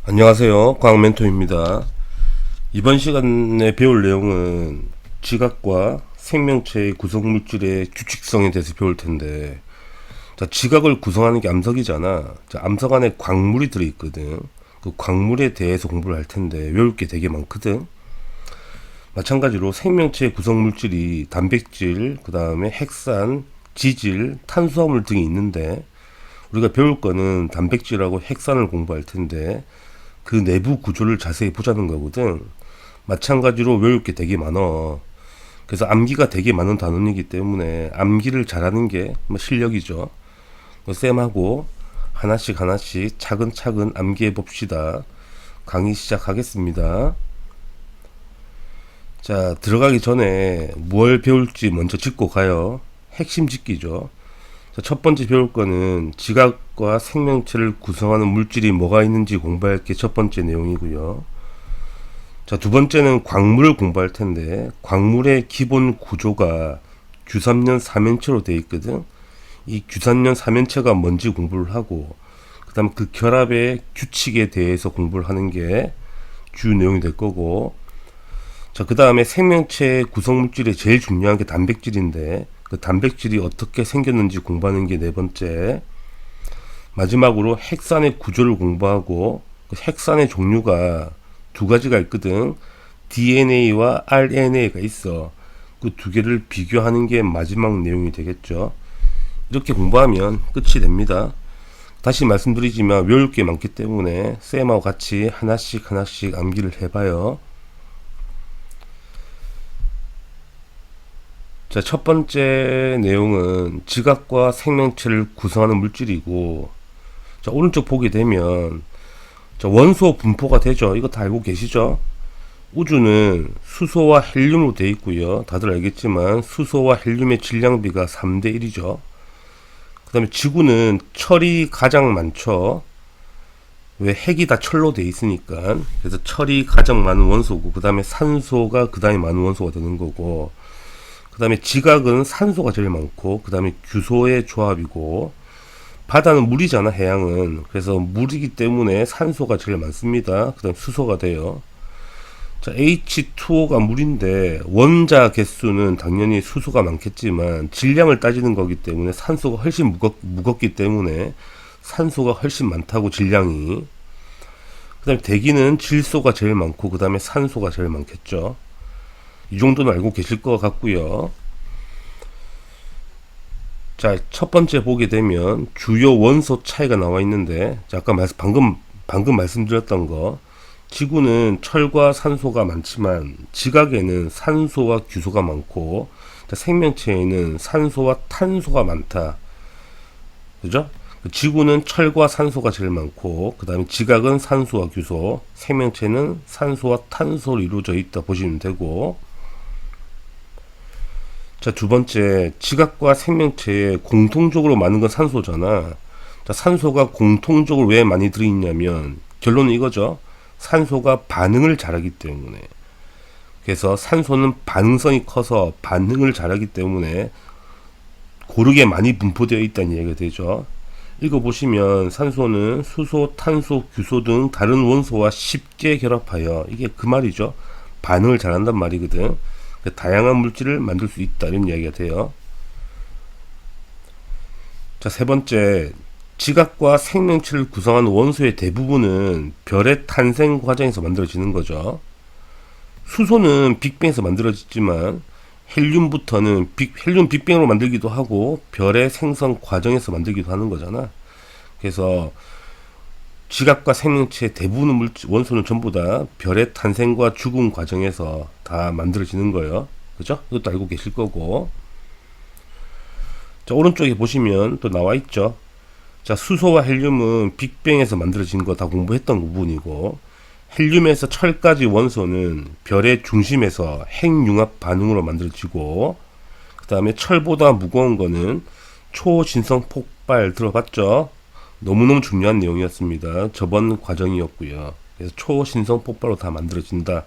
안녕하세요. 광멘토입니다. 이번 시간에 배울 내용은 지각과 생명체의 구성물질의 규칙성에 대해서 배울 텐데, 자, 지각을 구성하는 게 암석이잖아. 자, 암석 안에 광물이 들어있거든. 그 광물에 대해서 공부를 할 텐데 외울 게 되게 많거든. 마찬가지로 생명체의 구성물질이 단백질, 그 다음에 핵산, 지질, 탄수화물 등이 있는데, 우리가 배울 거는 단백질하고 핵산을 공부할 텐데 그 내부 구조를 자세히 보자는 거거든. 마찬가지로 외울 게 되게 많어. 그래서 암기가 되게 많은 단원이기 때문에 암기를 잘하는 게 실력이죠. 쌤하고 하나씩 차근차근 암기해 봅시다. 강의 시작하겠습니다. 자, 들어가기 전에 뭘 배울지 먼저 짚고 가요. 핵심 짚기죠. 자, 첫 번째 배울 거는 지각과 생명체를 구성하는 물질이 뭐가 있는지 공부할 게 첫 번째 내용이고요. 자, 두 번째는 광물을 공부할 텐데, 광물의 기본 구조가 규삼년 삼연체로 되어 있거든. 이 규삼년 삼연체가 뭔지 공부를 하고, 그 다음 그 결합의 규칙에 대해서 공부를 하는 게 주 내용이 될 거고, 자, 그 다음에 생명체의 구성물질이 제일 중요한 게 단백질인데, 그 단백질이 어떻게 생겼는지 공부하는 게 네 번째. 마지막으로 핵산의 구조를 공부하고, 그 핵산의 종류가 두 가지가 있거든. DNA와 RNA가 있어. 그 두 개를 비교하는 게 마지막 내용이 되겠죠. 이렇게 공부하면 끝이 됩니다. 다시 말씀드리지만 외울 게 많기 때문에 쌤하고 같이 하나씩 암기를 해봐요. 자, 첫 번째 내용은 지각과 생명체를 구성하는 물질이고, 자, 오른쪽 보게 되면 자, 원소 분포가 되죠. 이거 다 알고 계시죠? 우주는 수소와 헬륨으로 되어 있고요. 다들 알겠지만 수소와 헬륨의 질량비가 3대 1이죠. 그 다음에 지구는 철이 가장 많죠. 왜? 핵이 다 철로 되어 있으니까. 그래서 철이 가장 많은 원소고, 그 다음에 산소가 그 다음에 많은 원소가 되는 거고, 그 다음에 지각은 산소가 제일 많고, 그 다음에 규소의 조합이고, 바다는 물이잖아, 해양은. 그래서 물이기 때문에 산소가 제일 많습니다. 그 다음 수소가 돼요. 자, H2O가 물인데 원자 개수는 당연히 수소가 많겠지만 질량을 따지는 거기 때문에 산소가 훨씬 무겁기 때문에 산소가 훨씬 많다고, 질량이. 그 다음에 대기는 질소가 제일 많고, 그 다음에 산소가 제일 많겠죠. 이 정도는 알고 계실 것 같고요. 자, 첫 번째 보게 되면 주요 원소 차이가 나와 있는데, 자, 아까 방금 말씀드렸던 거, 지구는 철과 산소가 많지만 지각에는 산소와 규소가 많고, 자, 생명체에는 산소와 탄소가 많다. 그죠? 지구는 철과 산소가 제일 많고, 그 다음에 지각은 산소와 규소, 생명체는 산소와 탄소로 이루어져 있다 보시면 되고, 자, 두 번째, 지각과 생명체에 공통적으로 많은 건 산소잖아. 자, 산소가 공통적으로 왜 많이 들어있냐면, 결론은 이거죠. 산소가 반응을 잘하기 때문에. 그래서 산소는 반응성이 커서 반응을 잘하기 때문에 고르게 많이 분포되어 있다는 얘기가 되죠. 읽어보시면 산소는 수소, 탄소, 규소 등 다른 원소와 쉽게 결합하여, 이게 그 말이죠. 반응을 잘한단 말이거든. 다양한 물질을 만들 수 있다, 이런 이야기가 돼요. 자, 세 번째, 지각과 생명체를 구성하는 원소의 대부분은 별의 탄생 과정에서 만들어지는 거죠. 수소는 빅뱅에서 만들어졌지만 헬륨부터는 헬륨 빅뱅으로 만들기도 하고 별의 생성 과정에서 만들기도 하는 거잖아. 그래서 지각과 생명체 대부분의 원소는 전부 다 별의 탄생과 죽음 과정에서 다 만들어지는 거예요. 그죠? 이것도 알고 계실 거고. 자, 오른쪽에 보시면 또 나와 있죠. 자, 수소와 헬륨은 빅뱅에서 만들어진 거 다 공부했던 부분이고, 헬륨에서 철까지 원소는 별의 중심에서 핵융합 반응으로 만들어지고, 그 다음에 철보다 무거운 거는 초신성 폭발, 들어봤죠? 너무너무 중요한 내용이었습니다. 저번 과정이었고요. 그래서 초신성 폭발로 다 만들어진다,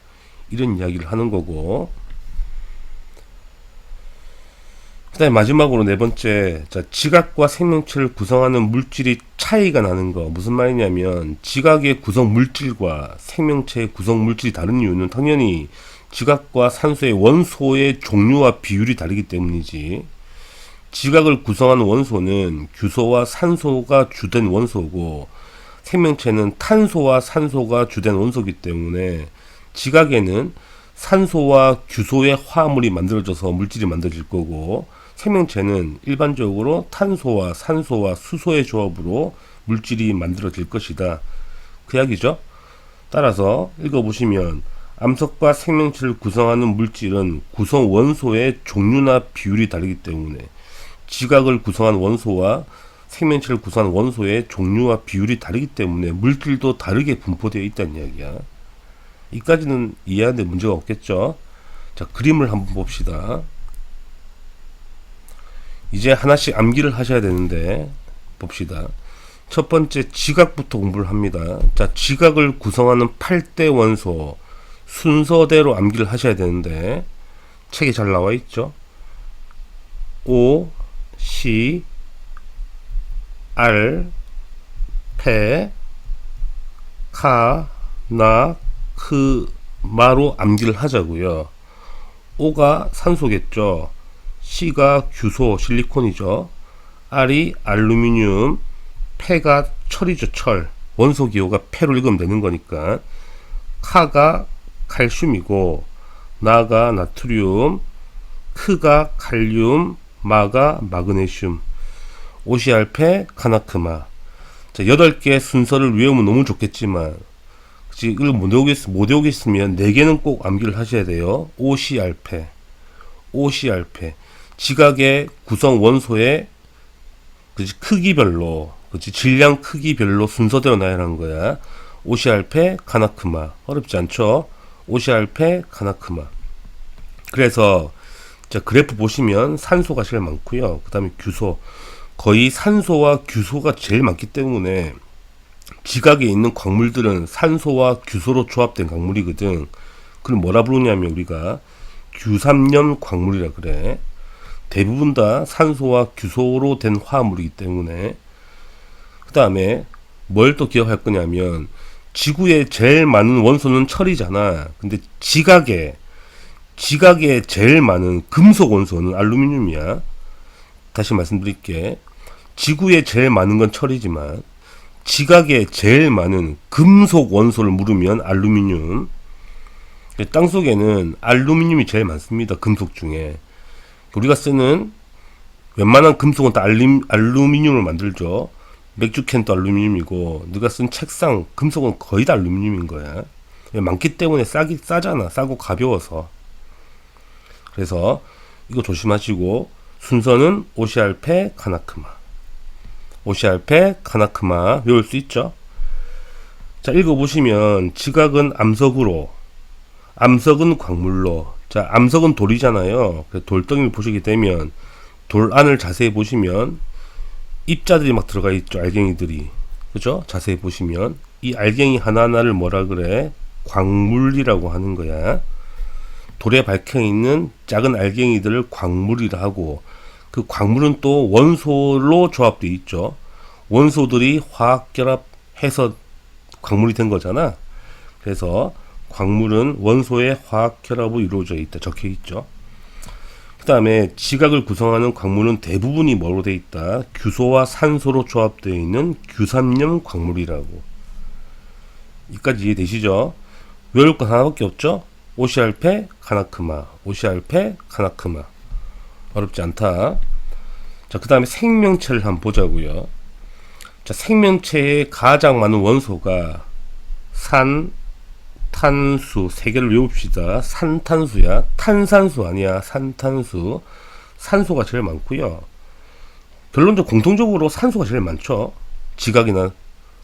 이런 이야기를 하는 거고, 그 다음에 마지막으로 네 번째, 자, 지각과 생명체를 구성하는 물질이 차이가 나는 거 무슨 말이냐면 지각의 구성 물질과 생명체의 구성 물질이 다른 이유는 당연히 지각과 산소의 원소의 종류와 비율이 다르기 때문이지. 지각을 구성하는 원소는 규소와 산소가 주된 원소고 생명체는 탄소와 산소가 주된 원소이기 때문에 지각에는 산소와 규소의 화합물이 만들어져서 물질이 만들어질 거고 생명체는 일반적으로 탄소와 산소와 수소의 조합으로 물질이 만들어질 것이다. 그 이야기죠. 따라서 읽어보시면 암석과 생명체를 구성하는 물질은 구성 원소의 종류나 비율이 다르기 때문에 지각을 구성하는 원소와 생명체를 구성하는 원소의 종류와 비율이 다르기 때문에 물질도 다르게 분포되어 있다는 이야기야. 이까지는 이해하는데 문제가 없겠죠. 자, 그림을 한번 봅시다. 이제 하나씩 암기를 하셔야 되는데 봅시다. 첫 번째 지각부터 공부를 합니다. 자, 지각을 구성하는 8대 원소 순서대로 암기를 하셔야 되는데 책에 잘 나와 있죠. O, C, R, 폐, 카, 나, 크, 마로 암기를 하자고요. O가 산소겠죠. C가 규소, 실리콘이죠. R이 알루미늄, 폐가 철이죠, 철. 원소 기호가 폐로 읽으면 되는 거니까. 카가 칼슘이고, 나가 나트륨, 크가 칼륨, 마가 마그네슘. OCR폐, 카나크마. 자, 8개 순서를 외우면 너무 좋겠지만, 이걸 못 외우겠으면 4개는 꼭 암기를 하셔야 돼요. OCR폐. OCR폐. 지각의 구성 원소의 크기별로, 질량 크기별로 순서대로 나열한 거야. OCR폐, 카나크마. 어렵지 않죠? OCR폐, 카나크마. 그래서 자, 그래프 보시면 산소가 제일 많고요. 그 다음에 규소. 거의 산소와 규소가 제일 많기 때문에 지각에 있는 광물들은 산소와 규소로 조합된 광물이거든. 그럼 뭐라 부르냐면 우리가 규삼염 광물이라 그래. 대부분 다 산소와 규소로 된 화합물이기 때문에. 그 다음에 뭘 또 기억할 거냐면 지구에 제일 많은 원소는 철이잖아. 근데 지각에 제일 많은 금속 원소는 알루미늄이야. 다시 말씀드릴게. 지구에 제일 많은 건 철이지만 지각에 제일 많은 금속 원소를 물으면 알루미늄. 땅속에는 알루미늄이 제일 많습니다. 금속 중에. 우리가 쓰는 웬만한 금속은 다 알루미늄을 만들죠. 맥주캔도 알루미늄이고, 네가 쓴 책상, 금속은 거의 다 알루미늄인 거야. 많기 때문에 싸잖아. 싸고 가벼워서. 그래서 이거 조심하시고, 순서는 OCR폐, 카나크마. OCR폐, 카나크마 외울 수 있죠. 자, 읽어보시면 지각은 암석으로, 암석은 광물로. 자, 암석은 돌이잖아요. 돌덩이를 보시게 되면 돌 안을 자세히 보시면 입자들이 막 들어가 있죠. 알갱이들이. 그죠? 자세히 보시면 이 알갱이 하나하나를 뭐라 그래? 광물이라고 하는 거야. 돌에 박혀 있는 작은 알갱이들을 광물이라 하고, 그 광물은 또 원소로 조합되어 있죠. 원소들이 화학 결합해서 광물이 된 거잖아. 그래서 광물은 원소의 화학 결합으로 이루어져 있다. 적혀 있죠. 그 다음에 지각을 구성하는 광물은 대부분이 뭐로 되어 있다? 규소와 산소로 조합되어 있는 규삼염 광물이라고. 여기까지 이해되시죠? 외울 건 하나밖에 없죠? OCR폐, 카나크마. OCR폐, 카나크마. 어렵지 않다. 자, 그 다음에 생명체를 한번 보자고요. 자, 생명체에 가장 많은 원소가 산, 탄수. 3개를 외웁시다. 산탄수야. 탄산수 아니야. 산탄수. 산소가 제일 많고요. 결론적으로 공통적으로 산소가 제일 많죠. 지각이나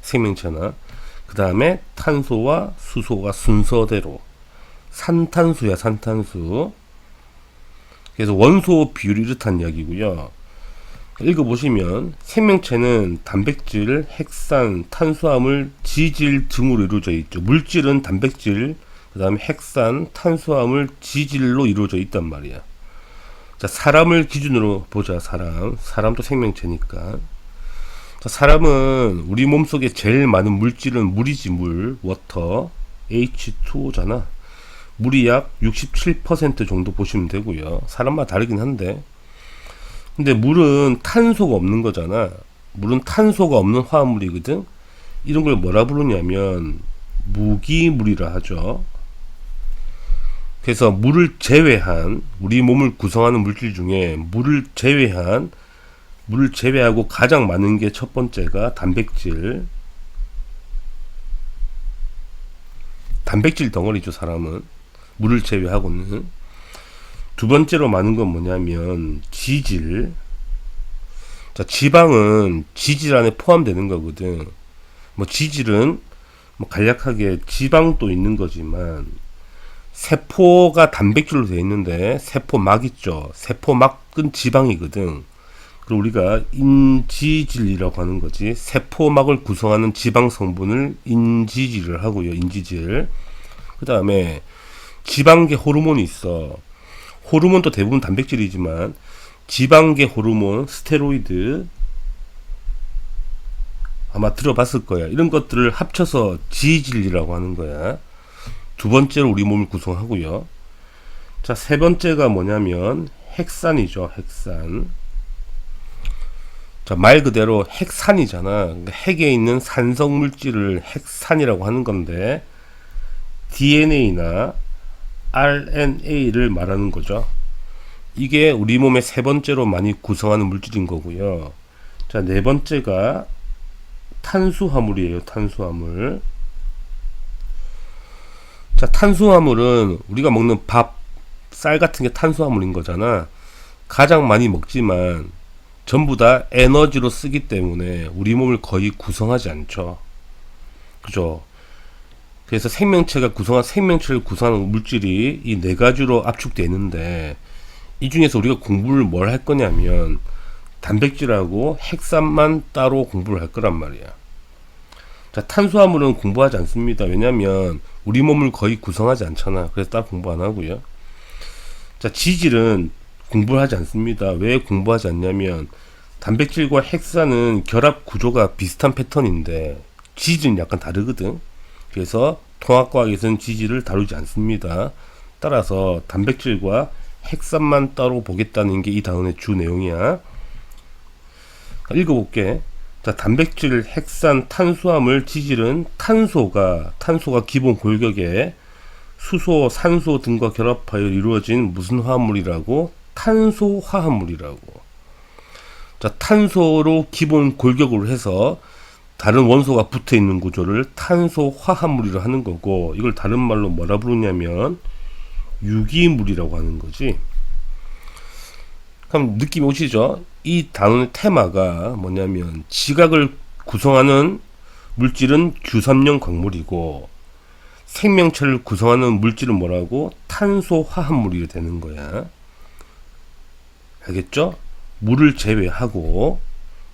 생명체나. 그 다음에 탄소와 수소가 순서대로. 산탄수야. 산탄수. 그래서 원소 비율이 이렇다는 이야기고요. 읽어보시면 생명체는 단백질, 핵산, 탄수화물, 지질 등으로 이루어져 있죠. 물질은 단백질, 그 다음에 핵산, 탄수화물, 지질로 이루어져 있단 말이야. 자, 사람을 기준으로 보자. 사람도 생명체니까. 자, 사람은 우리 몸속에 제일 많은 물질은 물이지, 물, 워터, H2O잖아. 물이 약 67% 정도 보시면 되고요. 사람마다 다르긴 한데. 근데 물은 탄소가 없는 거잖아. 물은 탄소가 없는 화합물이거든. 이런 걸 뭐라 부르냐면 무기물이라 하죠. 그래서 물을 제외한, 우리 몸을 구성하는 물질 중에 물을 제외하고 가장 많은 게 첫 번째가 단백질 덩어리죠. 사람은 물을 제외하고는. 두 번째로 많은 건 뭐냐면 지질. 자, 지방은 지질 안에 포함되는 거거든. 뭐 지질은 뭐 간략하게 지방도 있는 거지만, 세포가 단백질로 되어 있는데 세포막 있죠. 세포막은 지방이거든. 그리고 우리가 인지질이라고 하는 거지. 세포막을 구성하는 지방 성분을 인지질을 하고요. 인지질. 그 다음에 지방계 호르몬이 있어. 호르몬도 대부분 단백질이지만 지방계 호르몬, 스테로이드 아마 들어봤을 거야. 이런 것들을 합쳐서 지질이라고 하는 거야. 두 번째로 우리 몸을 구성하고요. 자, 세 번째가 뭐냐면 핵산이죠. 핵산. 자, 말 그대로 핵산이잖아. 그러니까 핵에 있는 산성 물질을 핵산이라고 하는 건데, DNA나 RNA를 말하는 거죠. 이게 우리 몸의 세 번째로 많이 구성하는 물질인 거고요. 자, 네 번째가 탄수화물이에요. 탄수화물. 자, 탄수화물은 우리가 먹는 밥, 쌀 같은 게 탄수화물인 거잖아. 가장 많이 먹지만 전부 다 에너지로 쓰기 때문에 우리 몸을 거의 구성하지 않죠. 그죠? 그래서 생명체를 구성하는 물질이 이 네 가지로 압축되어 있는데, 이 중에서 우리가 공부를 뭘 할 거냐면 단백질하고 핵산만 따로 공부를 할 거란 말이야. 자, 탄수화물은 공부하지 않습니다. 왜냐면 우리 몸을 거의 구성하지 않잖아. 그래서 따로 공부 안 하고요. 자, 지질은 공부하지 않습니다. 왜 공부하지 않냐면 단백질과 핵산은 결합 구조가 비슷한 패턴인데 지질은 약간 다르거든. 그래서 통합과학에서는 지질을 다루지 않습니다. 따라서 단백질과 핵산만 따로 보겠다는 게 이 단원의 주 내용이야. 읽어볼게. 자, 단백질, 핵산, 탄수화물, 지질은 탄소가 기본 골격에 수소, 산소 등과 결합하여 이루어진 무슨 화합물이라고? 탄소 화합물이라고. 자, 탄소로 기본 골격으로 해서 다른 원소가 붙어 있는 구조를 탄소 화합물이라 하는 거고, 이걸 다른 말로 뭐라 부르냐면 유기물이라고 하는 거지. 그럼 느낌이 오시죠? 이 단원의 테마가 뭐냐면 지각을 구성하는 물질은 규삼형 광물이고 생명체를 구성하는 물질은 뭐라고? 탄소 화합물이 되는 거야. 알겠죠? 물을 제외하고.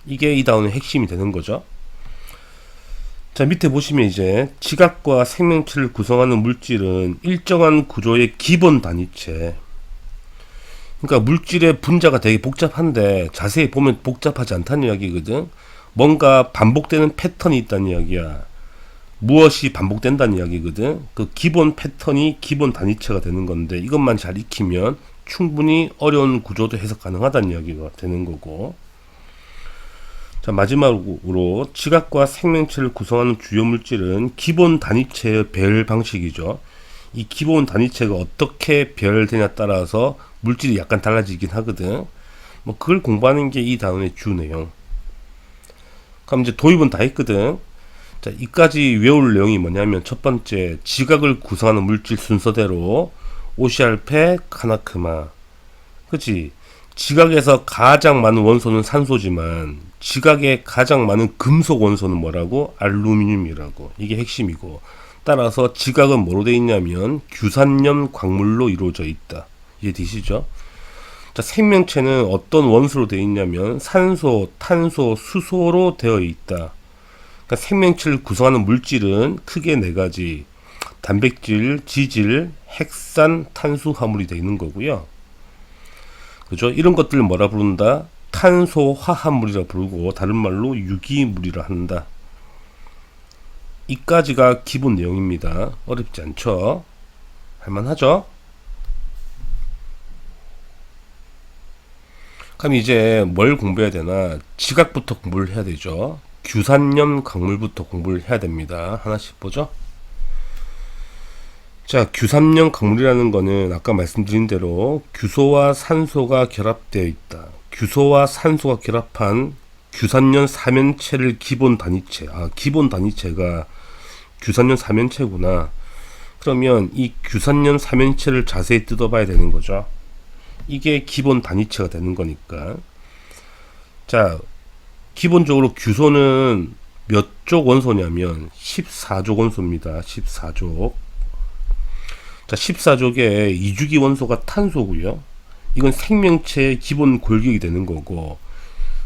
이게 이 단원의 핵심이 되는 거죠. 자, 밑에 보시면 이제 지각과 생명체를 구성하는 물질은 일정한 구조의 기본 단위체. 그러니까 물질의 분자가 되게 복잡한데 자세히 보면 복잡하지 않다는 이야기거든. 뭔가 반복되는 패턴이 있다는 이야기야. 무엇이 반복된다는 이야기거든. 그 기본 패턴이 기본 단위체가 되는 건데, 이것만 잘 익히면 충분히 어려운 구조도 해석 가능하다는 이야기가 되는 거고. 자, 마지막으로 지각과 생명체를 구성하는 주요 물질은 기본 단위체의 배열 방식이죠. 이 기본 단위체가 어떻게 배열되냐에 따라서 물질이 약간 달라지긴 하거든. 뭐 그걸 공부하는 게 이 단원의 주 내용. 그럼 이제 도입은 다 했거든. 자, 이까지 외울 내용이 뭐냐면 첫 번째, 지각을 구성하는 물질 순서대로 오시알페, 카나크마. 그치? 지각에서 가장 많은 원소는 산소지만 지각에 가장 많은 금속 원소는 뭐라고? 알루미늄이라고. 이게 핵심이고, 따라서 지각은 뭐로 되어 있냐면 규산염 광물로 이루어져 있다. 이해되시죠? 자, 생명체는 어떤 원소로 되어 있냐면 산소, 탄소, 수소로 되어 있다. 그러니까 생명체를 구성하는 물질은 크게 네 가지. 단백질, 지질, 핵산, 탄수화물이 되어 있는 거고요. 그죠? 이런 것들을 뭐라 부른다? 탄소 화합물이라 부르고 다른 말로 유기물이라 한다. 이까지가 기본 내용입니다. 어렵지 않죠? 할만하죠? 그럼 이제 뭘 공부해야 되나? 지각부터 공부를 해야 되죠. 규산염 강물부터 공부를 해야 됩니다. 하나씩 보죠. 자, 규산염 강물이라는 거는 아까 말씀드린 대로 규소와 산소가 결합되어 있다. 규소와 산소가 결합한 규산염 사면체를 기본 단위체. 기본 단위체가 규산염 사면체구나. 그러면 이 규산염 사면체를 자세히 뜯어봐야 되는 거죠. 이게 기본 단위체가 되는 거니까. 자, 기본적으로 규소는 몇 족 원소냐면 14족 원소입니다. 14족. 자, 14족의 이주기 원소가 탄소고요. 이건 생명체의 기본 골격이 되는 거고,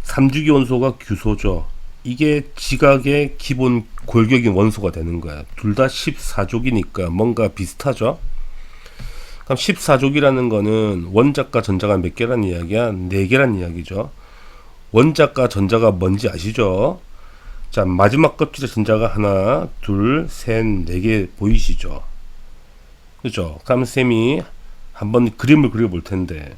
3주기 원소가 규소죠. 이게 지각의 기본 골격인 원소가 되는 거야. 둘 다 14족이니까 뭔가 비슷하죠. 그럼 14족이라는 거는 원자과 전자가 몇 개란 이야기야? 4개란 이야기죠. 원자과 전자가 뭔지 아시죠? 자, 마지막 껍질의 전자가 하나, 둘, 셋, 4개 보이시죠? 그죠? 그럼 쌤이 한번 그림을 그려볼 텐데,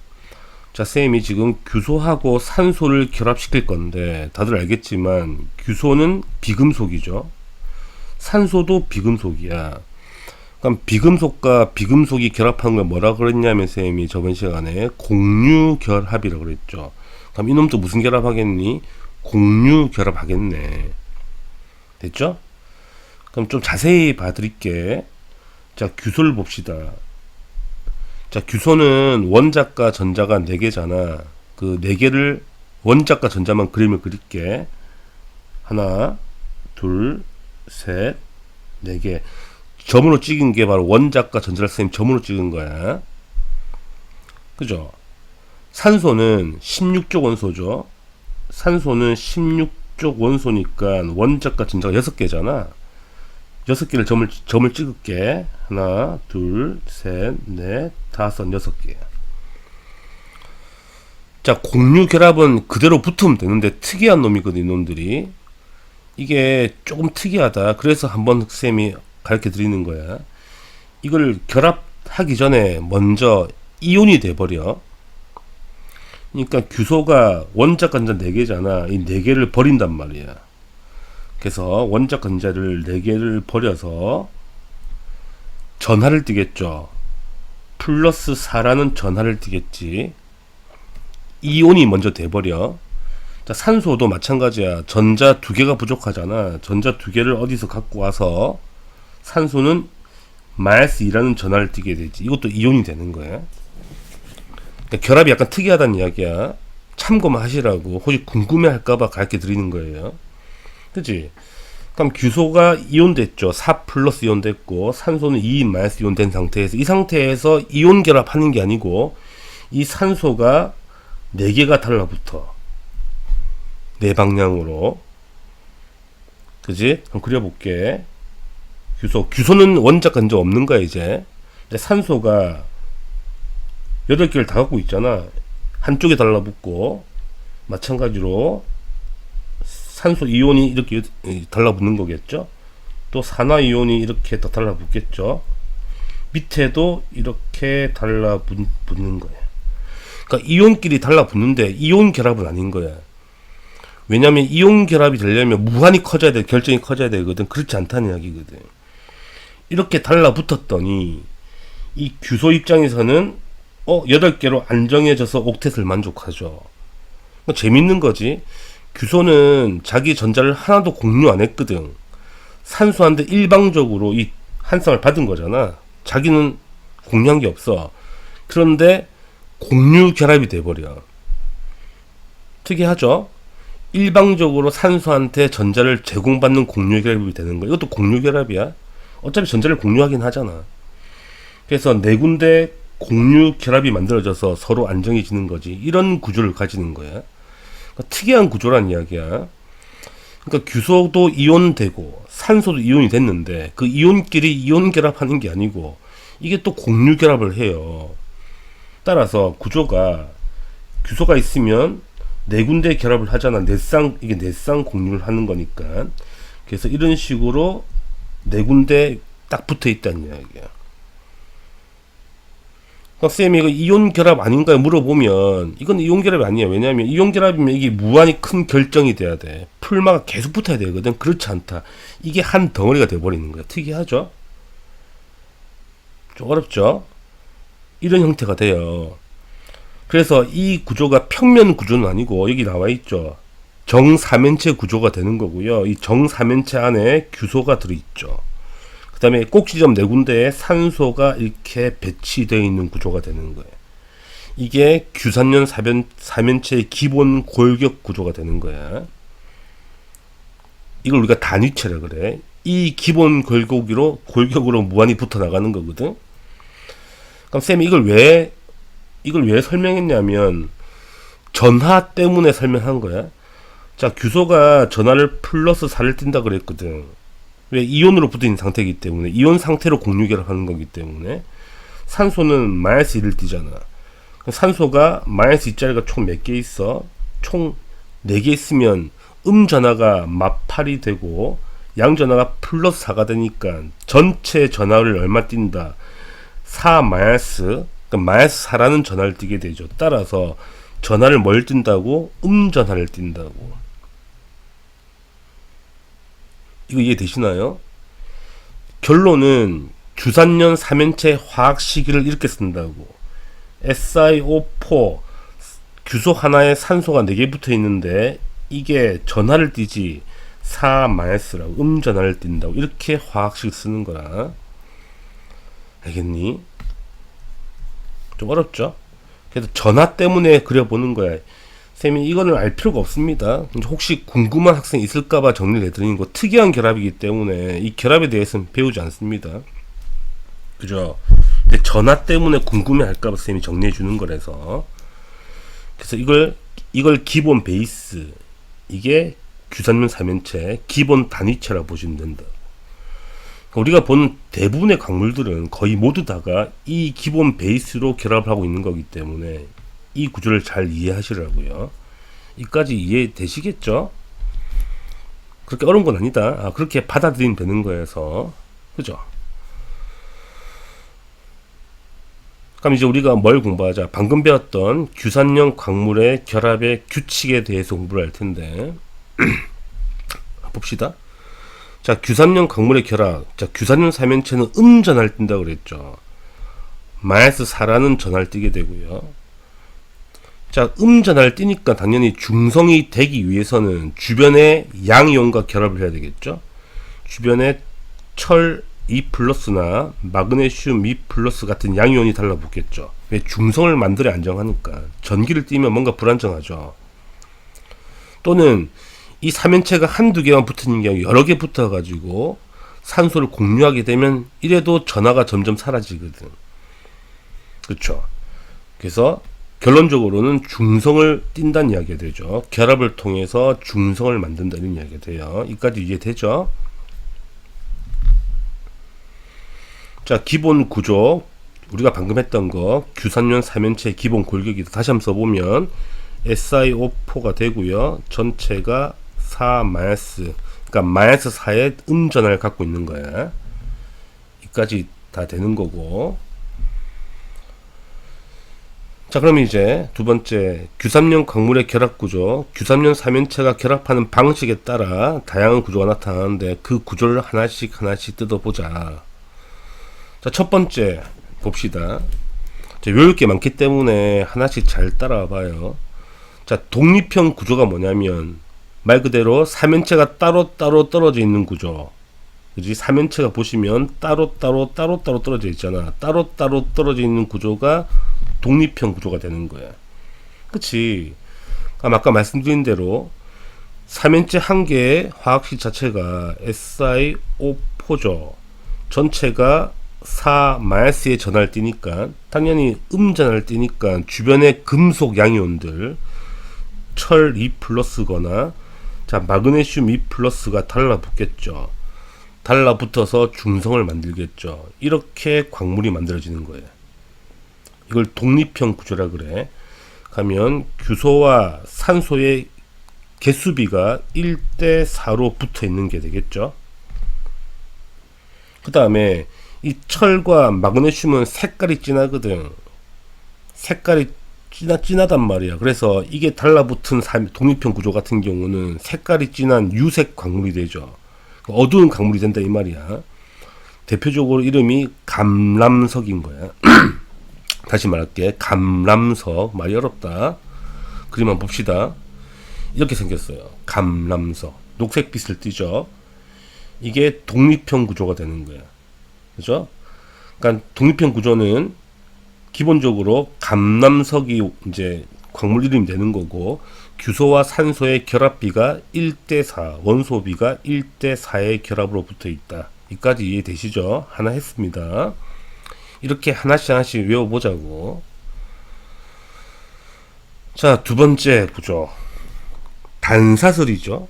자, 쌤이 지금 규소하고 산소를 결합시킬 건데, 다들 알겠지만 규소는 비금속이죠. 산소도 비금속이야. 그럼 비금속과 비금속이 결합한 걸 뭐라 그랬냐면 쌤이 저번 시간에 공유결합이라고 그랬죠. 그럼 이놈도 무슨 결합하겠니? 공유결합하겠네. 됐죠? 그럼 좀 자세히 봐드릴게. 자, 규소를 봅시다. 자, 규소는 원자과 전자가 4개잖아. 그 4개를 원자과 전자만 그림을 그릴게. 하나, 둘, 셋, 4개. 점으로 찍은 게 바로 원자과 전자를 쌤 점으로 찍은 거야. 그죠? 산소는 16족 원소죠. 산소는 16족 원소니까 원자과 전자가 6개잖아. 6개를 점을 찍을게. 하나, 둘, 셋, 넷, 다섯, 6개. 자, 공유결합은 그대로 붙으면 되는데 특이한 놈이거든, 이놈들이. 이게 조금 특이하다. 그래서 한번 쌤이 가르쳐 드리는 거야. 이걸 결합하기 전에 먼저 이온이 돼버려. 그러니까 규소가 원자과 전자 4개잖아. 이 4개를 버린단 말이야. 그래서 원자과 전자를 4개를 버려서 전하를 띠겠죠. 플러스 4라는 전하를 띠겠지. 이온이 먼저 돼버려. 자, 산소도 마찬가지야. 전자 2개가 부족하잖아. 전자 2개를 어디서 갖고 와서 산소는 마이너스 2라는 전하를 띠게 되지. 이것도 이온이 되는 거야. 그러니까 결합이 약간 특이하다는 이야기야. 참고만 하시라고. 혹시 궁금해 할까봐 가르쳐 드리는 거예요. 그치? 그럼 규소가 이온 됐죠. 4 플러스 이온 됐고, 산소는 2 마이너스 이온 된 상태에서, 이 상태에서 이온 결합하는 게 아니고, 이 산소가 4개가 달라붙어. 4방향으로. 그지? 한번 그려볼게. 규소는 원자과 전자 없는 거야, 이제. 산소가 8개를 다 갖고 있잖아. 한쪽에 달라붙고, 마찬가지로 산소 이온이 이렇게 달라붙는 거겠죠. 또 산화 이온이 이렇게 더 달라붙겠죠. 밑에도 이렇게 달라붙는 거야. 그러니까 이온끼리 달라붙는데 이온 결합은 아닌 거야. 왜냐면 이온 결합이 되려면 무한히 커져야 돼. 결정이 커져야 되거든. 그렇지 않다는 이야기거든. 이렇게 달라붙었더니 이 규소 입장에서는 8개로 안정해져서 옥텟을 만족하죠. 그러니까 재밌는 거지. 규소는 자기 전자를 하나도 공유 안 했거든. 산소한테 일방적으로 이 한 쌍을 받은 거잖아. 자기는 공유한 게 없어. 그런데 공유 결합이 돼버려. 특이하죠? 일방적으로 산소한테 전자를 제공받는 공유 결합이 되는 거야. 이것도 공유 결합이야. 어차피 전자를 공유하긴 하잖아. 그래서 4군데 공유 결합이 만들어져서 서로 안정해지는 거지. 이런 구조를 가지는 거야. 그러니까 특이한 구조란 이야기야. 그러니까 규소도 이온되고 산소도 이온이 됐는데 그 이온끼리 이온 결합하는 게 아니고 이게 또 공유 결합을 해요. 따라서 구조가 규소가 있으면 네 군데 결합을 하잖아. 이게 넷쌍 공유를 하는 거니까. 그래서 이런 식으로 네 군데 딱 붙어 있다는 이야기야. 쌤이 이거 이온 결합 아닌가요? 물어보면 이건 이온 결합이 아니에요. 왜냐하면 이온 결합이면 이게 무한히 큰 결정이 돼야 돼. 풀마가 계속 붙어야 되거든. 그렇지 않다. 이게 한 덩어리가 돼버리는 거야. 특이하죠? 좀 어렵죠? 이런 형태가 돼요. 그래서 이 구조가 평면 구조는 아니고 여기 나와 있죠. 정사면체 구조가 되는 거고요. 이 정사면체 안에 규소가 들어있죠. 그 다음에 꼭지점 네 군데에 산소가 이렇게 배치되어 있는 구조가 되는 거예요. 이게 규산연 사면체의 기본 골격 구조가 되는 거야. 이걸 우리가 단위체라 그래. 이 기본 골격으로 무한히 붙어 나가는 거거든. 그럼 쌤이 이걸 왜 설명했냐면 전하 때문에 설명한 거야. 자, 규소가 전하를 플러스 4를 띈다 그랬거든. 왜? 이온으로 붙어있는 상태이기 때문에, 이온 상태로 공유 결합하는 거기 때문에. 산소는 마이너스 1을 띄잖아. 산소가 마이너스 2짜리가 총 몇 개 있어? 총 4개 있으면 전하가 마팔이 되고 양전하가 플러스 4가 되니까 전체 전하를 얼마 띈다? 4 마이너스, 그러니까 마이너스 4라는 전하를 띄게 되죠. 따라서 전하를 뭘 띈다고? 전하를 띈다고. 이거 이해되시나요? 결론은 규산연 3연체 화학 시기를 이렇게 쓴다고. SiO4 규소 하나에 산소가 4개 붙어 있는데 이게 전하를 띄지 4-라고 전하를 띈다고. 이렇게 화학식 쓰는 거라. 알겠니? 좀 어렵죠? 그래서 전하 때문에 그려보는 거야. 쌤이 이거는 알 필요가 없습니다. 혹시 궁금한 학생이 있을까봐 정리를 해드리는 거. 특이한 결합이기 때문에 이 결합에 대해서는 배우지 않습니다. 그죠? 근데 전하 때문에 궁금해할까봐 쌤이 정리해주는 거라서. 그래서 이걸 기본 베이스, 이게 규산연 3연체 기본 단위체라 보시면 된다. 우리가 보는 대부분의 광물들은 거의 모두 다가 이 기본 베이스로 결합을 하고 있는 거기 때문에 이 구조를 잘 이해하시라고요. 이까지 이해되시겠죠? 그렇게 어려운 건 아니다. 그렇게 받아들이면 되는 거여서. 그죠? 그럼 이제 우리가 뭘 공부하자? 방금 배웠던 규산연 광물의 결합의 규칙에 대해서 공부를 할 텐데 봅시다. 자, 규산연 광물의 결합. 자, 규산연 3연체는 전하를 띈다고 그랬죠. 마이너스 4라는 전하를 띄게 되고요. 자, 전하를 띄니까 당연히 중성이 되기 위해서는 주변에 양이온과 결합을 해야 되겠죠. 주변에 철 2+나 마그네슘 2+ 같은 양이온이 달라붙겠죠. 왜? 중성을 만들어 안정하니까. 전기를 띄면 뭔가 불안정하죠. 또는 이 3연체가 한두 개만 붙는 게 아니라 여러 개 붙어가지고 산소를 공유하게 되면 이래도 전하가 점점 사라지거든. 그렇죠. 그래서 결론적으로는 중성을 띈다는 이야기가 되죠. 결합을 통해서 중성을 만든다는 이야기가 돼요. 이까지 이해되죠? 자, 기본 구조 우리가 방금 했던 거 규산연 3연체 기본 골격이다. 다시 한번 써보면 SiO4가 되고요. 전체가 4 마이너스, 그러니까 마이너스 4의 전하를 갖고 있는 거야. 이까지 다 되는 거고. 자, 그럼 이제 두 번째 규산연 광물의 결합 구조. 규산연 3연체가 결합하는 방식에 따라 다양한 구조가 나타나는데 그 구조를 하나씩 뜯어보자. 자, 첫 번째 봅시다. 자, 외울 게 많기 때문에 하나씩 잘 따라와 봐요. 자, 독립형 구조가 뭐냐면 말 그대로 3연체가 따로따로 떨어져 있는 구조. 그지? 3연체가 보시면 따로따로 떨어져 있잖아. 따로따로 떨어져 있는 구조가 독립형 구조가 되는 거야. 그치? 아까 말씀드린 대로 3연체 한 개의 화학식 자체가 SiO4죠. 전체가 4-의 전하를 띄니까 당연히 전하를 띄니까 주변의 금속 양이온들 철 2+거나 자, 마그네슘 2+가 달라붙겠죠. 달라붙어서 중성을 만들겠죠. 이렇게 광물이 만들어지는 거예요. 이걸 독립형 구조라 그래. 하면 규소와 산소의 개수비가 1대4로 붙어 있는 게 되겠죠. 그 다음에 이 철과 마그네슘은 색깔이 진하거든. 색깔이 진하단 말이야. 그래서 이게 달라붙은 독립형 구조 같은 경우는 색깔이 진한 유색 광물이 되죠. 어두운 광물이 된다 이 말이야. 대표적으로 이름이 감람석인 거야. 다시 말할게. 감람석. 말이 어렵다. 그림 한번 봅시다. 이렇게 생겼어요. 감람석. 녹색빛을 띠죠. 이게 독립형 구조가 되는 거야. 그죠? 그러니까 독립형 구조는 기본적으로 감람석이 이제 광물 이름이 되는 거고, 규소와 산소의 결합비가 1대4, 원소비가 1대4의 결합으로 붙어 있다. 이까지 이해되시죠? 하나 했습니다. 이렇게 하나씩 외워보자고. 자, 두 번째 구조. 단사슬이죠.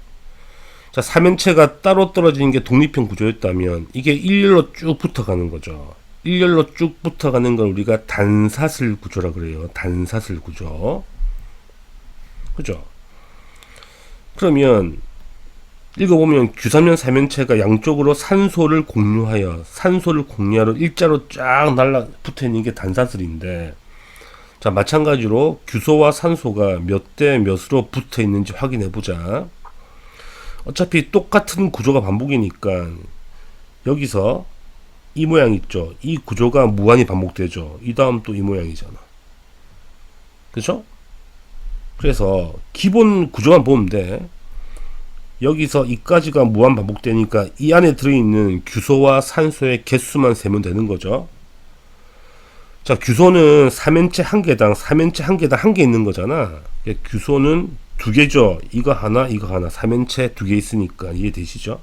자, 삼연체가 따로 떨어지는 게 독립형 구조였다면 이게 일렬로 쭉 붙어가는 거죠. 일렬로 쭉 붙어가는 걸 우리가 단사슬 구조라 그래요. 단사슬 구조. 그죠? 그러면 읽어보면 규삼연 삼연체가 양쪽으로 산소를 공유하여 일자로 쫙 붙어 있는 게 단사슬인데, 자, 마찬가지로 규소와 산소가 몇 대 몇으로 붙어 있는지 확인해 보자. 어차피 똑같은 구조가 반복이니까 여기서 이 모양 있죠. 이 구조가 무한히 반복되죠. 이 다음 또 이 모양이잖아. 그죠? 그래서 기본 구조만 보면 돼. 여기서 이까지가 무한 반복되니까 이 안에 들어있는 규소와 산소의 개수만 세면 되는 거죠. 자, 규소는 삼연체 한 개당 한 개 있는 거잖아. 규소는 두 개죠. 이거 하나, 삼연체 두 개 있으니까 이해되시죠?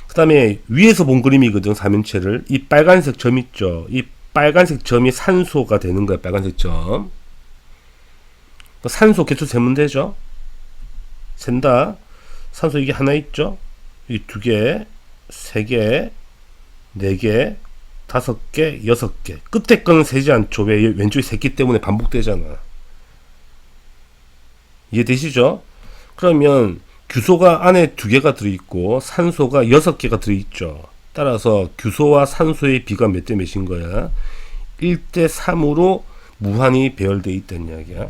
그 다음에 위에서 본 그림이거든, 삼연체를. 이 빨간색 점 있죠. 이 빨간색 점이 산소가 되는 거야, 빨간색 점. 산소 개수 세면 되죠. 센다. 산소 이게 하나 있죠. 이 두 개, 세 개, 네 개, 다섯 개, 여섯 개. 끝에 거는 세지 않죠. 왜? 왼쪽이 셌기 때문에 반복되잖아. 이해되시죠? 그러면 규소가 안에 두 개가 들어있고 산소가 여섯 개가 들어있죠. 따라서 규소와 산소의 비가 몇 대 몇인 거야? 1대3으로 무한히 배열되어 있다는 이야기야.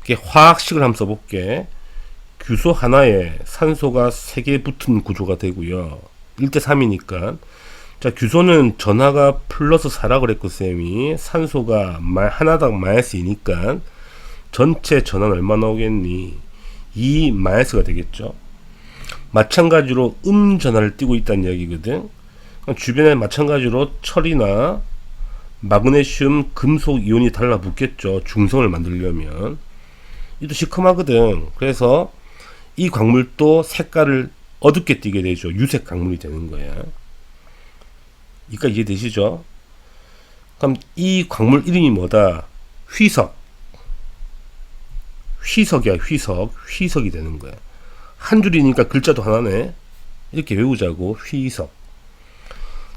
이게 화학식을 한번 써볼게. 규소 하나에 산소가 3개 붙은 구조가 되고요. 1대3이니까. 자, 규소는 전하가 플러스 4라 그랬고, 쌤이. 산소가 하나당 마이너스 2니까 전체 전하는 얼마 나오겠니? 2 마이너스가 되겠죠. 마찬가지로 전하를 띄고 있다는 이야기거든. 주변에 마찬가지로 철이나 마그네슘, 금속 이온이 달라붙겠죠. 중성을 만들려면. 이도 시커하거든. 그래서 이 광물도 색깔을 어둡게 띠게 되죠. 유색 광물이 되는 거야. 이까 이해되시죠? 그럼 이 광물 이름이 뭐다? 휘석. 휘석이야, 휘석. 휘석이 되는 거야. 한 줄이니까 글자도 하나네. 이렇게 외우자고. 휘석.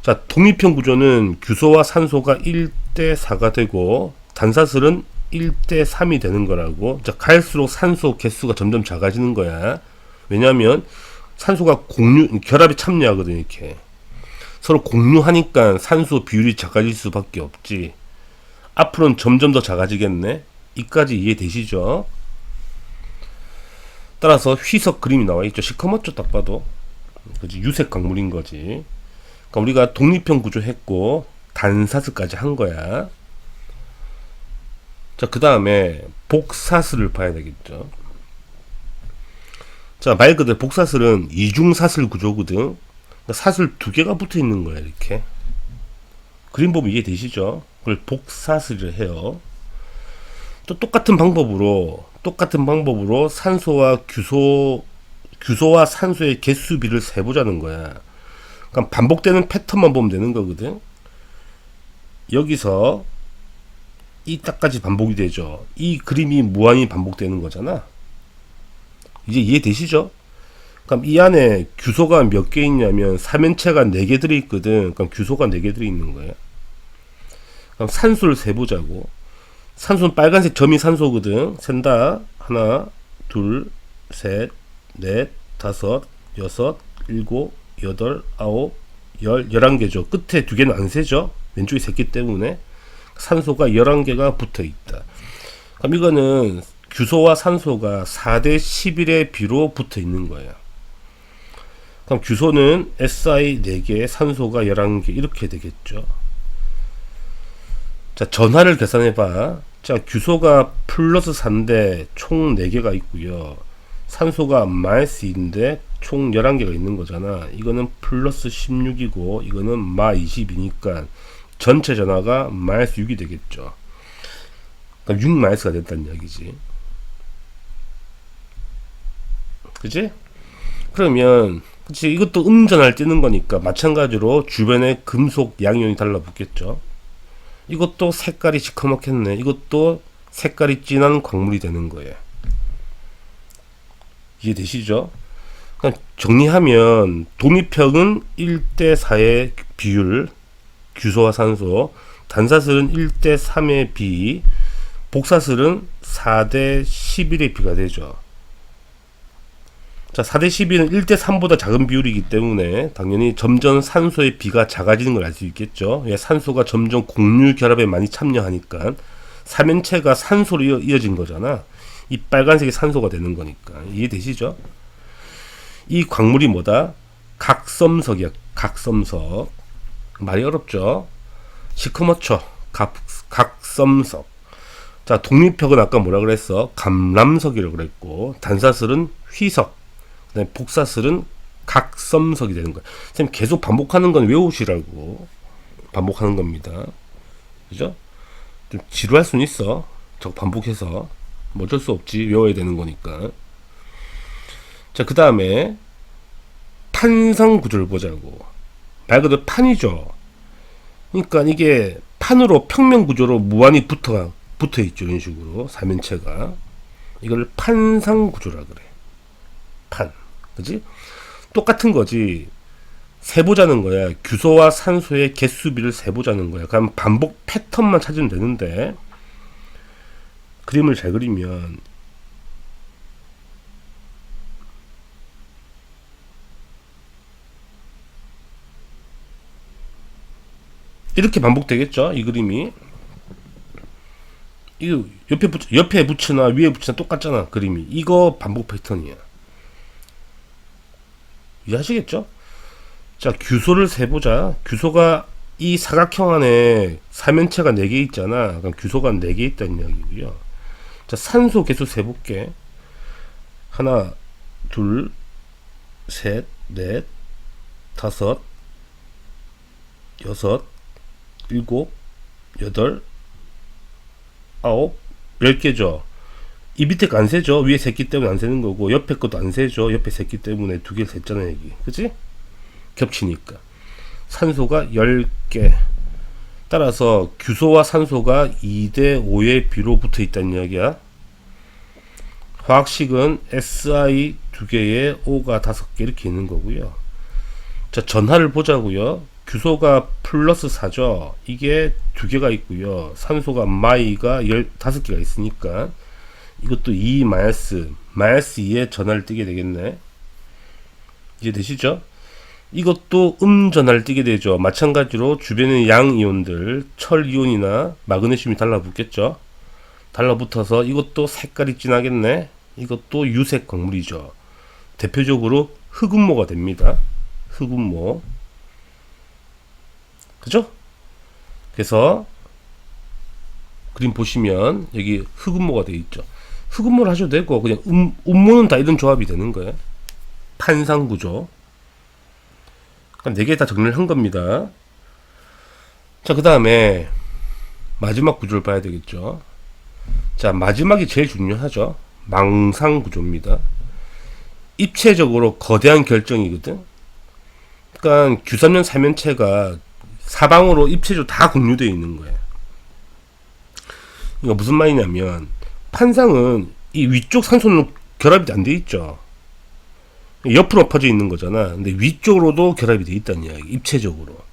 자, 독립형 구조는 규소와 산소가 1대4가 되고 단사슬은 1대3이 되는 거라고. 자, 갈수록 산소 개수가 점점 작아지는 거야. 왜냐하면 산소가 결합이 참여하거든. 이렇게 서로 공유하니까 산소 비율이 작아질 수밖에 없지. 앞으로는 점점 더 작아지겠네. 이까지 이해되시죠? 따라서 휘석 그림이 나와 있죠. 시커멓죠, 딱 봐도. 그지, 유색 광물인 거지. 그러니까 우리가 독립형 구조 했고 단사슬까지 한 거야. 자, 그 다음에 복사슬을 봐야 되겠죠. 자, 말 그대로 복사슬은 이중사슬 구조거든. 그러니까 사슬 두 개가 붙어 있는 거야, 이렇게. 그림 보면 이해되시죠? 그걸 복사슬을 해요. 또 똑같은 방법으로 산소와 규소와 산소의 개수비를 세보자는 거야. 그러니까 반복되는 패턴만 보면 되는 거거든. 여기서 이 딱까지 반복이 되죠. 이 그림이 무한히 반복되는 거잖아. 이제 이해되시죠? 그럼 이 안에 규소가 몇 개 있냐면 삼연체가 4개 들어있거든. 그럼 규소가 4개 들어있는 거야. 그럼 산소를 세보자고. 산소는 빨간색 점이 산소거든. 센다. 하나, 둘, 셋, 넷, 다섯, 여섯, 일곱, 여덟, 아홉, 열, 11개죠. 끝에 두 개는 안 세죠. 왼쪽이 샜기 때문에 산소가 11개가 붙어 있다. 그럼 이거는 규소와 산소가 4대 11의 비로 붙어 있는 거예요. 그럼 규소는 Si 4개, 산소가 11개 이렇게 되겠죠. 자, 전하를 계산해 봐. 자, 규소가 플러스 4인데 총 4개가 있고요. 산소가 마이너스 2인데 총 11개가 있는 거잖아. 이거는 플러스 16이고 이거는 마 20이니까 전체 전하가 마이너스 6이 되겠죠. 그러니까 6 마이너스가 됐다는 이야기지. 그치? 그러면 그치, 이것도 음전할 뜨는 거니까 마찬가지로 주변에 금속 양이온이 달라붙겠죠. 이것도 색깔이 시커멓겠네. 이것도 색깔이 진한 광물이 되는 거예요. 이해되시죠? 그러니까 정리하면 독립형은 1대4의 비율, 규소와 산소, 단사슬은 1대3의 비, 복사슬은 4대11의 비가 되죠. 자, 4대12는 1대3보다 작은 비율이기 때문에 당연히 점점 산소의 비가 작아지는 걸 알 수 있겠죠. 예, 산소가 점점 곡류 결합에 많이 참여하니까 삼연체가 산소로 이어진 거잖아. 이 빨간색이 산소가 되는 거니까. 이해되시죠? 이 광물이 뭐다? 각섬석이야. 각섬석. 말이 어렵죠? 시커멓죠? 각섬석. 자, 독립형은 아까 뭐라 그랬어? 감람석이라고 그랬고, 단사슬은 휘석, 그다음에 복사슬은 각섬석이 되는 거야. 선생님 계속 반복하는 건 외우시라고 반복하는 겁니다. 그죠? 좀 지루할 수는 있어. 저거 반복해서. 뭐 어쩔 수 없지. 외워야 되는 거니까. 자, 그 다음에 판상 구조를 보자고. 말 그대로 판이죠. 그러니까 이게 판으로 평면 구조로 무한히 붙어 있죠. 이런 식으로 삼연체가. 이걸 판상 구조라 그래. 판. 그지? 똑같은 거지. 세보자는 거야. 규소와 산소의 개수비를 세보자는 거야. 그럼 반복 패턴만 찾으면 되는데, 그림을 잘 그리면 이렇게 반복되겠죠. 이 그림이. 이거 옆에 붙이나 위에 붙이나 똑같잖아. 그림이. 이거 반복 패턴이야. 이해하시겠죠? 자, 규소를 세보자. 규소가 이 사각형 안에 삼연체가 4개 있잖아. 그럼 규소가 4개 있다는 이야기고요. 자, 산소 개수 세볼게. 하나, 둘, 셋, 넷, 다섯, 여섯, 일곱, 여덟, 아홉, 10개죠. 이 밑에 거 안 세죠. 위에 셌기 때문에 안 세는 거고, 옆에 것도 안 세죠. 옆에 셌기 때문에 2개를 셌잖아, 여기. 그치? 겹치니까. 산소가 10개. 따라서 규소와 산소가 2대5의 비로 붙어 있다는 이야기야. 화학식은 Si 2개에 O가 5개 이렇게 있는 거고요. 자, 전하를 보자고요. 규소가 플러스 4죠. 이게 2개가 있고요. 산소가 마이가 15개가 있으니까 이것도 2 마이너스 2에 전하를 띄게 되겠네. 이제 되시죠? 이것도 전하를 띄게 되죠. 마찬가지로 주변의 양이온들, 철이온이나 마그네슘이 달라붙겠죠. 달라붙어서 이것도 색깔이 진하겠네. 이것도 유색 광물이죠. 대표적으로 흑음모가 됩니다. 흑음모. 그죠? 그래서 그림 보시면 여기 흑음모가 되어 있죠. 흑음모를 하셔도 되고 그냥 음모는 다 이런 조합이 되는 거예요. 판상구조. 그럼 4개 다 정리를 한 겁니다. 자, 그 다음에 마지막 구조를 봐야 되겠죠. 자, 마지막이 제일 중요하죠. 망상구조입니다. 입체적으로 거대한 결정이거든. 그러니까 규삼연 삼연체가 사방으로 입체적으로 다 공유되어 있는 거예요. 이거 무슨 말이냐면 판상은 이 위쪽 산소는 결합이 안 돼 있죠. 옆으로 퍼져 있는 거잖아. 근데 위쪽으로도 결합이 돼 있다는 이야기. 입체적으로.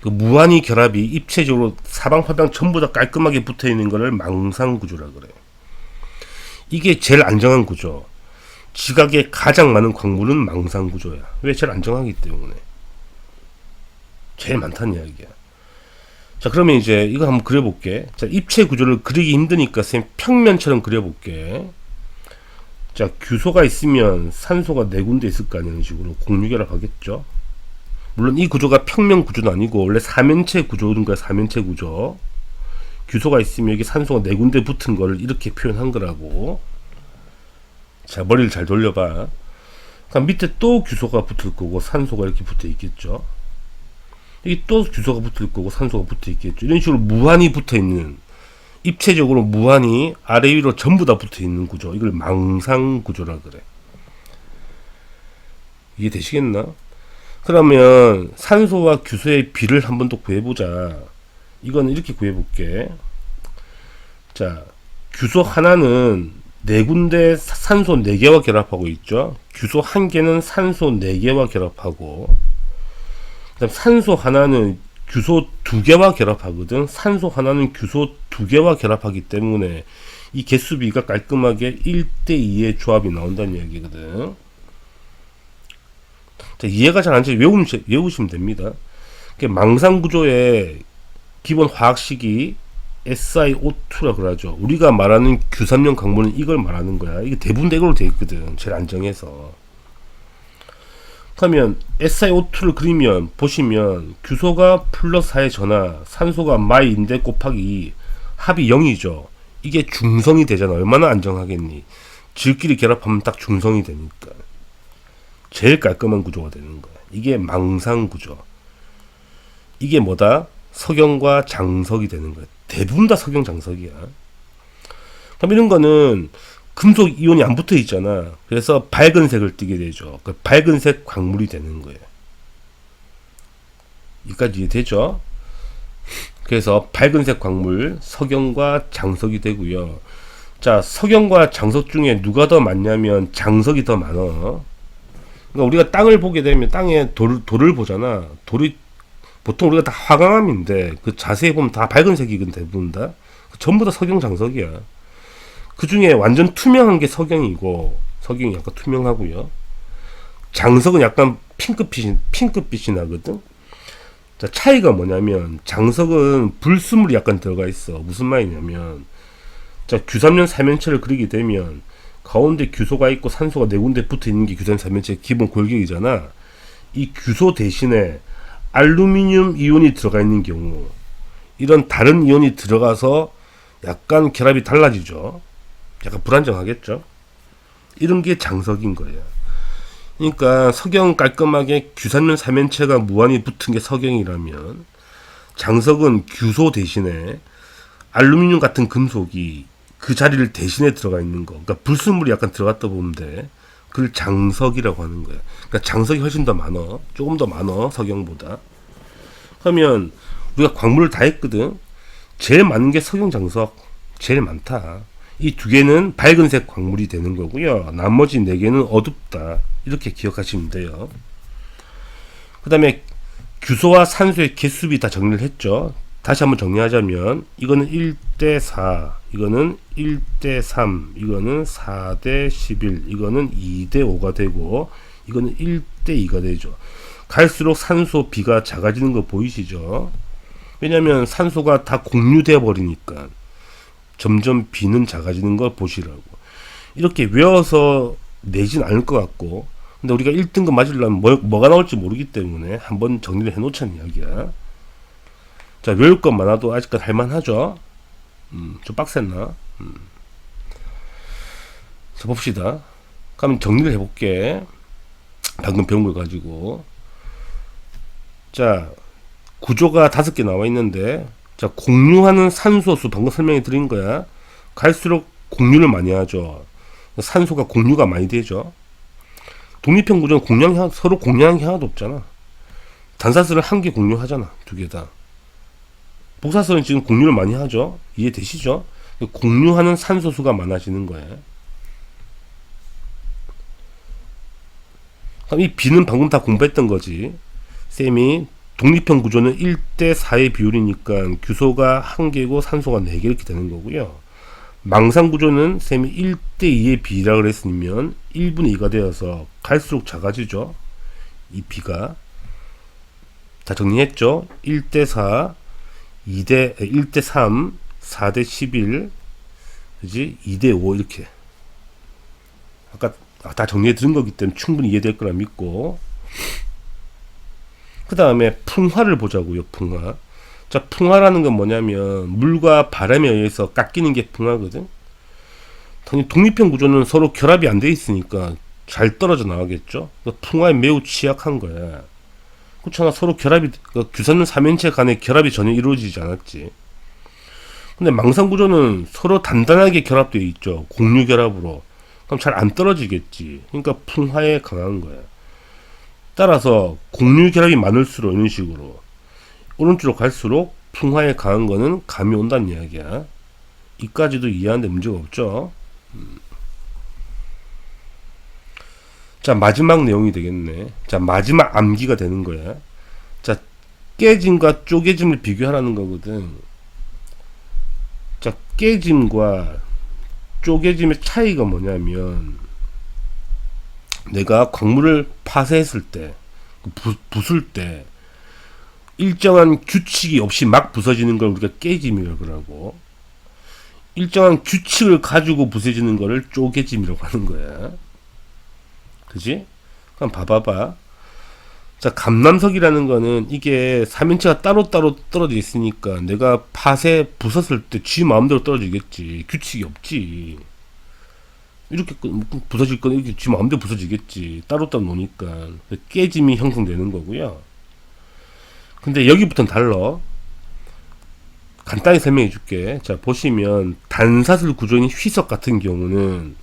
그 무한히 결합이 입체적으로 사방팔방 전부 다 깔끔하게 붙어 있는 거를 망상 구조라 그래요. 이게 제일 안정한 구조. 지각에 가장 많은 광물은 망상 구조야. 왜? 제일 안정하기 때문에. 제일 많다는 이야기야. 자, 그러면 이제 이거 한번 그려볼게. 자, 입체 구조를 그리기 힘드니까 선생님 평면처럼 그려볼게. 자, 규소가 있으면 산소가 네 군데 있을 거 아니에요. 식으로 공유결합 하겠죠. 물론 이 구조가 평면 구조는 아니고 원래 사면체 구조인 거야. 사면체 구조. 규소가 있으면 여기 산소가 네 군데 붙은 거를 이렇게 표현한 거라고. 자, 머리를 잘 돌려봐. 그럼 밑에 또 규소가 붙을 거고 산소가 이렇게 붙어 있겠죠. 여기 또 규소가 붙을 거고 산소가 붙어 있겠죠. 이런 식으로 무한히 붙어 있는, 입체적으로 무한히 아래 위로 전부 다 붙어 있는 구조. 이걸 망상 구조라 그래. 이해 되시겠나? 그러면 산소와 규소의 비를 한번 더 구해보자. 이거는 이렇게 구해볼게. 자, 규소 하나는 네 군데 산소 4개와 결합하고 있죠. 규소 한 개는 산소 4개와 결합하고, 그다음 산소 하나는 규소 2개와 결합하거든. 산소 하나는 규소 2개와 결합하기 때문에 이 개수비가 깔끔하게 1대2의 조합이 나온다는 이야기거든. 자, 이해가 잘 안 돼. 외우시면 됩니다. 망상 구조의 기본 화학식이 SiO2라 그러죠. 우리가 말하는 규산염 강물은 이걸 말하는 거야. 이게 대부분 이걸로 돼 있거든. 제일 안정해서. 그러면 SiO2를 그리면 보시면 규소가 플러스 4의 전하, 산소가 마이인데 곱하기 2, 합이 0이죠. 이게 중성이 되잖아. 얼마나 안정하겠니? 질끼리 결합하면 딱 중성이 되니까. 제일 깔끔한 구조가 되는 거야. 이게 망상 구조. 이게 뭐다? 석영과 장석이 되는 거야. 대부분 다 석영 장석이야. 그럼 이런 거는 금속 이온이 안 붙어 있잖아. 그래서 밝은 색을 띠게 되죠. 그 밝은색 광물이 되는 거예요. 여기까지 이해되죠? 그래서 밝은색 광물, 석영과 장석이 되고요. 자, 석영과 장석 중에 누가 더 많냐면 장석이 더 많아. 그러니까 우리가 땅을 보게 되면 땅에 돌을 보잖아. 돌이 보통 우리가 다 화강암인데 그 자세히 보면 다 밝은색이거든. 대부분 다 전부 다 석영 장석이야. 그 중에 완전 투명한 게 석영이고, 석영이 약간 투명하고요. 장석은 약간 핑크빛이 나거든. 자, 차이가 뭐냐면 장석은 불순물이 약간 들어가 있어. 무슨 말이냐면, 자, 규삼연 사면체를 그리게 되면 가운데 규소가 있고 산소가 네 군데 붙어 있는 게 규삼연 사면체의 기본 골격이잖아. 이 규소 대신에 알루미늄 이온이 들어가 있는 경우, 이런 다른 이온이 들어가서 약간 결합이 달라지죠. 약간 불안정하겠죠. 이런 게 장석인 거예요. 그러니까 석영 깔끔하게 규산면 사면체가 무한히 붙은 게 석영이라면, 장석은 규소 대신에 알루미늄 같은 금속이 그 자리를 대신에 들어가 있는 거. 그러니까 불순물이 약간 들어갔다 보면 돼. 그걸 장석이라고 하는 거야. 그러니까 장석이 훨씬 더 많어. 조금 더 많어, 석영보다. 그러면 우리가 광물을 다 했거든. 제일 많은 게 석영 장석. 제일 많다. 이 두 개는 밝은색 광물이 되는 거고요. 나머지 네 개는 어둡다. 이렇게 기억하시면 돼요. 그 다음에 규소와 산소의 개수비 다 정리를 했죠. 다시 한번 정리하자면 이거는 1대4, 이거는 1대3, 이거는 4대11, 이거는 2대5가 되고, 이거는 1대2가 되죠. 갈수록 산소 비가 작아지는 거 보이시죠? 왜냐면 산소가 다 공유되어 버리니까 점점 비는 작아지는 걸 보시라고. 이렇게 외워서 내진 않을 것 같고, 근데 우리가 1등급 맞으려면 뭐가 나올지 모르기 때문에 한번 정리를 해 놓자는 이야기야. 자, 외울 것 많아도 아직까지 할만하죠? 좀 빡셌나? 자, 봅시다. 그럼 정리를 해볼게. 방금 배운 걸 가지고. 자, 구조가 5개 나와 있는데, 자, 공유하는 산소수 방금 설명해 드린 거야. 갈수록 공유를 많이 하죠. 산소가 공유가 많이 되죠. 독립형 구조는 서로 공유한 게 하나도 없잖아. 단사슬을 한 개 공유하잖아. 2개 다. 복사설은 지금 공유를 많이 하죠. 이해되시죠? 공유하는 산소수가 많아지는 거예요. 그럼 이 B는 방금 다 공부했던 거지. 쌤이 독립형 구조는 1대 4의 비율이니까 규소가 1개고 산소가 4개 이렇게 되는 거고요. 망상 구조는 셈이 1대 2의 비라 그랬으면 1분의 2가 되어서 갈수록 작아지죠. 이 비가. 다 정리했죠? 1대 4, 1대 3, 4대 11, 그지? 2대 5 이렇게. 아까 다 정리해 드린 거기 때문에 충분히 이해될 거라 믿고. 그 다음에 풍화를 보자고요. 풍화. 자, 풍화라는 건 뭐냐면 물과 바람에 의해서 깎이는 게 풍화거든. 당연히 독립형 구조는 서로 결합이 안 돼 있으니까 잘 떨어져 나가겠죠. 그러니까 풍화에 매우 취약한 거야. 그렇잖아. 서로 결합이, 그러니까 규선은 삼연체 간에 결합이 전혀 이루어지지 않았지. 근데 망상 구조는 서로 단단하게 결합되어 있죠. 공유 결합으로. 그럼 잘 안 떨어지겠지. 그러니까 풍화에 강한 거야. 따라서 공유 결합이 많을수록 이런 식으로 오른쪽으로 갈수록 풍화에 강한 거는 감이 온다는 이야기야. 이까지도 이해하는데 문제가 없죠. 자, 마지막 내용이 되겠네. 자, 마지막 암기가 되는 거야. 자, 깨짐과 쪼개짐을 비교하라는 거거든. 자, 깨짐과 쪼개짐의 차이가 뭐냐면, 내가 광물을 파쇄했을 때, 부술 때, 일정한 규칙이 없이 막 부서지는 걸 우리가 깨짐이라고 하고, 일정한 규칙을 가지고 부서지는 거를 쪼개짐이라고 하는 거야. 그지? 그럼 봐봐봐. 자, 감남석이라는 거는 이게 삼연체가 따로따로 떨어져 있으니까 내가 팥에 부쉈을 때 지 마음대로 떨어지겠지. 규칙이 없지. 이렇게 부서질 건 이렇게 지 마음대로 부서지겠지. 따로따로 노니까. 깨짐이 형성되는 거고요. 근데 여기부터는 달라. 간단히 설명해 줄게. 자, 보시면 단사슬 구조인 휘석 같은 경우는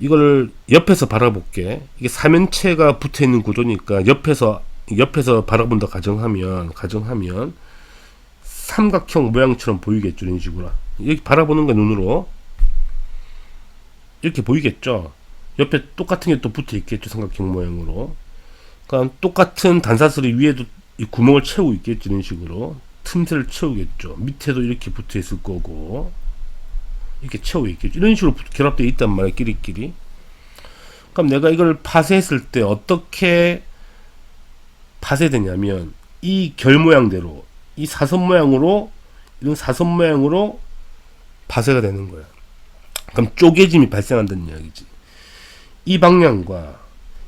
이걸 옆에서 바라볼게. 이게 삼연체가 붙어 있는 구조니까 옆에서 바라본다 가정하면 삼각형 모양처럼 보이겠죠. 이런 식으로. 이렇게 바라보는 거 눈으로 이렇게 보이겠죠. 옆에 똑같은 게 또 붙어 있겠죠. 삼각형 모양으로. 그러니까 똑같은 단사슬이 위에도 이 구멍을 채우고 있겠죠. 이런 식으로. 틈새를 채우겠죠. 밑에도 이렇게 붙어 있을 거고. 이렇게 채우고 있겠죠. 이런 식으로 결합되어 있단 말이에요. 끼리끼리. 그럼 내가 이걸 파쇄했을 때 어떻게 파쇄되냐면 이 결 모양대로 이 사선 모양으로 이런 사선 모양으로 파쇄가 되는 거야. 그럼 쪼개짐이 발생한다는 이야기지. 이 방향과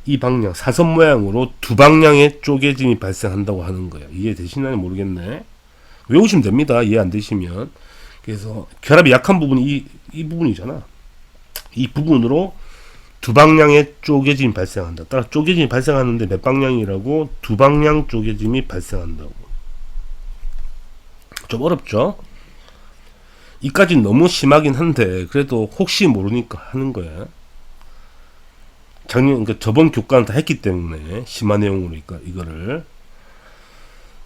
이 방향 사선 모양으로 두 방향의 쪼개짐이 발생한다고 하는 거야. 이해되시나요? 모르겠네. 외우시면 됩니다. 이해 안 되시면. 그래서 결합이 약한 부분이 이 부분이잖아. 이 부분으로 두 방향의 쪼개짐이 발생한다. 따라 쪼개짐이 발생하는데 몇 방향이라고? 두 방향 쪼개짐이 발생한다고. 좀 어렵죠? 이까지는 너무 심하긴 한데 그래도 혹시 모르니까 하는 거야. 저번 교과는 다 했기 때문에 심한 내용으로 이거를.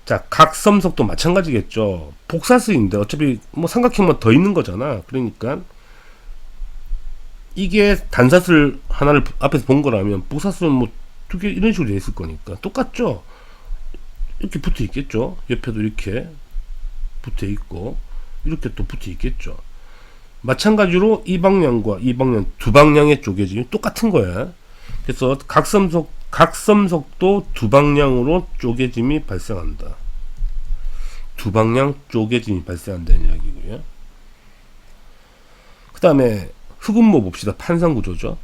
자, 각섬석도 마찬가지겠죠. 복사수인데 어차피 뭐 삼각형만 더 있는 거잖아. 그러니까 이게 단사슬 하나를 앞에서 본 거라면 복사수는 뭐 두 개 이런 식으로 돼 있을 거니까 똑같죠. 이렇게 붙어 있겠죠. 옆에도 이렇게 붙어 있고 이렇게 또 붙어 있겠죠. 마찬가지로 이 방향과 이 방향 두 방향의 쪼개짐이 똑같은 거야. 그래서 각섬석도 두 방향으로 쪼개짐이 발생한다. 두 방향 쪼개짐이 발생한다는 이야기고요. 그 다음에 흑음모 봅시다. 판상구조죠.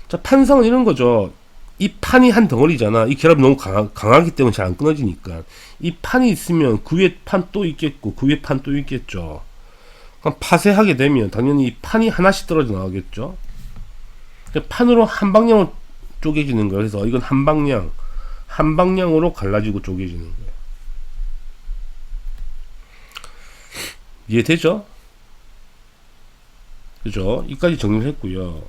자, 판상은 이런 거죠. 이 판이 한 덩어리잖아. 이 결합이 너무 강하기 때문에 잘 안 끊어지니까. 이 판이 있으면 그 위에 판 또 있겠고 그 위에 판 또 있겠죠. 그럼 파쇄하게 되면 당연히 이 판이 하나씩 떨어져 나가겠죠. 판으로 한 방향으로 쪼개지는 거예요. 그래서 이건 한 방향으로 갈라지고 쪼개지는 거예요. 이해되죠? 그죠? 이까지 정리를 했고요.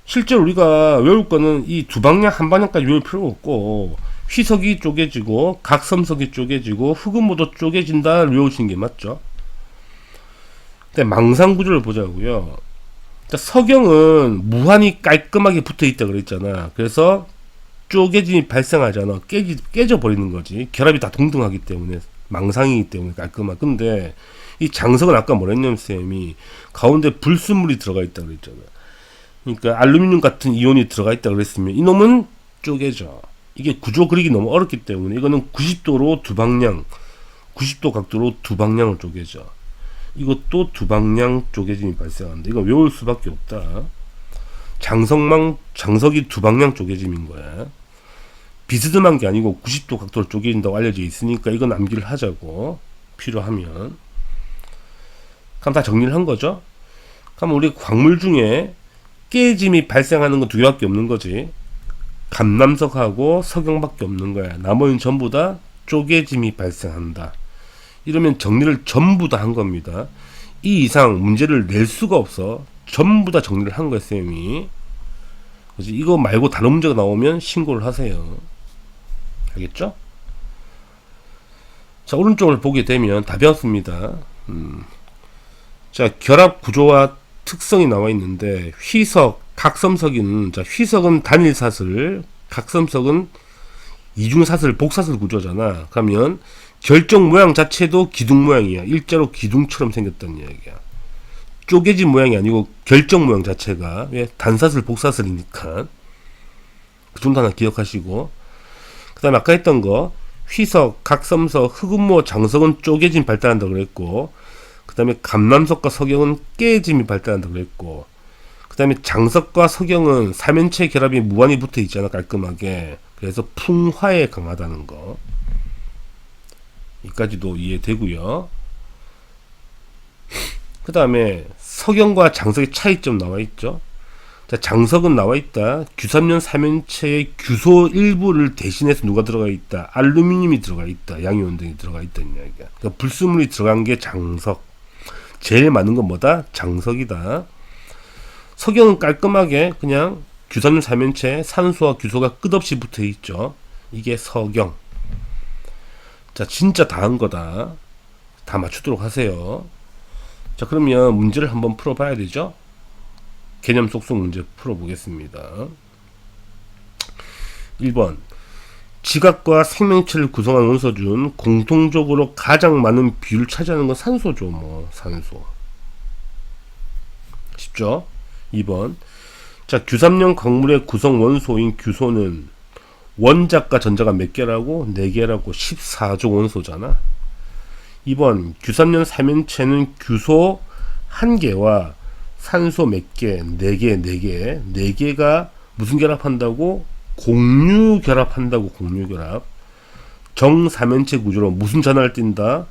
실제로 우리가 외울 거는 이 두 방향 한 방향까지 외울 필요가 없고 휘석이 쪼개지고 각섬석이 쪼개지고 흑음모도 쪼개진다를 외우시는 게 맞죠. 근데 망상 구조를 보자고요. 석영은 무한히 깔끔하게 붙어 있다 그랬잖아. 그래서 쪼개짐이 발생하잖아. 깨져버리는 거지. 결합이 다 동등하기 때문에, 망상이기 때문에 깔끔한. 근데 이 장석은 아까 뭐랬냐면 쌤이 가운데 불순물이 들어가 있다 그랬잖아. 그러니까 알루미늄 같은 이온이 들어가 있다 그랬으면 이놈은 쪼개져. 이게 구조 그리기 너무 어렵기 때문에 이거는 90도로 두 방향, 90도 각도로 두 방향을 쪼개져. 이것도 두 방향 쪼개짐이 발생한다. 이거 외울 수밖에 없다. 장석이 두 방향 쪼개짐인 거야. 비스듬한 게 아니고 90도 각도로 쪼개진다고 알려져 있으니까 이건 암기를 하자고. 필요하면. 그럼 다 정리를 한 거죠. 그럼 우리 광물 중에 깨짐이 발생하는 건 두 개밖에 없는 거지. 감남석하고 석영밖에 없는 거야. 나머지는 전부 다 쪼개짐이 발생한다. 이러면 정리를 전부 다 한 겁니다. 이 이상 문제를 낼 수가 없어. 전부 다 정리를 한 거야, 쌤이. 그치? 이거 말고 다른 문제가 나오면 신고를 하세요. 알겠죠? 자, 오른쪽을 보게 되면 다 배웠습니다. 자, 결합 구조와 특성이 나와 있는데, 휘석, 각섬석은, 자, 휘석은 단일사슬, 각섬석은 이중사슬, 복사슬 구조잖아. 그러면 결정 모양 자체도 기둥 모양이야. 일자로 기둥처럼 생겼다는 이야기야. 쪼개진 모양이 아니고 결정 모양 자체가. 왜? 단사슬, 복사슬이니까. 그 정도 하나 기억하시고. 그 다음에 아까 했던 거, 휘석, 각섬석, 흑음모, 장석은 쪼개짐 발달한다 그랬고, 그 다음에 감남석과 석영은 깨짐이 발달한다 그랬고, 그 다음에 장석과 석영은 삼연체 결합이 무한히 붙어 있잖아, 깔끔하게. 그래서 풍화에 강하다는 거. 여기까지도 이해되고요. 그 다음에 석영과 장석의 차이점 나와 있죠. 자, 장석은 나와 있다. 규삼연 삼연체의 규소 일부를 대신해서 누가 들어가 있다. 알루미늄이 들어가 있다. 양이온 등이 들어가 있다는 이야기야. 그러니까 불순물이 들어간 게 장석. 제일 많은 건 뭐다? 장석이다. 석영은 깔끔하게 그냥 규삼연 삼연체 산소와 규소가 끝없이 붙어 있죠. 이게 석영. 자, 진짜 다 한 거다. 다 맞추도록 하세요. 자, 그러면 문제를 한번 풀어봐야 되죠. 개념 속속 문제 풀어보겠습니다. 1번. 지각과 생명체를 구성하는 원소 중 공통적으로 가장 많은 비율을 차지하는 건 산소죠. 뭐 산소. 쉽죠? 2번. 자, 규삼연 광물의 구성 원소인 규소는 원자과 전자가 몇 개라고? 4개라고. 14조 원소잖아. 2번. 규삼연 삼연체는 규소 1개와 산소 몇 개? 4개, 4개. 4개가 무슨 결합한다고? 공유 결합한다고. 공유 결합. 정삼연체 구조로 무슨 전하를 띈다?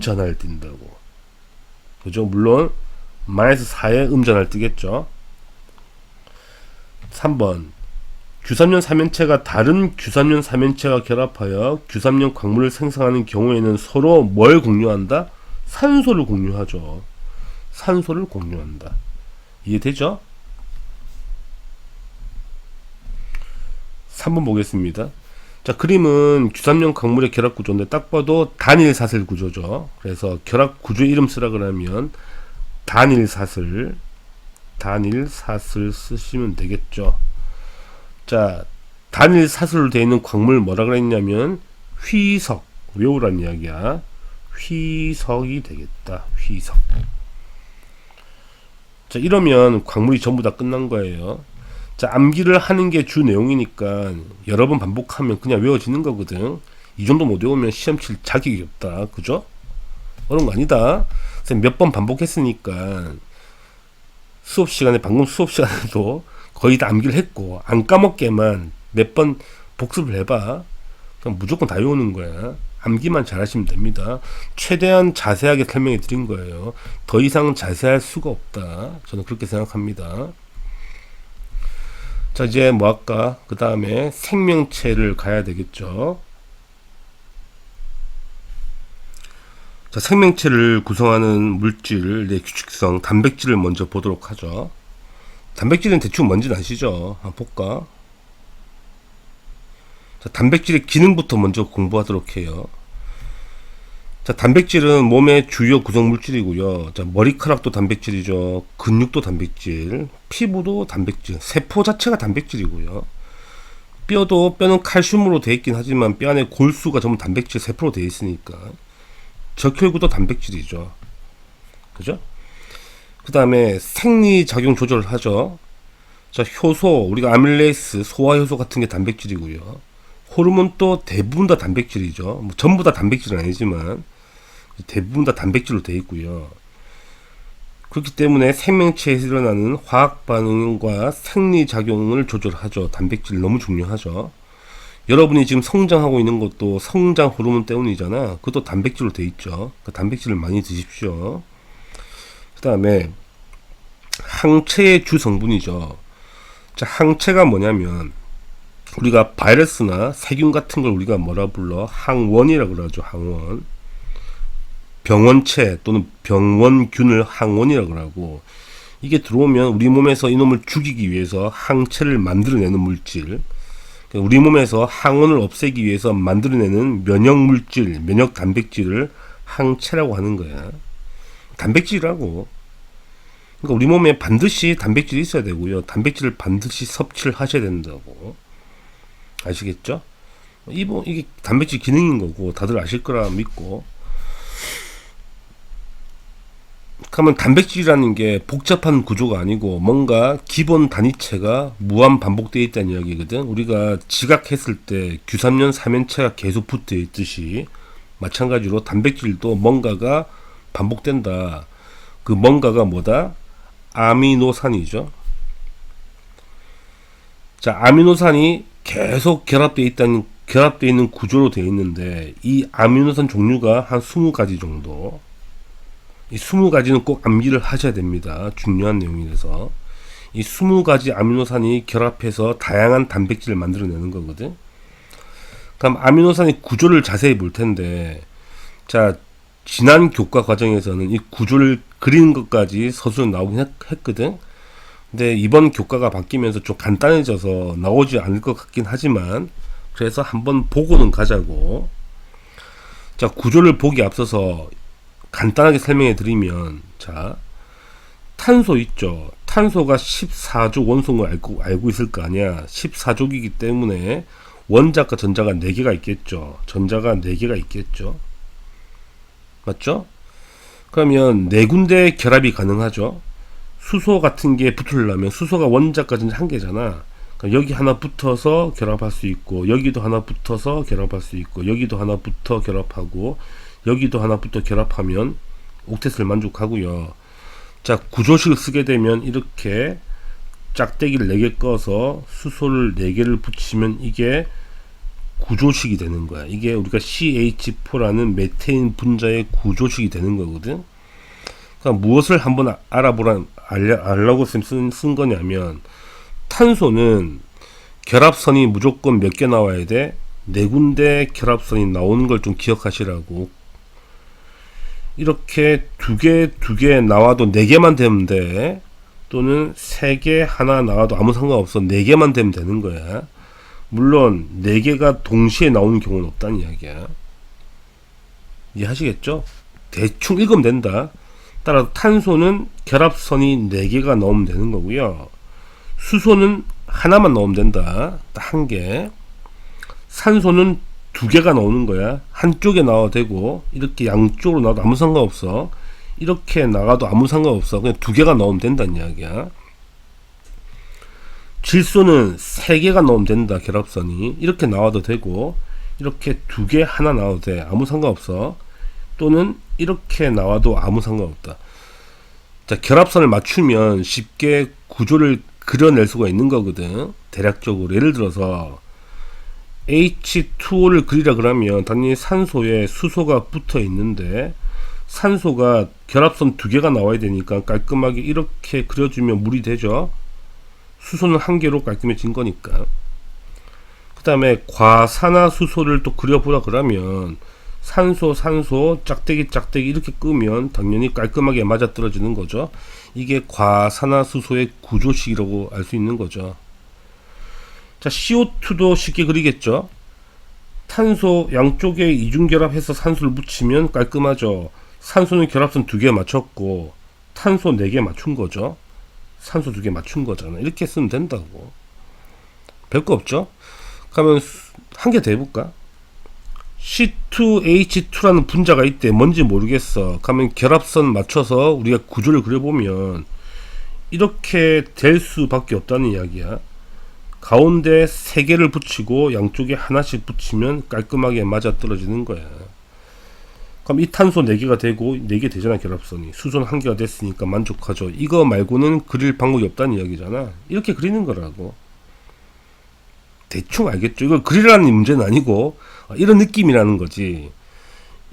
전하를 띈다고. 그죠? 물론 -4에 전하를 띄겠죠. 3번. 규삼연 삼연체가 다른 규삼연 삼연체와 결합하여 규삼연 광물을 생성하는 경우에는 서로 뭘 공유한다? 산소를 공유하죠. 산소를 공유한다. 이해되죠? 3번 보겠습니다. 자, 그림은 규삼연 광물의 결합 구조인데 딱 봐도 단일사슬 구조죠. 그래서 결합 구조 이름 쓰라 그러면 단일사슬 쓰시면 되겠죠. 자, 단일사슬로 되어 있는 광물 뭐라 그랬냐면 휘석. 외우란 이야기야. 휘석이 되겠다. 휘석. 자, 이러면 광물이 전부 다 끝난 거예요. 자, 암기를 하는 게 주 내용이니까 여러 번 반복하면 그냥 외워지는 거거든. 이 정도 못 외우면 시험 칠 자격이 없다. 그죠? 어려운 거 아니다. 몇 번 반복했으니까 수업 시간에, 방금 수업 시간에도 거의 다 암기를 했고, 안 까먹게만 몇 번 복습을 해봐. 그럼 무조건 다 외우는 거야. 암기만 잘하시면 됩니다. 최대한 자세하게 설명해 드린 거예요. 더 이상 자세할 수가 없다. 저는 그렇게 생각합니다. 자, 이제 뭐 할까? 그 다음에 생명체를 가야 되겠죠. 자, 생명체를 구성하는 물질, 규칙성, 단백질을 먼저 보도록 하죠. 단백질은 대충 뭔지는 아시죠? 한번 볼까? 자, 단백질의 기능부터 먼저 공부하도록 해요. 자, 단백질은 몸의 주요 구성 물질이고요. 자, 머리카락도 단백질이죠. 근육도 단백질, 피부도 단백질, 세포 자체가 단백질이고요. 뼈는 칼슘으로 되어 있긴 하지만 뼈 안에 골수가 전부 단백질 3% 되어 있으니까 적혈구도 단백질이죠. 그죠? 그 다음에 생리작용 조절을 하죠. 자, 효소, 우리가 아밀레이스, 소화효소 같은 게 단백질이고요. 호르몬도 대부분 다 단백질이죠. 뭐 전부 다 단백질은 아니지만 대부분 다 단백질로 되어 있고요. 그렇기 때문에 생명체에서 일어나는 화학 반응과 생리작용을 조절하죠. 단백질 너무 중요하죠. 여러분이 지금 성장하고 있는 것도 성장 호르몬 때문이잖아. 그것도 단백질로 되어 있죠. 그 단백질을 많이 드십시오. 그 다음에 항체의 주 성분이죠. 자, 항체가 뭐냐면 우리가 바이러스나 세균 같은 걸 우리가 뭐라 불러? 항원이라고 그러죠. 항원. 병원체 또는 병원균을 항원이라고 하고, 이게 들어오면 우리 몸에서 이놈을 죽이기 위해서 항체를 만들어내는 물질, 우리 몸에서 항원을 없애기 위해서 만들어내는 면역 물질, 면역 단백질을 항체라고 하는 거야. 단백질이라고. 그러니까 우리 몸에 반드시 단백질이 있어야 되고요. 단백질을 반드시 섭취를 하셔야 된다고. 아시겠죠? 이게 단백질 기능인 거고 다들 아실 거라 믿고. 그러면 단백질이라는 게 복잡한 구조가 아니고 뭔가 기본 단위체가 무한 반복되어 있다는 이야기거든. 우리가 지각했을 때 규삼연 삼연체가 계속 붙어 있듯이 마찬가지로 단백질도 뭔가가 반복된다. 그 뭔가가 뭐다? 아미노산이죠. 자, 아미노산이 계속 결합되어 있는 구조로 되어 있는데, 이 아미노산 종류가 한 20가지 정도. 이 20가지는 꼭 암기를 하셔야 됩니다. 중요한 내용이라서. 이 20가지 아미노산이 결합해서 다양한 단백질을 만들어내는 거거든. 그럼 아미노산의 구조를 자세히 볼 텐데, 자, 지난 교과 과정에서는 이 구조를 그리는 것까지 서술로 나오긴 했거든. 근데 이번 교과가 바뀌면서 좀 간단해져서 나오지 않을 것 같긴 하지만, 그래서 한번 보고는 가자고. 자, 구조를 보기 앞서서 간단하게 설명해 드리면, 자, 탄소 있죠. 탄소가 14족 원소인 걸 알고 있을 거 아니야. 14족이기 때문에 원자과 전자가 4개가 있겠죠. 전자가 4개가 있겠죠. 맞죠? 그러면 4군데 결합이 가능하죠. 수소 같은 게 붙으려면 수소가 원자과 전자 1개잖아. 그러니까 여기 하나 붙어서 결합할 수 있고, 여기도 하나 붙어서 결합할 수 있고, 여기도 하나 붙어 결합하고, 여기도 하나 붙어 결합하면 옥텟을 만족하고요. 자, 구조식을 쓰게 되면 이렇게 짝대기를 4개 꺼서 수소를 4개를 붙이면 이게 구조식이 되는 거야. 이게 우리가 CH4라는 메테인 분자의 구조식이 되는 거거든. 그러니까 무엇을 한번 알라고 쓴 거냐면, 탄소는 결합선이 무조건 몇 개 나와야 돼? 4군데 결합선이 나오는 걸 좀 기억하시라고. 이렇게 두 개 나와도 4개만 되면 돼. 또는 3개 하나 나와도 아무 상관없어. 4개만 되면 되는 거야. 물론 4개가 동시에 나오는 경우는 없다는 이야기야. 이해하시겠죠? 대충 읽으면 된다. 따라서 탄소는 결합선이 4개가 나오면 되는 거고요. 수소는 하나만 나오면 된다. 딱 1개. 산소는 2개가 나오는 거야. 한쪽에 나와도 되고, 이렇게 양쪽으로 나와도 아무 상관없어. 이렇게 나가도 아무 상관없어. 그냥 2개가 나오면 된다는 이야기야. 질소는 3개가 나오면 된다. 결합선이 이렇게 나와도 되고, 이렇게 2개 하나 나와도 돼. 아무 상관없어. 또는 이렇게 나와도 아무 상관없다. 자, 결합선을 맞추면 쉽게 구조를 그려낼 수가 있는 거거든. 대략적으로 예를 들어서 H2O를 그리라 그러면 당연히 산소에 수소가 붙어 있는데, 산소가 결합선 2개가 나와야 되니까 깔끔하게 이렇게 그려주면 물이 되죠. 수소는 1개로 깔끔해진 거니까. 그 다음에 과산화수소를 또 그려보라 그러면 산소 짝대기 이렇게 끄면 당연히 깔끔하게 맞아떨어지는 거죠. 이게 과산화수소의 구조식이라고 알 수 있는 거죠. 자, CO2도 쉽게 그리겠죠. 탄소 양쪽에 이중결합해서 산소를 묻히면 깔끔하죠. 산소는 결합선 2개 맞췄고 탄소 4개 맞춘 거죠. 산소 2개 맞춘 거잖아. 이렇게 쓰면 된다고. 별거 없죠. 그러면 한 개 더 해볼까? C2H2라는 분자가 있대. 뭔지 모르겠어. 그러면 결합선 맞춰서 우리가 구조를 그려보면 이렇게 될 수밖에 없다는 이야기야. 가운데 3개를 붙이고 양쪽에 하나씩 붙이면 깔끔하게 맞아 떨어지는 거야. 그럼 이 탄소 4개가 되고 4개 되잖아. 결합선이 수소 1개가 됐으니까 만족하죠. 이거 말고는 그릴 방법이 없다는 이야기잖아. 이렇게 그리는 거라고. 대충 알겠죠? 이걸 그리라는 문제는 아니고 이런 느낌이라는 거지.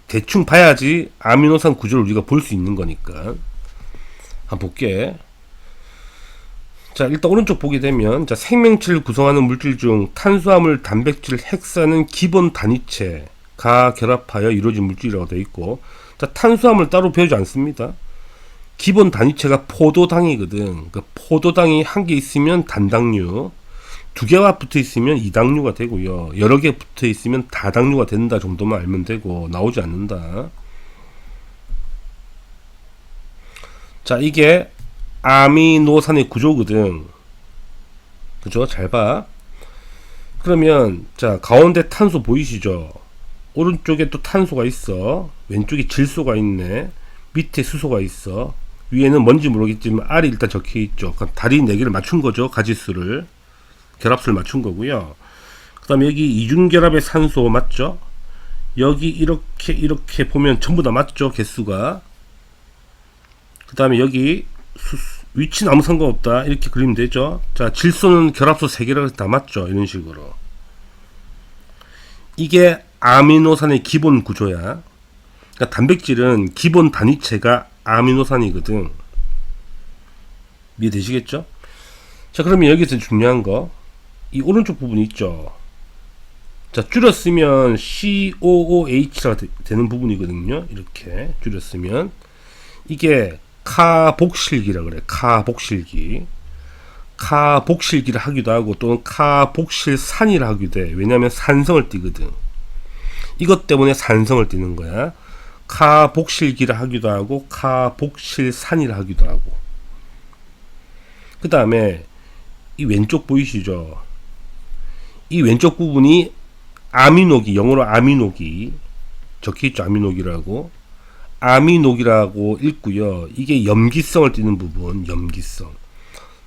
대충 봐야지 아미노산 구조를 우리가 볼 수 있는 거니까. 한번 볼게. 자, 일단 오른쪽 보게 되면, 자, 생명체를 구성하는 물질 중 탄수화물, 단백질, 핵산은 기본 단위체가 결합하여 이루어진 물질이라고 되어 있고, 자, 탄수화물 따로 배우지 않습니다. 기본 단위체가 포도당이거든. 그 포도당이 한 개 있으면 단당류, 2개가 붙어 있으면 이당류가 되고요. 여러 개 붙어 있으면 다당류가 된다 정도만 알면 되고, 나오지 않는다. 자, 이게 아미노산의 구조거든. 그죠? 잘 봐. 그러면 자, 가운데 탄소 보이시죠? 오른쪽에 또 탄소가 있어. 왼쪽에 질소가 있네. 밑에 수소가 있어. 위에는 뭔지 모르겠지만 R이 일단 적혀 있죠. 그럼 다리 4개를 맞춘 거죠. 가지수를. 결합수를 맞춘 거고요. 그 다음에 여기 이중결합의 산소 맞죠? 여기 이렇게 보면 전부 다 맞죠? 개수가. 그 다음에 여기 위치는 아무 상관없다. 이렇게 그리면 되죠. 자, 질소는 결합소 3개를 다 맞죠. 이런 식으로. 이게 아미노산의 기본 구조야. 그러니까 단백질은 기본 단위체가 아미노산이거든. 이해되시겠죠? 자, 그러면 여기서 중요한 거, 이 오른쪽 부분 있죠. 자, 줄였으면 COOH가 되는 부분이거든요. 이렇게 줄였으면 이게 카복실기라 그래. 카복실기를 하기도 하고 또는 카복실산이라 하기도 해. 왜냐하면 산성을 띠거든. 이것 때문에 산성을 띠는 거야. 카복실기를 하기도 하고 카복실산이라 하기도 하고. 그 다음에 이 왼쪽 보이시죠? 이 왼쪽 부분이 아미노기, 영어로 아미노기 적혀있죠. 아미노기라고 읽고요. 이게 염기성을 띠는 부분, 염기성.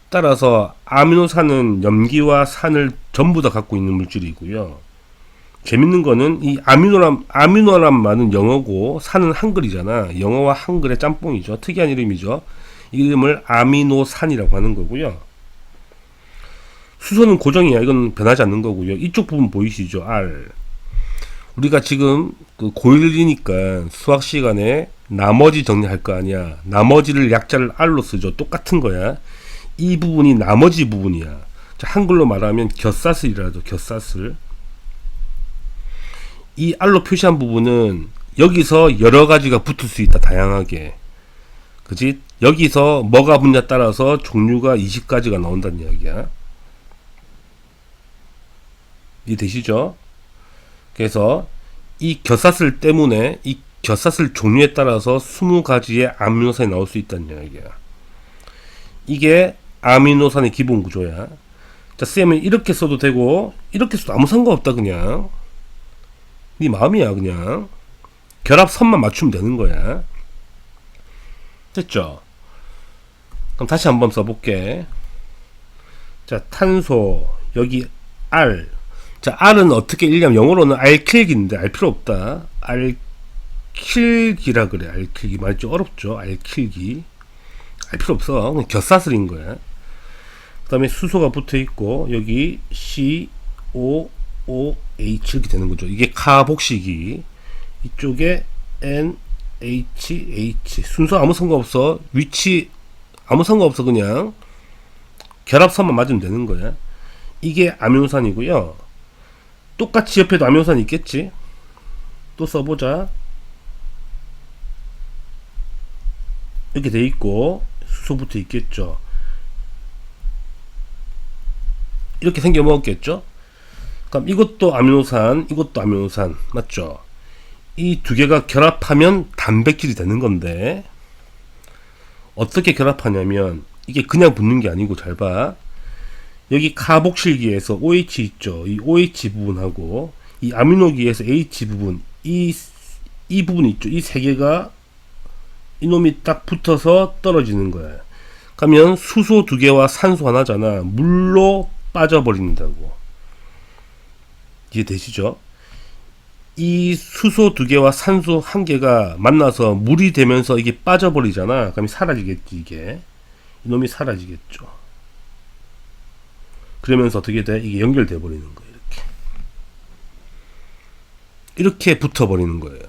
따라서 아미노산은 염기와 산을 전부 다 갖고 있는 물질이고요. 재밌는 거는 이 아미노란 말은 영어고 산은 한글이잖아. 영어와 한글의 짬뽕이죠. 특이한 이름이죠. 이 이름을 아미노산이라고 하는 거고요. 수소는 고정이야. 이건 변하지 않는 거고요. 이쪽 부분 보이시죠? R. 우리가 지금 그 고1이니까 수학 시간에 나머지 정리할 거 아니야. 나머지를 약자를 R로 쓰죠. 똑같은 거야. 이 부분이 나머지 부분이야. 자, 한글로 말하면 곁사슬이라도 곁사슬. 이 R로 표시한 부분은 여기서 여러 가지가 붙을 수 있다. 다양하게. 그지? 여기서 뭐가 붙냐 따라서 종류가 20가지가 나온다는 이야기야. 이해되시죠? 그래서 이 곁사슬 때문에 이 곁사슬 종류에 따라서 20가지의 아미노산이 나올 수 있다는 이야기야. 이게 아미노산의 기본 구조야. 자, 쌤은 이렇게 써도 되고 이렇게 써도 아무 상관없다. 그냥 네 마음이야. 그냥 결합선만 맞추면 되는 거야. 됐죠? 그럼 다시 한번 써볼게. 자, 탄소 여기 R. 자, R은 어떻게 읽냐면 영어로는 알킬기인데 알 필요 없다. 알킬기라 그래. 알킬기 말 좀 어렵죠. 알킬기 알 필요 없어. 그냥 곁사슬인 거야. 그 다음에 수소가 붙어 있고 여기 COOH 이렇게 되는 거죠. 이게 카복식이. 이쪽에 NHH. 순서 아무 상관없어. 위치 아무 상관없어. 그냥 결합선만 맞으면 되는 거야. 이게 아미노산이고요. 똑같이 옆에도 아미노산 있겠지. 또 써보자. 이렇게 돼 있고 수소 붙어 있겠죠. 이렇게 생겨 먹었겠죠. 그럼 이것도 아미노산, 이것도 아미노산 맞죠. 이 두 개가 결합하면 단백질이 되는 건데 어떻게 결합하냐면 이게 그냥 붙는 게 아니고 잘 봐. 여기 카복실기에서 OH 있죠. 이 OH 부분하고 이 아미노기에서 H 부분, 이 부분 있죠. 이 세 개가 이놈이 딱 붙어서 떨어지는 거야. 그러면 수소 두 개와 산소 하나잖아. 물로 빠져버린다고. 이해되시죠? 이 수소 두 개와 산소 한 개가 만나서 물이 되면서 이게 빠져버리잖아. 그럼 사라지겠지, 이게. 이놈이 사라지겠죠. 그러면서 어떻게 돼? 이게 연결돼 버리는 거예요. 이렇게 붙어버리는 거예요.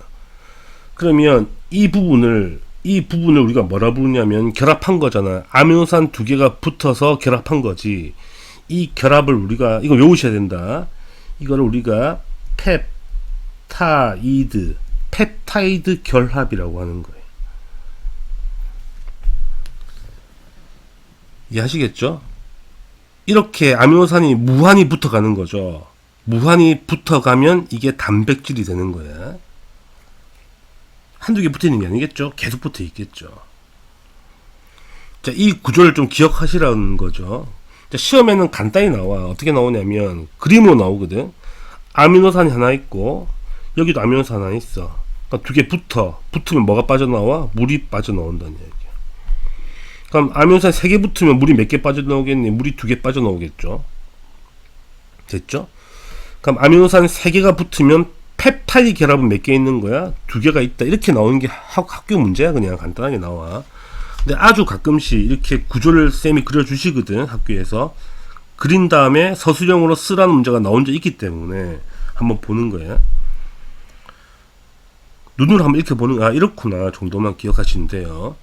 그러면 이 부분을 우리가 뭐라 부르냐면 결합한 거잖아. 아미노산 두 개가 붙어서 결합한 거지. 이 결합을 우리가 이거 외우셔야 된다. 이거를 우리가 펩타이드 결합이라고 하는 거예요. 이해하시겠죠? 이렇게 아미노산이 무한히 붙어가는 거죠. 무한히 붙어가면 이게 단백질이 되는 거야. 한두 개 붙어 있는 게 아니겠죠? 계속 붙어 있겠죠. 자, 이 구조를 좀 기억하시라는 거죠. 자, 시험에는 간단히 나와. 어떻게 나오냐면 그림으로 나오거든. 아미노산이 하나 있고 여기도 아미노산 하나 있어. 그러니까 두 개 붙으면 뭐가 빠져나와? 물이 빠져나온다는 얘기야. 그럼 아미노산 세 개 붙으면 물이 몇 개 빠져나오겠니? 물이 두 개 빠져나오겠죠. 됐죠? 그럼 아미노산 세 개가 붙으면 펩타이드 결합은 몇 개 있는 거야? 두 개가 있다. 이렇게 나오는 게 학교 문제야. 그냥 간단하게 나와. 근데 아주 가끔씩 이렇게 구조를 쌤이 그려주시거든. 학교에서. 그린 다음에 서술형으로 쓰라는 문제가 나온 적 있기 때문에 한번 보는 거야. 눈으로 한번 이렇게 보는, 아, 이렇구나 정도만 기억하시면 돼요.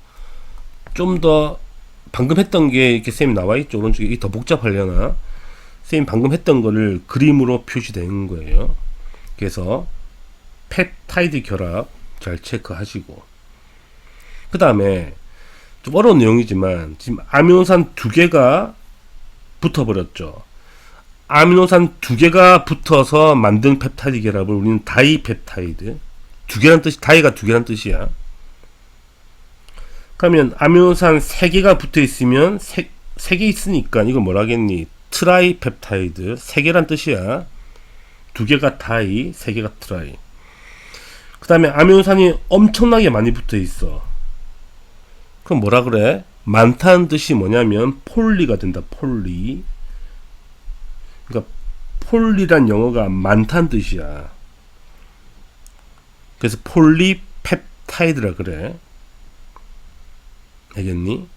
좀 더 방금 했던 게 이렇게 쌤이 나와 있죠. 오른쪽에 이게 더 복잡하려나? 쌤이 방금 했던 거를 그림으로 표시되는 거예요. 그래서 펩타이드 결합 잘 체크하시고, 그 다음에 좀 어려운 내용이지만 지금 아미노산 두 개가 붙어버렸죠. 아미노산 두 개가 붙어서 만든 펩타이드 결합을 우리는 다이펩타이드, 두 개란 뜻이, 다이가 두 개란 뜻이야. 그러면 아미노산 세 개가 붙어 있으면 세 개 있으니까 이거 뭐라 하겠니? 트라이펩타이드, 세 개란 뜻이야. 두 개가 다이, 세 개가 트라이. 그 다음에 아미노산이 엄청나게 많이 붙어 있어. 그럼 뭐라 그래? 많다는 뜻이 뭐냐면 폴리가 된다. 폴리. 그러니까 폴리란 영어가 많다는 뜻이야. 그래서 폴리펩타이드라 그래. 알겠니?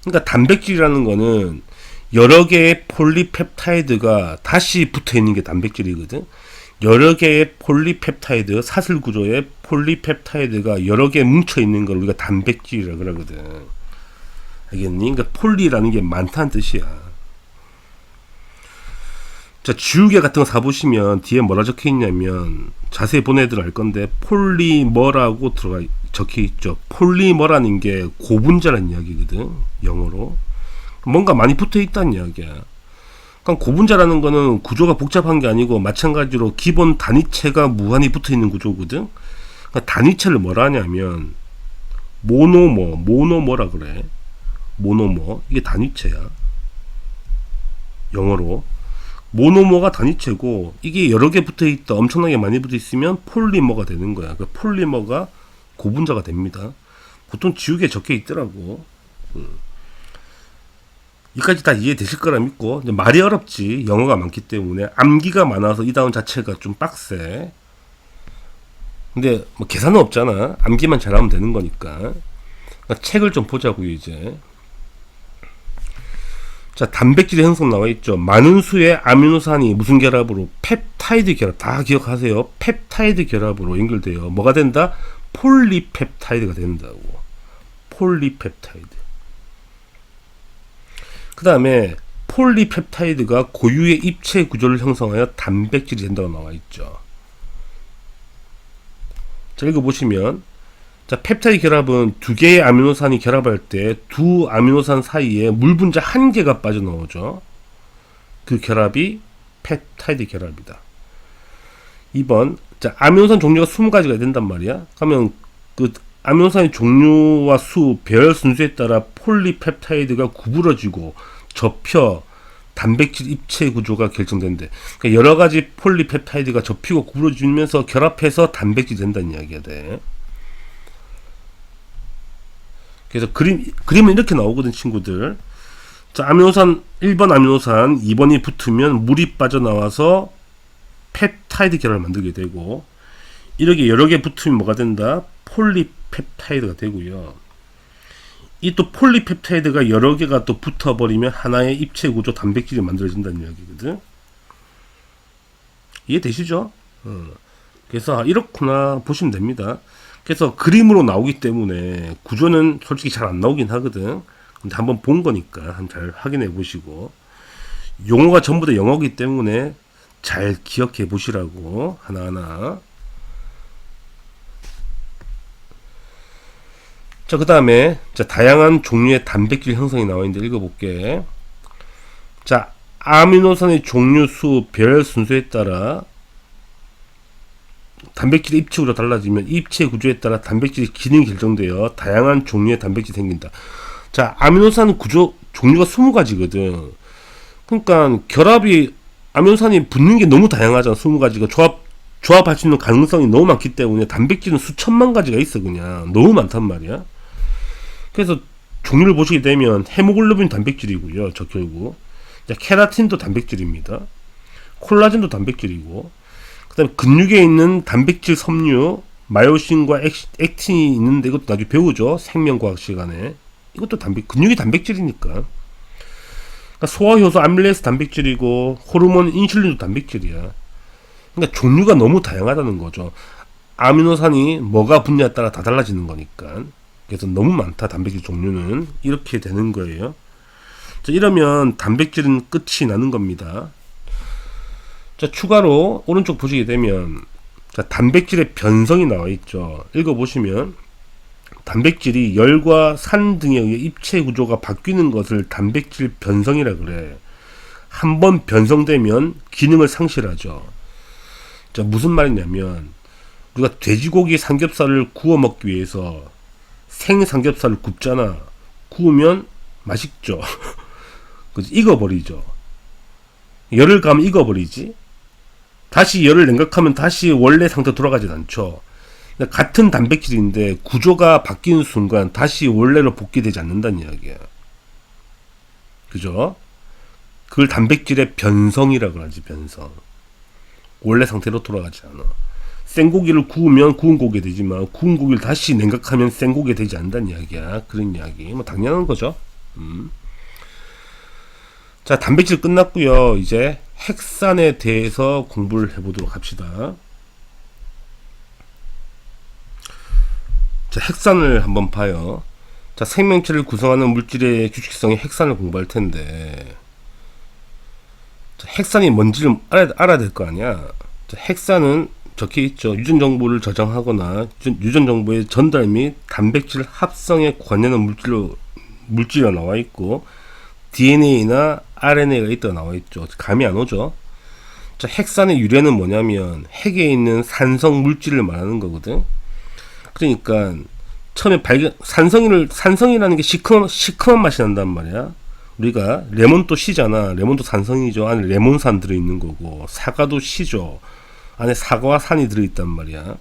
그러니까 단백질이라는 거는 여러 개의 폴리펩타이드가 다시 붙어 있는 게 단백질이거든. 여러 개의 폴리펩타이드, 사슬 구조의 폴리펩타이드가 여러 개 뭉쳐 있는 걸 우리가 단백질이라 그러거든. 알겠니? 그러니까 폴리라는 게 많다는 뜻이야. 자, 지우개 같은 거 사보시면 뒤에 뭐라 적혀 있냐면, 자세히 본 애들 알 건데 폴리머라고 적혀 있죠. 폴리머라는 게 고분자라는 이야기거든. 영어로. 뭔가 많이 붙어 있다는 이야기야. 그러니까 고분자라는 거는 구조가 복잡한 게 아니고 마찬가지로 기본 단위체가 무한히 붙어 있는 구조거든. 그러니까 단위체를 뭐라 하냐면 모노머라 그래. 모노머. 이게 단위체야. 영어로. 모노머가 단위체고, 이게 여러 개 붙어 있다, 엄청나게 많이 붙어 있으면 폴리머가 되는 거야. 그 폴리머가 고분자가 됩니다. 보통 지우개에 적혀 있더라고. 여기까지 다 이해되실 거라 믿고, 이제 말이 어렵지. 영어가 많기 때문에 암기가 많아서 이 단원 자체가 좀 빡세. 근데 뭐 계산은 없잖아. 암기만 잘하면 되는 거니까. 그러니까 책을 좀 보자고요. 이제 자, 단백질의 형성 나와 있죠. 많은 수의 아미노산이 무슨 결합으로? 펩타이드 결합. 다 기억하세요. 펩타이드 결합으로 연결돼요. 뭐가 된다? 폴리펩타이드가 된다고. 폴리펩타이드. 그 다음에 폴리펩타이드가 고유의 입체 구조를 형성하여 단백질이 된다고 나와 있죠. 자, 읽어보시면, 자, 펩타이드 결합은 두 개의 아미노산이 결합할 때 두 아미노산 사이에 물 분자 한 개가 빠져나오죠. 그 결합이 펩타이드 결합이다. 2번, 자, 아미노산 종류가 20가지가 된단 말이야. 그러면 그 아미노산의 종류와 수, 배열 순수에 따라 폴리펩타이드가 구부러지고 접혀 단백질 입체 구조가 결정된대. 그러니까 여러 가지 폴리펩타이드가 접히고 구부러지면서 결합해서 단백질이 된다는 이야기야 돼. 그래서 그림은 이렇게 나오거든, 친구들. 자, 아미노산 1번 아미노산 2번이 붙으면 물이 빠져나와서 펩타이드 결합을 만들게 되고, 이렇게 여러 개 붙으면 뭐가 된다? 폴리펩타이드가 되고요. 이 또 폴리펩타이드가 여러 개가 또 붙어버리면 하나의 입체 구조 단백질이 만들어진다는 이야기거든. 이해되시죠? 그래서 이렇구나 보시면 됩니다. 그래서 그림으로 나오기 때문에 구조는 솔직히 잘 안 나오긴 하거든. 근데 한번 본 거니까 한번 잘 확인해 보시고, 용어가 전부 다 영어이기 때문에 잘 기억해 보시라고 하나하나. 자, 그 다음에 다양한 종류의 단백질 형성이 나와 있는데 읽어볼게. 자, 아미노산의 종류, 수, 별 순서에 따라 단백질의 입체 구조가 달라지면 입체 구조에 따라 단백질의 기능이 결정되어 다양한 종류의 단백질이 생긴다. 자, 아미노산 구조 종류가 20가지거든. 그러니까 결합이 아미노산이 붙는 게 너무 다양하잖아. 20가지가 조합할 수 있는 가능성이 너무 많기 때문에 단백질은 수천만 가지가 있어. 그냥 너무 많단 말이야. 그래서 종류를 보시게 되면 헤모글로빈 단백질이고요. 저 결국 케라틴도 단백질입니다. 콜라겐도 단백질이고, 그 다음에 근육에 있는 단백질 섬유 마요신과 액틴이 있는데 이것도 나중에 배우죠. 생명과학 시간에. 이것도 근육이 단백질이니까. 그러니까 소화효소 아밀레이스 단백질이고, 호르몬 인슐린도 단백질이야. 그러니까 종류가 너무 다양하다는 거죠. 아미노산이 뭐가 붙냐에 따라 다 달라지는 거니까. 그래서 너무 많다, 단백질 종류는. 이렇게 되는 거예요. 자, 이러면 단백질은 끝이 나는 겁니다. 자, 추가로 오른쪽 보시게 되면 단백질의 변성이 나와 있죠. 읽어보시면 단백질이 열과 산 등에 의해 입체 구조가 바뀌는 것을 단백질 변성이라 그래. 한번 변성되면 기능을 상실하죠. 자, 무슨 말이냐면 우리가 돼지고기 삼겹살을 구워 먹기 위해서 생삼겹살을 굽잖아. 구우면 맛있죠. 그치? 익어버리죠. 열을 가면 익어버리지. 다시 열을 냉각하면 다시 원래 상태로 돌아가진 않죠. 같은 단백질인데 구조가 바뀌는 순간 다시 원래로 복귀되지 않는다는 이야기야. 그죠? 그걸 단백질의 변성이라고 하지. 변성. 원래 상태로 돌아가지 않아. 생고기를 구우면 구운 고기 되지만 구운 고기를 다시 냉각하면 생고기 되지 않는다는 이야기야. 그런 이야기. 뭐 당연한 거죠. 자, 단백질 끝났고요. 이제 핵산에 대해서 공부를 해보도록 합시다. 자, 핵산을 한번 봐요. 자, 생명체를 구성하는 물질의 규칙성의 핵산을 공부할 텐데, 자, 핵산이 뭔지를 알아야 될 거 아니야. 자, 핵산은 적혀 있죠. 유전 정보를 저장하거나 유전 정보의 전달 및 단백질 합성에 관여하는 물질로 나와 있고, DNA나 RNA가 있다고 나와 있죠. 감이 안 오죠. 자, 핵산의 유래는 뭐냐면 핵에 있는 산성 물질을 말하는 거거든. 그러니까 처음에 산성이라는 게 시큼한 맛이 난단 말이야. 우리가 레몬도 시잖아. 레몬도 산성이죠. 안에 레몬산 들어있는 거고, 사과도 시죠. 안에 사과와 산이 들어있단 말이야.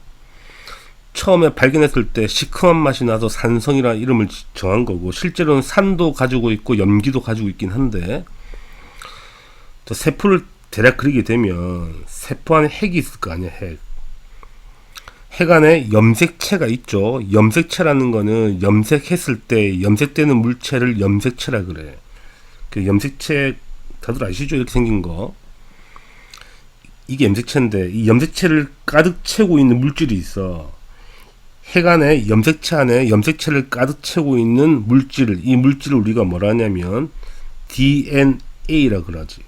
처음에 발견했을 때 시큼한 맛이 나서 산성이라는 이름을 정한 거고, 실제로는 산도 가지고 있고 염기도 가지고 있긴 한데, 세포를 대략 그리게 되면 세포 안에 핵이 있을 거 아니야. 핵 안에 염색체가 있죠. 염색체라는 거는 염색했을 때 염색되는 물체를 염색체라 그래. 그 염색체 다들 아시죠? 이렇게 생긴 거. 이게 염색체인데, 이 염색체를 가득 채우고 있는 물질이 있어. 핵 안에 염색체 안에 염색체를 가득 채우고 있는 물질을, 이 물질을 우리가 뭐라 하냐면 DNA라 그러지.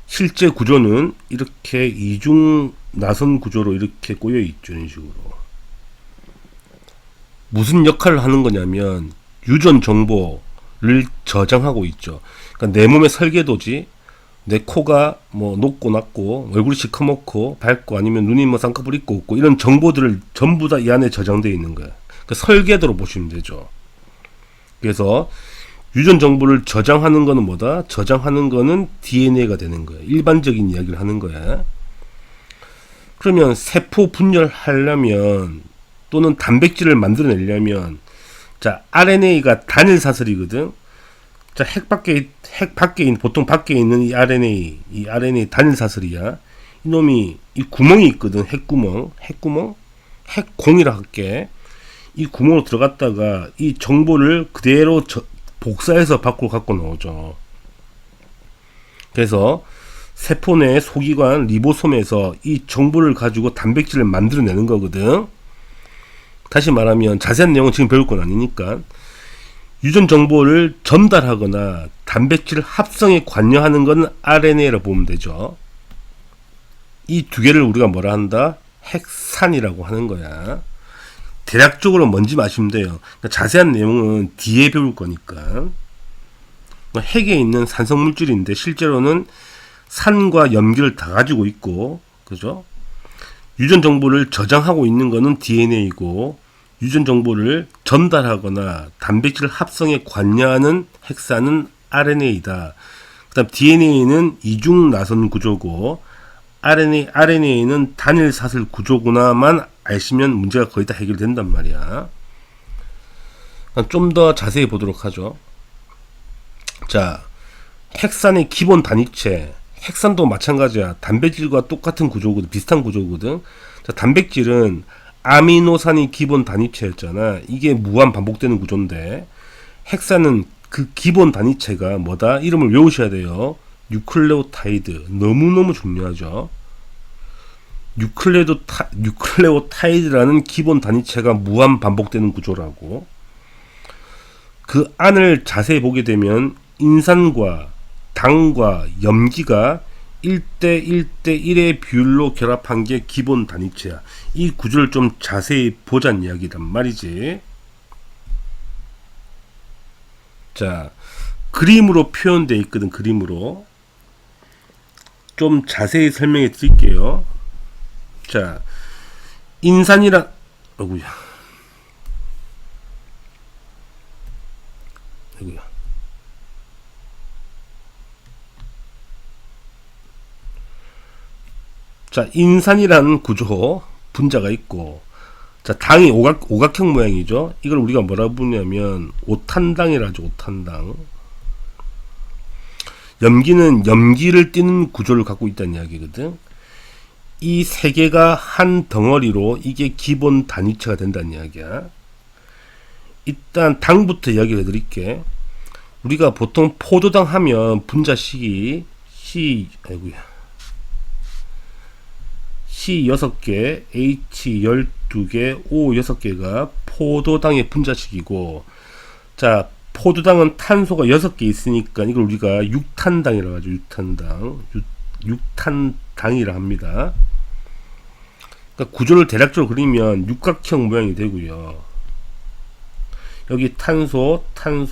실제 구조는 이렇게 이중 나선 구조로 이렇게 꼬여 있죠. 이런 식으로. 무슨 역할을 하는 거냐면 유전 정보를 저장하고 있죠. 그러니까 내 몸의 설계도지. 내 코가 뭐 높고 낮고, 얼굴이 시커멓고 밝고, 아니면 눈이 뭐 쌍꺼풀 있고 없고, 이런 정보들을 전부 다 이 안에 저장되어 있는 거야. 그 설계도로 보시면 되죠. 그래서 유전 정보를 저장하는 거는 뭐다? 저장하는 거는 DNA가 되는 거야. 일반적인 이야기를 하는 거야. 그러면 세포 분열하려면 또는 단백질을 만들어내려면 자, RNA가 단일 사슬이거든. 자, 핵 밖에 보통 밖에 있는 이 RNA 단일 사슬이야. 이놈이 이 구멍이 있거든. 핵공이라 할게. 이 구멍으로 들어갔다가 이 정보를 그대로 복사해서 밖으로 갖고 나오죠. 그래서 세포 내 소기관 리보솜에서 이 정보를 가지고 단백질을 만들어내는 거거든. 다시 말하면 자세한 내용은 지금 배울 건 아니니까 유전 정보를 전달하거나 단백질 합성에 관여하는 건 RNA라고 보면 되죠. 이 두 개를 우리가 뭐라 한다? 핵산이라고 하는 거야. 대략적으로 뭔지 아시면 돼요. 그러니까 자세한 내용은 뒤에 배울 거니까. 핵에 있는 산성 물질인데 실제로는 산과 염기를 다 가지고 있고, 그죠? 유전 정보를 저장하고 있는 거는 DNA이고, 유전 정보를 전달하거나 단백질 합성에 관여하는 핵산은 RNA이다. 그다음 DNA는 이중 나선 구조고, RNA는 단일 사슬 구조구나만 아시면 문제가 거의 다 해결된단 말이야. 좀 더 자세히 보도록 하죠. 자, 핵산의 기본 단위체. 핵산도 마찬가지야. 단백질과 똑같은 구조거든. 비슷한 구조거든. 자, 단백질은 아미노산이 기본 단위체였잖아. 이게 무한 반복되는 구조인데, 핵산은 그 기본 단위체가 뭐다? 이름을 외우셔야 돼요. 뉴클레오타이드. 너무너무 중요하죠. 뉴클레오타이드라는 기본 단위체가 무한 반복되는 구조라고. 그 안을 자세히 보게 되면 인산과 당과 염기가 1대 1대 1의 비율로 결합한 게 기본 단위체야. 이 구조를 좀 자세히 보자는 이야기란 말이지. 자, 그림으로 표현되어 있거든. 그림으로 좀 자세히 설명해 드릴게요. 자, 인산이란 어구야. 자, 인산이라는 구조 분자가 있고, 자, 당이 오각형 모양이죠. 이걸 우리가 뭐라 부르냐면 오탄당이라 하죠. 오탄당. 염기는 염기를 띠는 구조를 갖고 있다는 이야기거든. 이 세 개가 한 덩어리로 이게 기본 단위체가 된다는 이야기야. 일단 당부터 이야기를 해드릴게. 우리가 보통 포도당 하면 분자식이 C 6개, H 12개, O 6개가 포도당의 분자식이고, 자, 포도당은 탄소가 6개 있으니까 이걸 우리가 육탄당이라고 하죠. 육탄당이라 합니다. 그러니까 구조를 대략적으로 그리면 육각형 모양이 되고요. 여기 탄소, 여기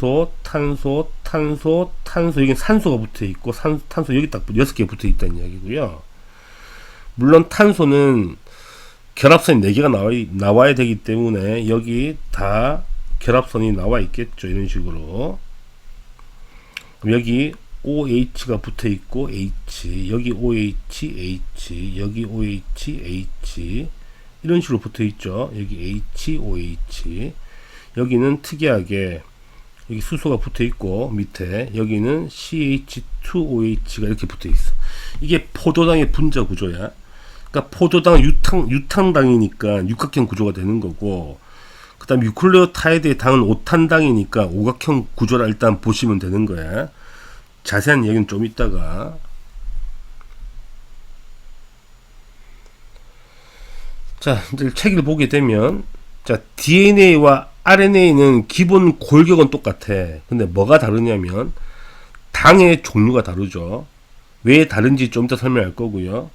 산소가 붙어 있고, 탄소 여기 딱 6개 붙어 있다는 이야기고요. 물론 탄소는 결합선이 4개가 나와야 되기 때문에 여기 다 결합선이 나와 있겠죠. 이런 식으로. 여기 OH가 붙어 있고 H, 여기 OH, H, 여기 OH, H 이런 식으로 붙어 있죠. 여기 H, OH. 여기는 특이하게 여기 수소가 붙어 있고 밑에 여기는 CH2OH가 이렇게 붙어 있어. 이게 포도당의 분자 구조야. 그러니까 포도당 유탄당이니까 육각형 구조가 되는 거고, 그 다음 유클레오타이드의 당은 오탄당이니까 오각형 구조라 일단 보시면 되는 거야. 자세한 얘기는 좀 이따가. 자, 이제 책을 보게 되면, 자, DNA와 RNA는 기본 골격은 똑같아. 근데 뭐가 다르냐면 당의 종류가 다르죠. 왜 다른지 좀 이따 설명할 거고요.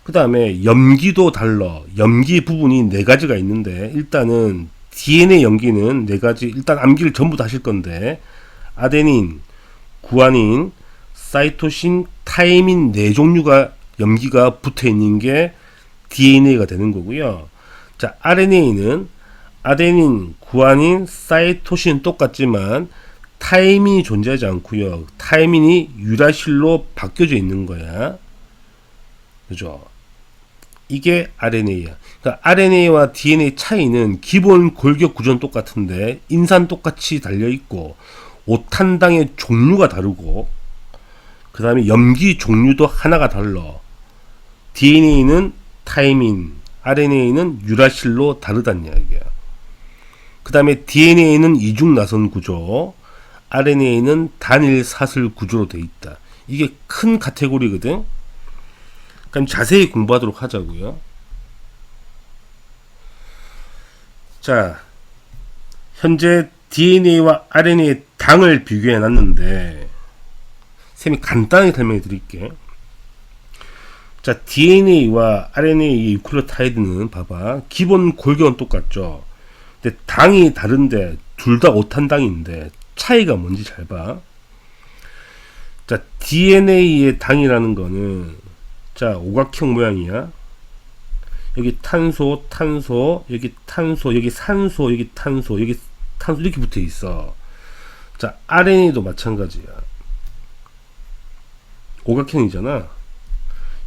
그 다음에 염기도 달라. 염기 부분이 4가지가 있는데, 일단은 DNA 염기는 4가지. 일단 암기를 전부 다 하실 건데, 아데닌, 구아닌, 사이토신, 타이민 4종류가 염기가 붙어 있는 게 DNA가 되는 거고요. 자, RNA는 아데닌, 구아닌, 사이토신 똑같지만 타이민이 존재하지 않고요. 타이민이 유라실로 바뀌어져 있는 거야. 그죠? 이게 RNA야. 그러니까 RNA와 DNA 차이는 기본 골격 구조는 똑같은데 인산 똑같이 달려 있고 오탄당의 종류가 다르고 그 다음에 염기 종류도 하나가 달라. DNA는 타이민, RNA는 유라실로 다르다는 이야기야. 그 다음에 DNA는 이중 나선 구조, RNA는 단일 사슬 구조로 돼 있다. 이게 큰 카테고리거든. 그럼 자세히 공부하도록 하자고요. 자, 현재 DNA와 RNA의 당을 비교해 놨는데 쌤이 간단하게 설명해 드릴게. 자, DNA와 RNA의 유클리오타이드는 봐봐. 기본 골격은 똑같죠. 근데 당이 다른데 둘 다 5탄당인데 차이가 뭔지 잘 봐. 자, DNA의 당이라는 거는 자, 오각형 모양이야. 여기 탄소, 탄소, 여기 탄소, 여기 산소, 여기 탄소, 여기 탄소 이렇게 붙어 있어. 자, RNA도 마찬가지야. 오각형이잖아.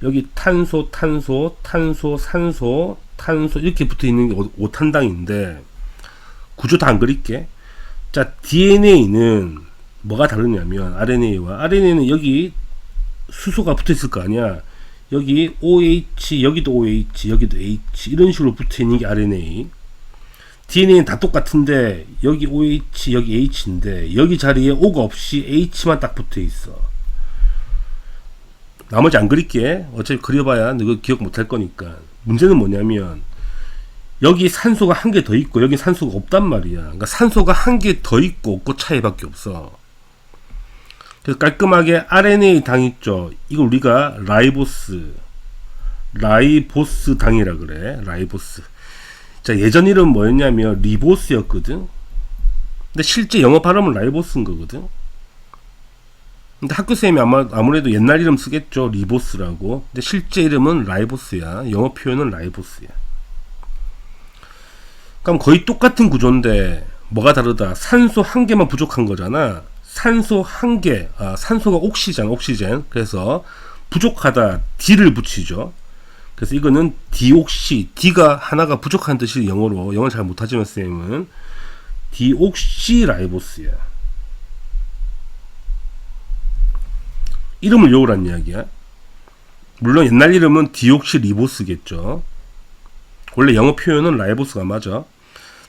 여기 탄소, 탄소, 탄소, 산소, 탄소 이렇게 붙어 있는 게 5탄당인데 구조 다 안 그릴게. 자, DNA는 뭐가 다르냐면 RNA는 여기 수소가 붙어 있을 거 아니야. 여기 OH, 여기도 OH, 여기도 H 이런 식으로 붙어 있는 게 RNA. DNA는 다 똑같은데 여기 OH, 여기 H인데 여기 자리에 O가 없이 H만 딱 붙어 있어. 나머지 안 그릴게. 어차피 그려봐야 너가 기억 못할 거니까. 문제는 뭐냐면 여기 산소가 한 개 더 있고 여기 산소가 없단 말이야. 그러니까 산소가 한 개 더 있고 없고 차이밖에 없어. 그래서 깔끔하게 RNA 당 있죠. 이거 우리가 라이보스 당이라 그래. 라이보스. 자, 예전 이름 뭐였냐면 리보스였거든. 근데 실제 영어 발음은 라이보스인 거거든. 근데 학교쌤이 아무래도 옛날 이름 쓰겠죠. 리보스라고. 근데 실제 이름은 라이보스야. 영어 표현은 라이보스야. 그럼 거의 똑같은 구조인데 뭐가 다르다? 산소 한 개만 부족한 거잖아. 산소 한 개, 산소가 옥시젠. 그래서 부족하다, D를 붙이죠. 그래서 이거는 디옥시, D가 하나가 부족한 뜻이 영어로, 영어를 잘 못하지만 쌤은 디옥시라이보스야. 이름을 외우란 이야기야. 물론 옛날 이름은 디옥시리보스겠죠. 원래 영어 표현은 라이보스가 맞아.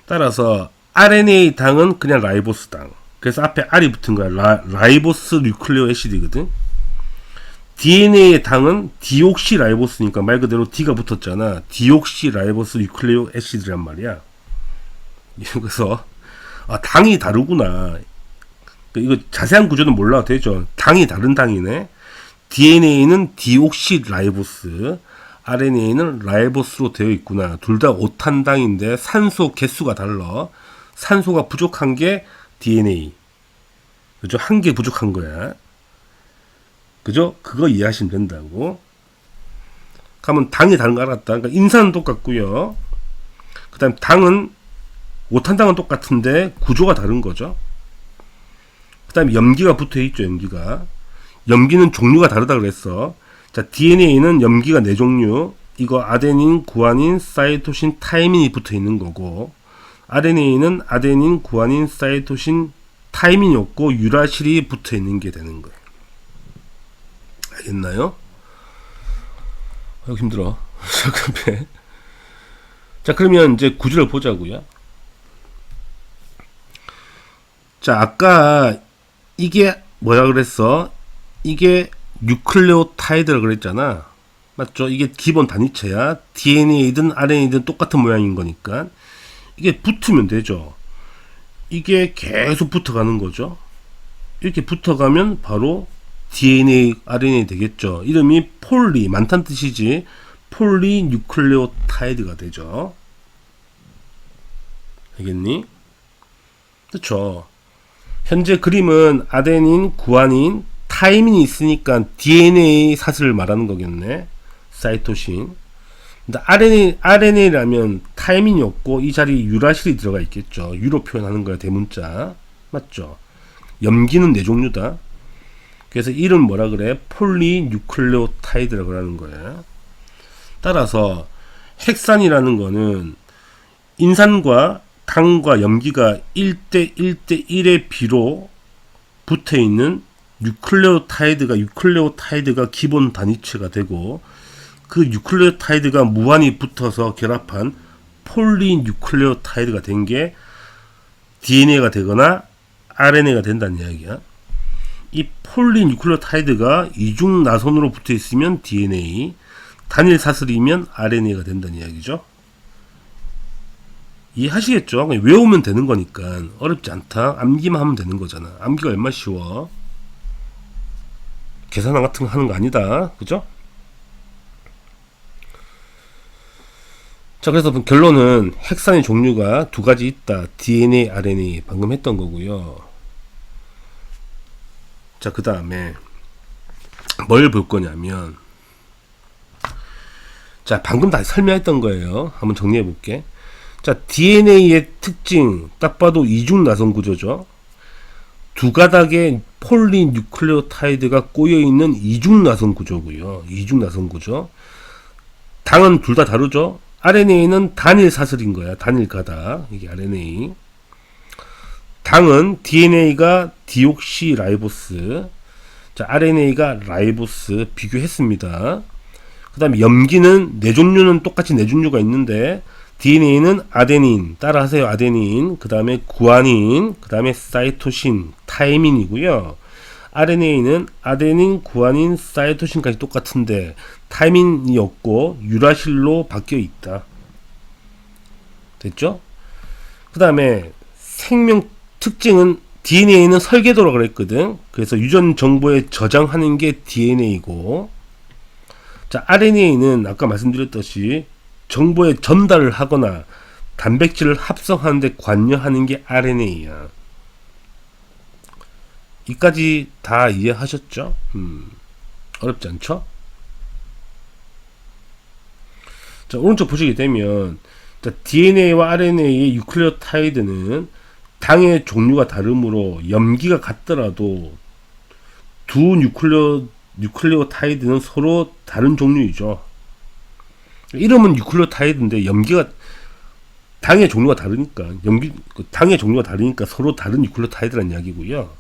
따라서 RNA 당은 그냥 라이보스 당. 그래서 앞에 R이 붙은 거야. 라이보스 뉴클레오 애시드거든. DNA의 당은 디옥시라이보스니까 말 그대로 D가 붙었잖아. 디옥시라이보스 뉴클레오 애시드란 말이야. 그래서 당이 다르구나. 이거 자세한 구조는 몰라도 되죠. 당이 다른 당이네. DNA는 디옥시라이보스, RNA는 라이보스로 되어 있구나. 둘 다 5탄당인데 산소 개수가 달라. 산소가 부족한 게 DNA. 그죠? 한 개 부족한 거야. 그죠? 그거 이해하시면 된다고. 그러면 당이 다른 거 알았다. 그러니까 인산은 똑같고요. 그 다음 당은 5탄당은 똑같은데 구조가 다른 거죠. 그 다음에 염기가 붙어 있죠. 염기는 종류가 다르다 그랬어. 자, DNA는 염기가 4종류. 이거 아데닌, 구아닌, 사이토신, 타이민이 붙어 있는 거고, RNA는 아데닌, 구아닌, 사이토신, 타이민이 없고 유라실이 붙어 있는 게 되는 거예요. 알겠나요? 힘들어. 잠깐만. 자, 그러면 이제 구조를 보자고요. 자, 아까 이게 뭐라 그랬어? 이게 뉴클레오타이드라 그랬잖아. 맞죠? 이게 기본 단위체야. DNA든 RNA든 똑같은 모양인 거니까. 이게 붙으면 되죠. 이게 계속 붙어가는 거죠. 이렇게 붙어가면 바로 DNA, RNA 되겠죠. 이름이 폴리, 많다는 뜻이지. 폴리 뉴클레오타이드가 되죠. 알겠니? 그렇죠. 현재 그림은 아데닌, 구아닌, 타이민이 있으니까 DNA 사슬을 말하는 거겠네. 사이토신. 근데 RNA라면 타이민이 없고 이 자리에 유라실이 들어가 있겠죠. 유로 표현하는 거야, 대문자. 맞죠? 염기는 네 종류다. 그래서 이름 뭐라 그래? 폴리뉴클레오타이드라고 하는 거야. 따라서 핵산이라는 거는 인산과 당과 염기가 1대 1대 1의 비로 붙어 있는 유클레오타이드가 기본 단위체가 되고, 그 유클레오타이드가 무한히 붙어서 결합한 폴리뉴클레오타이드가 된 게 DNA가 되거나 RNA가 된다는 이야기야. 이 폴리뉴클레오타이드가 이중 나선으로 붙어 있으면 DNA, 단일 사슬이면 RNA가 된다는 이야기죠. 이해하시겠죠? 그냥 외우면 되는 거니까 어렵지 않다. 암기만 하면 되는 거잖아. 암기가 얼마나 쉬워. 계산 같은 거 하는 거 아니다. 그죠? 자, 그래서 결론은 핵산의 종류가 두 가지 있다. DNA, RNA 방금 했던 거고요. 자, 그 다음에 뭘 볼 거냐면, 자, 방금 다 설명했던 거예요. 한번 정리해 볼게. 자, DNA의 특징 딱 봐도 이중 나선 구조죠. 두 가닥의 폴리뉴클레오타이드가 꼬여 있는 이중 나선 구조고요. 이중 나선 구조. 당은 둘 다 다르죠. RNA는 단일 사슬인 거야. 단일 가닥. 이게 RNA. 당은 DNA가 디옥시라이보스, 자, RNA가 라이보스 비교했습니다. 그 다음에 염기는 네 종류는 똑같이 네 종류가 있는데, DNA는 아데닌, 따라하세요. 아데닌, 그 다음에 구아닌, 그 다음에 사이토신, 타이민이고요. RNA는 아데닌, 구아닌, 사이토신까지 똑같은데 타이민이 없고 유라실로 바뀌어 있다. 됐죠? 그 다음에 생명 특징은 DNA는 설계도라고 그랬거든. 그래서 유전 정보에 저장하는 게 DNA고, 자, RNA는 아까 말씀드렸듯이 정보의 전달을 하거나 단백질을 합성하는 데 관여하는 게 RNA야. 이까지 다 이해하셨죠? 어렵지 않죠? 자, 오른쪽 보시게 되면, 자, DNA와 RNA의 유클레오타이드는 당의 종류가 다르므로 염기가 같더라도 두 뉴클레오타이드는 서로 다른 종류이죠. 이름은 뉴클레오타이드인데 염기가 당의 종류가 다르니까 당의 종류가 다르니까 서로 다른 뉴클레오타이드라는 이야기고요.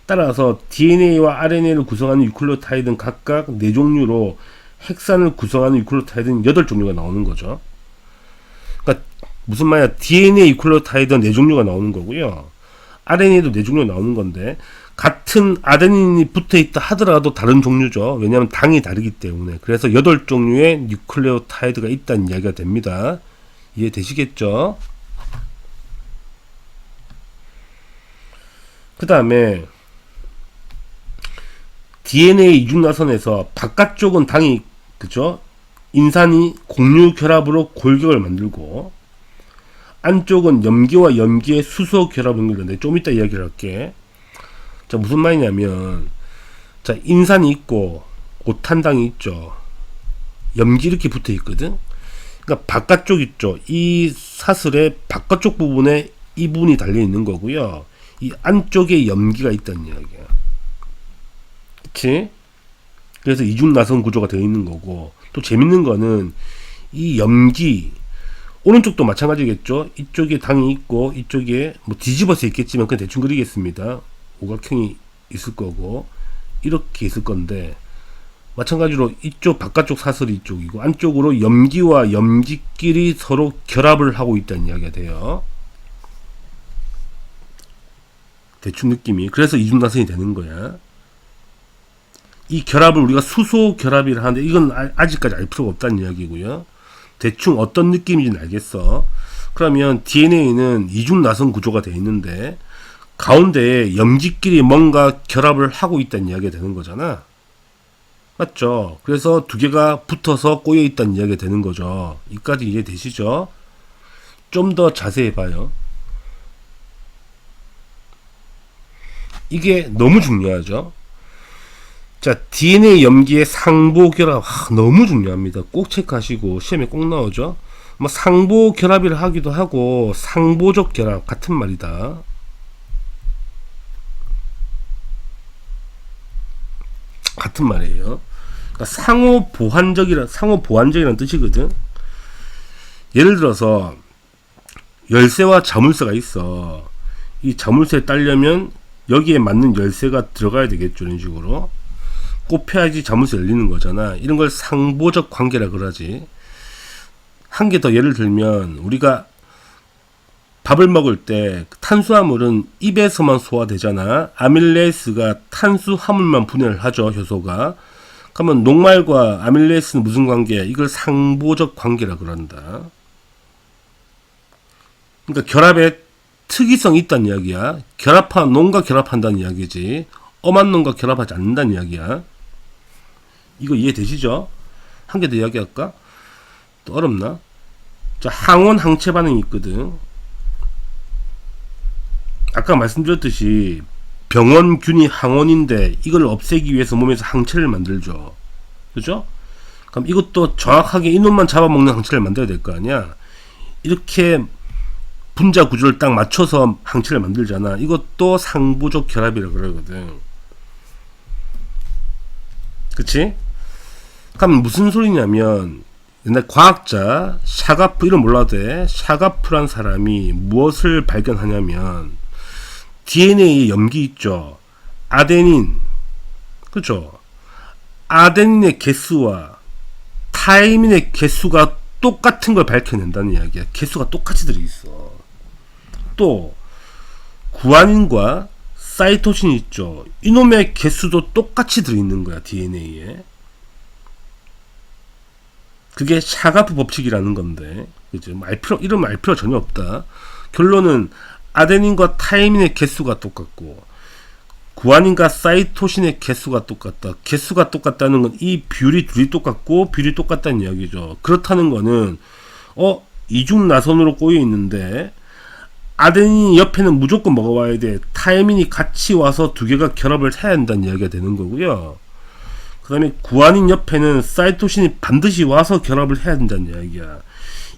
따라서 DNA와 RNA를 구성하는 뉴클레오타이드는 각각 4종류로 핵산을 구성하는 뉴클레오타이드는 8종류가 나오는 거죠. 그러니까 무슨 말이야? DNA 뉴클레오타이드는 4종류가 나오는 거고요. RNA도 4종류가 나오는 건데, 같은 아데닌이 붙어 있다 하더라도 다른 종류죠. 왜냐하면 당이 다르기 때문에. 그래서 8종류의 뉴클레오타이드가 있다는 이야기가 됩니다. 이해되시겠죠? 그 다음에 DNA 이중나선에서 바깥쪽은 당이, 그죠? 인산이 공유 결합으로 골격을 만들고, 안쪽은 염기와 염기의 수소 결합 연결되는데 좀 이따 이야기를 할게. 자, 무슨 말이냐면, 자, 인산이 있고 오탄당이 있죠. 염기 이렇게 붙어 있거든. 그러니까 바깥쪽 있죠. 이 사슬의 바깥쪽 부분에 이분이 달려 있는 거고요. 이 안쪽에 염기가 있다는 이야기야. 그치? 그래서 이중나선 구조가 되어 있는 거고, 또 재밌는 거는 이 염기, 오른쪽도 마찬가지겠죠. 이쪽에 당이 있고 이쪽에 뭐 뒤집어서 있겠지만 그냥 대충 그리겠습니다. 오각형이 있을 거고 이렇게 있을 건데, 마찬가지로 이쪽 바깥쪽 사슬이 이쪽이고 안쪽으로 염기와 염기끼리 서로 결합을 하고 있다는 이야기가 돼요. 대충 느낌이. 그래서 이중나선이 되는 거야. 이 결합을 우리가 수소 결합이라 하는데 이건 아직까지 알 필요가 없다는 이야기고요. 대충 어떤 느낌인지는 알겠어. 그러면 DNA는 이중나선 구조가 되어 있는데 가운데에 염기끼리 뭔가 결합을 하고 있다는 이야기가 되는 거잖아. 맞죠? 그래서 두 개가 붙어서 꼬여 있다는 이야기가 되는 거죠. 이까지 이해되시죠? 좀 더 자세히 봐요. 이게 너무 중요하죠. 자, DNA 염기의 상보 결합, 너무 중요합니다. 꼭 체크하시고 시험에 꼭 나오죠. 뭐 상보 결합이라 하기도 하고 상보적 결합 같은 말이다. 같은 말이에요. 그러니까 상호 보완적이라는 뜻이거든. 예를 들어서 열쇠와 자물쇠가 있어. 이 자물쇠에 따려면 여기에 맞는 열쇠가 들어가야 되겠죠. 이런 식으로 꼽혀야지 자물쇠 열리는 거잖아. 이런 걸 상보적 관계라 그러지. 한 개 더 예를 들면 우리가 밥을 먹을 때 탄수화물은 입에서만 소화되잖아. 아밀레이스가 탄수화물만 분해를 하죠. 효소가. 그러면 녹말과 아밀레이스는 무슨 관계야? 이걸 상보적 관계라 그런다. 그러니까 결합에 특이성이 있다는 이야기야. 논과 결합한다는 이야기지. 엄한 논과 결합하지 않는다는 이야기야. 이거 이해되시죠? 한 개 더 이야기할까? 또 어렵나? 자, 항원 항체 반응이 있거든. 아까 말씀드렸듯이 병원균이 항원인데 이걸 없애기 위해서 몸에서 항체를 만들죠. 그죠? 그럼 이것도 정확하게 이놈만 잡아먹는 항체를 만들어야 될 거 아니야. 이렇게 분자 구조를 딱 맞춰서 항체를 만들잖아. 이것도 상부적 결합이라 그러거든. 그치? 그럼 무슨 소리냐면 옛날 과학자 샤가프, 이름 몰라도 돼. 샤가프란 사람이 무엇을 발견하냐면 DNA의 염기 있죠. 아데닌, 그죠? 아데닌의 개수와 타이민의 개수가 똑같은 걸 밝혀낸다는 이야기야. 개수가 똑같이 들어있어. 또 구아닌과 사이토신이 있죠. 이놈의 개수도 똑같이 들어있는 거야. DNA에. 그게 샤가프 법칙이라는 건데, 그죠? 이름 알 필요 전혀 없다. 결론은 아데닌과 타이민의 개수가 똑같고 구아닌과 사이토신의 개수가 똑같다. 개수가 똑같다는 건 이 비율이 둘이 똑같고 비율이 똑같다는 이야기죠. 그렇다는 거는 이중나선으로 꼬여 있는데 아데닌이 옆에는 무조건 먹어와야 돼. 타이민이 같이 와서 두 개가 결합을 해야 한다는 이야기가 되는 거고요. 그 다음에 구아닌 옆에는 사이토신이 반드시 와서 결합을 해야 된다는 이야기야.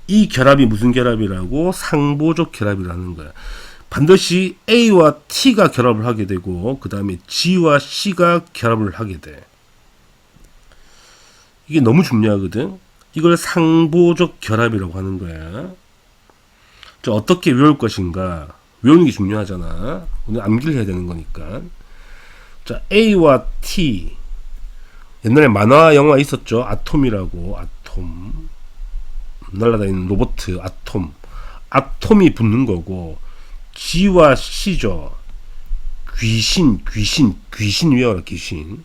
이 결합이 무슨 결합이라고? 상보적 결합이라는 거야. 반드시 A와 T가 결합을 하게 되고 그 다음에 G와 C가 결합을 하게 돼. 이게 너무 중요하거든. 이걸 상보적 결합이라고 하는 거야. 자, 어떻게 외울 것인가? 외우는 게 중요하잖아. 오늘 암기를 해야 되는 거니까. 자, A와 T. 옛날에 만화 영화 있었죠. 아톰이라고. 아톰. 날아다니는 로봇 아톰. 아톰이 붙는 거고, G와 C죠. 귀신 외워라. 귀신.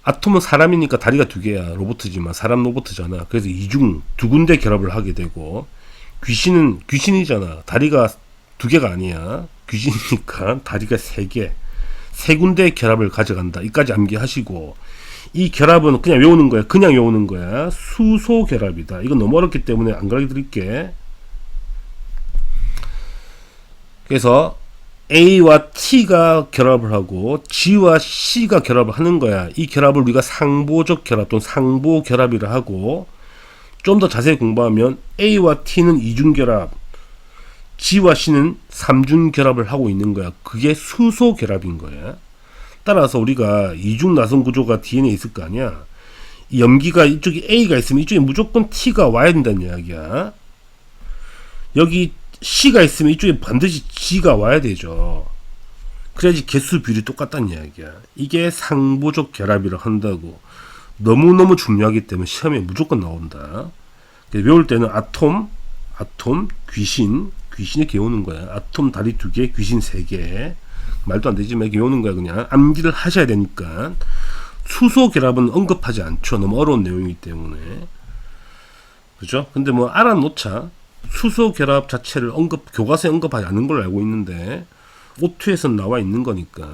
아톰은 사람이니까 다리가 두 개야. 로봇이지만 사람 로봇이잖아. 그래서 두 군데 결합을 하게 되고, 귀신은 귀신이잖아. 다리가 두 개가 아니야. 귀신이니까 다리가 세 군데 결합을 가져간다. 이까지 암기하시고, 이 결합은 그냥 외우는 거야. 그냥 외우는 거야. 수소 결합이다. 이건 너무 어렵기 때문에 안 가르쳐 드릴게. 그래서 A와 T가 결합을 하고 G와 C가 결합을 하는 거야. 이 결합을 우리가 상보적 결합 또는 상보 결합이라 하고, 좀 더 자세히 공부하면 A와 T는 이중 결합, G와 C는 삼중 결합을 하고 있는 거야. 그게 수소 결합인 거야. 따라서 우리가 이중 나선 구조가 DNA에 있을 거 아니야. 이 염기가 이쪽에 A가 있으면 이쪽에 무조건 T가 와야 된다는 이야기야. 여기 C가 있으면 이쪽에 반드시 G가 와야 되죠. 그래야지 개수 비율이 똑같다는 이야기야. 이게 상보적 결합이라고 한다고. 너무너무 중요하기 때문에 시험에 무조건 나온다. 외울 때는 아톰, 귀신 이렇게 외우는 거야. 아톰 다리 2개, 귀신 3개. 말도 안 되지만 이렇게 외우는 거야. 그냥 암기를 하셔야 되니까. 수소 결합은 언급하지 않죠. 너무 어려운 내용이기 때문에. 그죠? 근데 뭐 알아놓자. 수소 결합 자체를 교과서에 언급하지 않는 걸로 알고 있는데 O2에선 나와 있는 거니까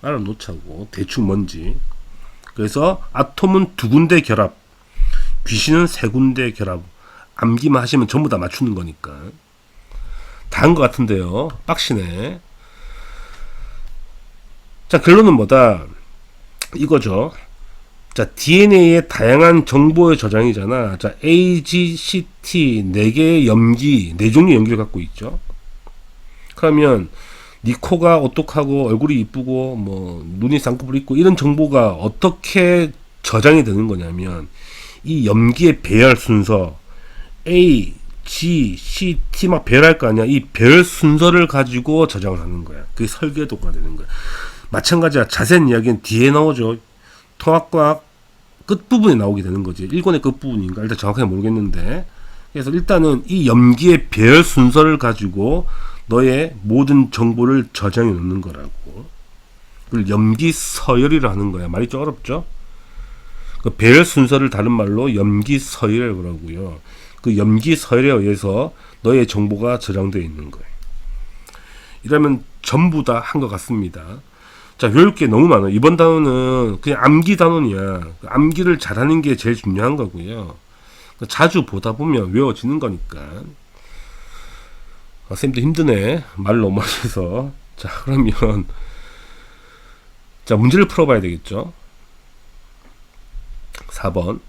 알아놓자고. 대충 뭔지. 그래서 아톰은 2군데 결합, 귀신은 3군데 결합. 암기만 하시면 전부 다 맞추는 거니까. 다 한 것 같은데요. 빡시네. 자, 결론은 뭐다? 이거죠. 자, DNA의 다양한 정보의 저장이잖아. 자, A, G, C, T 4개의 염기, 4종류의 염기를 갖고 있죠. 그러면 니 코가 오똑하고 얼굴이 이쁘고 뭐 눈이 쌍꺼풀 있고 이런 정보가 어떻게 저장이 되는 거냐면 이 염기의 배열 순서 A, G, C, T 막 배열할 거 아니야. 이 배열 순서를 가지고 저장을 하는 거야. 그게 설계도가 되는 거야. 마찬가지야. 자세한 이야기는 뒤에 나오죠. 통합과학 끝부분에 나오게 되는 거지. 1권의 끝부분인가 일단 정확하게 모르겠는데, 그래서 일단은 이 염기의 배열 순서를 가지고 너의 모든 정보를 저장해 놓는 거라고. 그걸 염기 서열이라 하는 거야. 말이 좀 어렵죠? 그 배열 순서를 다른 말로 염기 서열이라고 하고요. 그 염기 서열에 의해서 너의 정보가 저장되어 있는 거예요. 이러면 전부 다 한 것 같습니다. 자, 외울 게 너무 많아. 이번 단어는 그냥 암기 단원이야. 암기를 잘하는 게 제일 중요한 거고요. 자주 보다 보면 외워지는 거니까. 쌤도 힘드네. 말 너무 하셔서. 자, 그러면 자, 문제를 풀어봐야 되겠죠. 4번.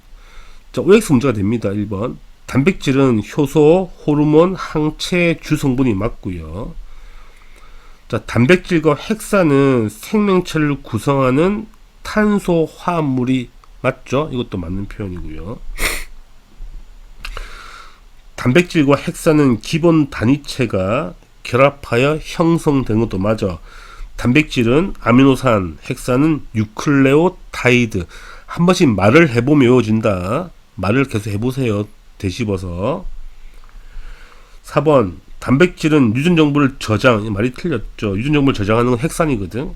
자, OX 문제가 됩니다. 1번. 단백질은 효소, 호르몬, 항체 주성분이 맞고요. 자, 단백질과 핵산은 생명체를 구성하는 탄소 화합물이 맞죠? 이것도 맞는 표현이고요. 단백질과 핵산은 기본 단위체가 결합하여 형성된 것도 맞아. 단백질은 아미노산, 핵산은 뉴클레오타이드. 한 번씩 말을 해보면 외워진다. 말을 계속 해보세요. 되씹어서. 4번. 단백질은 유전 정보를 저장. 말이 틀렸죠. 유전 정보를 저장하는 건 핵산이거든.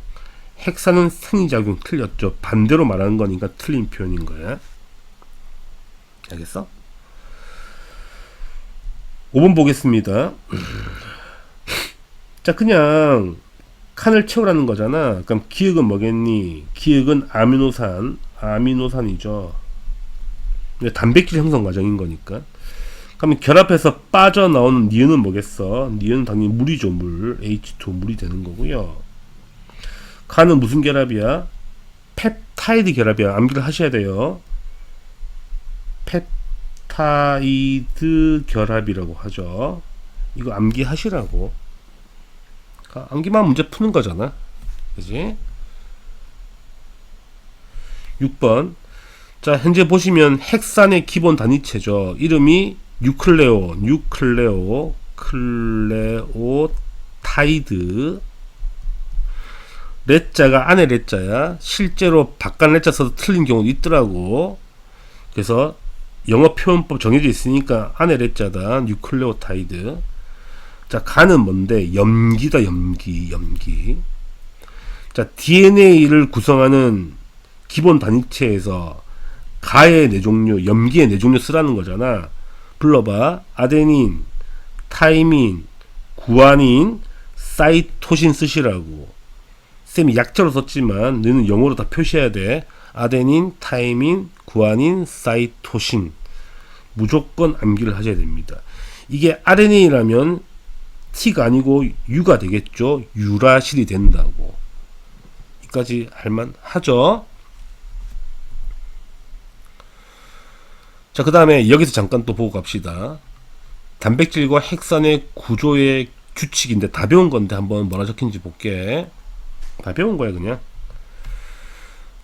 핵산은 생리작용. 틀렸죠. 반대로 말하는 거니까 틀린 표현인 거야. 알겠어? 5번 보겠습니다. 자, 그냥 칸을 채우라는 거잖아. 그럼 기억은 뭐겠니? 기억은 아미노산이죠. 단백질 형성 과정인 거니까. 그러면 결합해서 빠져나오는 니은은 뭐겠어? 니은은 당연히 물이죠. 물. H2 물이 되는 거고요. 칸은 무슨 결합이야? 펩타이드 결합이야. 암기를 하셔야 돼요. 펩타이드 결합이라고 하죠. 이거 암기하시라고. 암기만 문제 푸는 거잖아. 그지? 6번. 자, 현재 보시면 핵산의 기본 단위체죠. 이름이 뉴클레오타이드. 레자가 안에 레자야. 실제로 바깥 레자 써서 틀린 경우도 있더라고. 그래서 영어 표현법 정해져 있으니까 안에 레자다. 뉴클레오타이드. 자, 간은 뭔데? 염기다. 염기. 자, DNA를 구성하는 기본 단위체에서 가의 네 종류, 염기의 네 종류 쓰라는 거잖아. 불러봐. 아데닌, 타이민, 구아닌, 사이토신 쓰시라고. 쌤이 약자로 썼지만 너는 영어로 다 표시해야 돼. 아데닌, 타이민, 구아닌, 사이토신. 무조건 암기를 하셔야 됩니다. 이게 RNA라면 T가 아니고 U가 되겠죠. 유라실이 된다고. 여기까지 할만 하죠. 자, 그 다음에 여기서 잠깐 또 보고 갑시다. 단백질과 핵산의 구조의 규칙인데 다 배운 건데 한번 뭐라 적힌지 볼게. 다 배운 거야 그냥.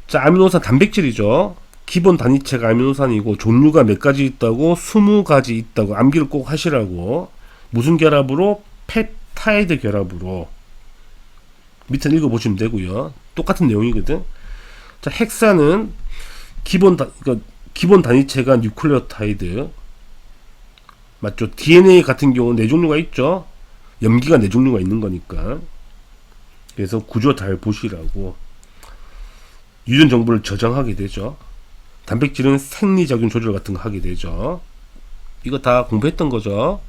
자, 아미노산 단백질이죠. 기본 단위체가 아미노산이고 종류가 몇 가지 있다고? 20가지 있다고. 암기를 꼭 하시라고. 무슨 결합으로? 펩타이드 결합으로. 밑에 읽어보시면 되고요. 똑같은 내용이거든. 자, 핵산은 기본 단위체가 뉴클레오타이드 맞죠? DNA 같은 경우는 네 종류가 있죠. 염기가 네 종류가 있는 거니까. 그래서 구조 잘 보시라고. 유전 정보를 저장하게 되죠. 단백질은 생리작용 조절 같은 거 하게 되죠. 이거 다 공부했던 거죠.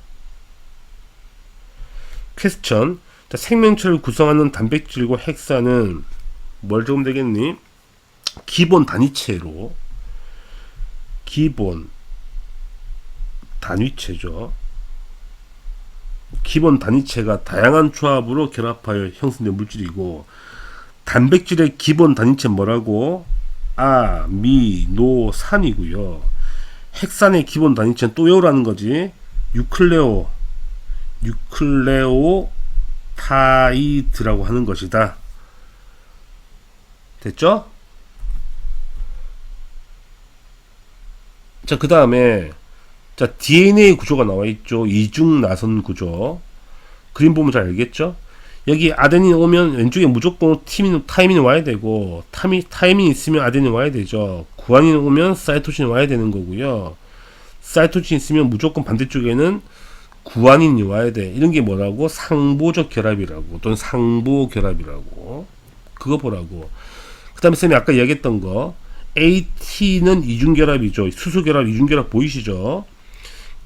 퀘스천. 자, 생명체를 구성하는 단백질과 핵산은 뭘 적으면 되겠니? 기본 단위체로. 기본 단위체죠. 기본 단위체가 다양한 조합으로 결합하여 형성된 물질이고, 단백질의 기본 단위체 뭐라고? 아미노산이고요. 핵산의 기본 단위체는 또 외우라는 거지. 뉴클레오타이드. 펩타이드라고 하는 것이다. 됐죠? 자, 그 다음에 자, DNA 구조가 나와 있죠. 이중 나선 구조. 그림 보면 잘 알겠죠? 여기 아데닌 오면 왼쪽에 무조건 타이민이 와야 되고, 타이민이 있으면 아데닌 와야 되죠. 구아닌 오면 사이토신 와야 되는 거고요. 사이토신 있으면 무조건 반대쪽에는 구아닌이 와야 돼. 이런 게 뭐라고? 상보적 결합이라고, 또는 상보 결합이라고. 그거 보라고. 그 다음에 쌤이 아까 이야기했던 거, AT는 이중결합이죠. 수소결합, 이중결합 보이시죠?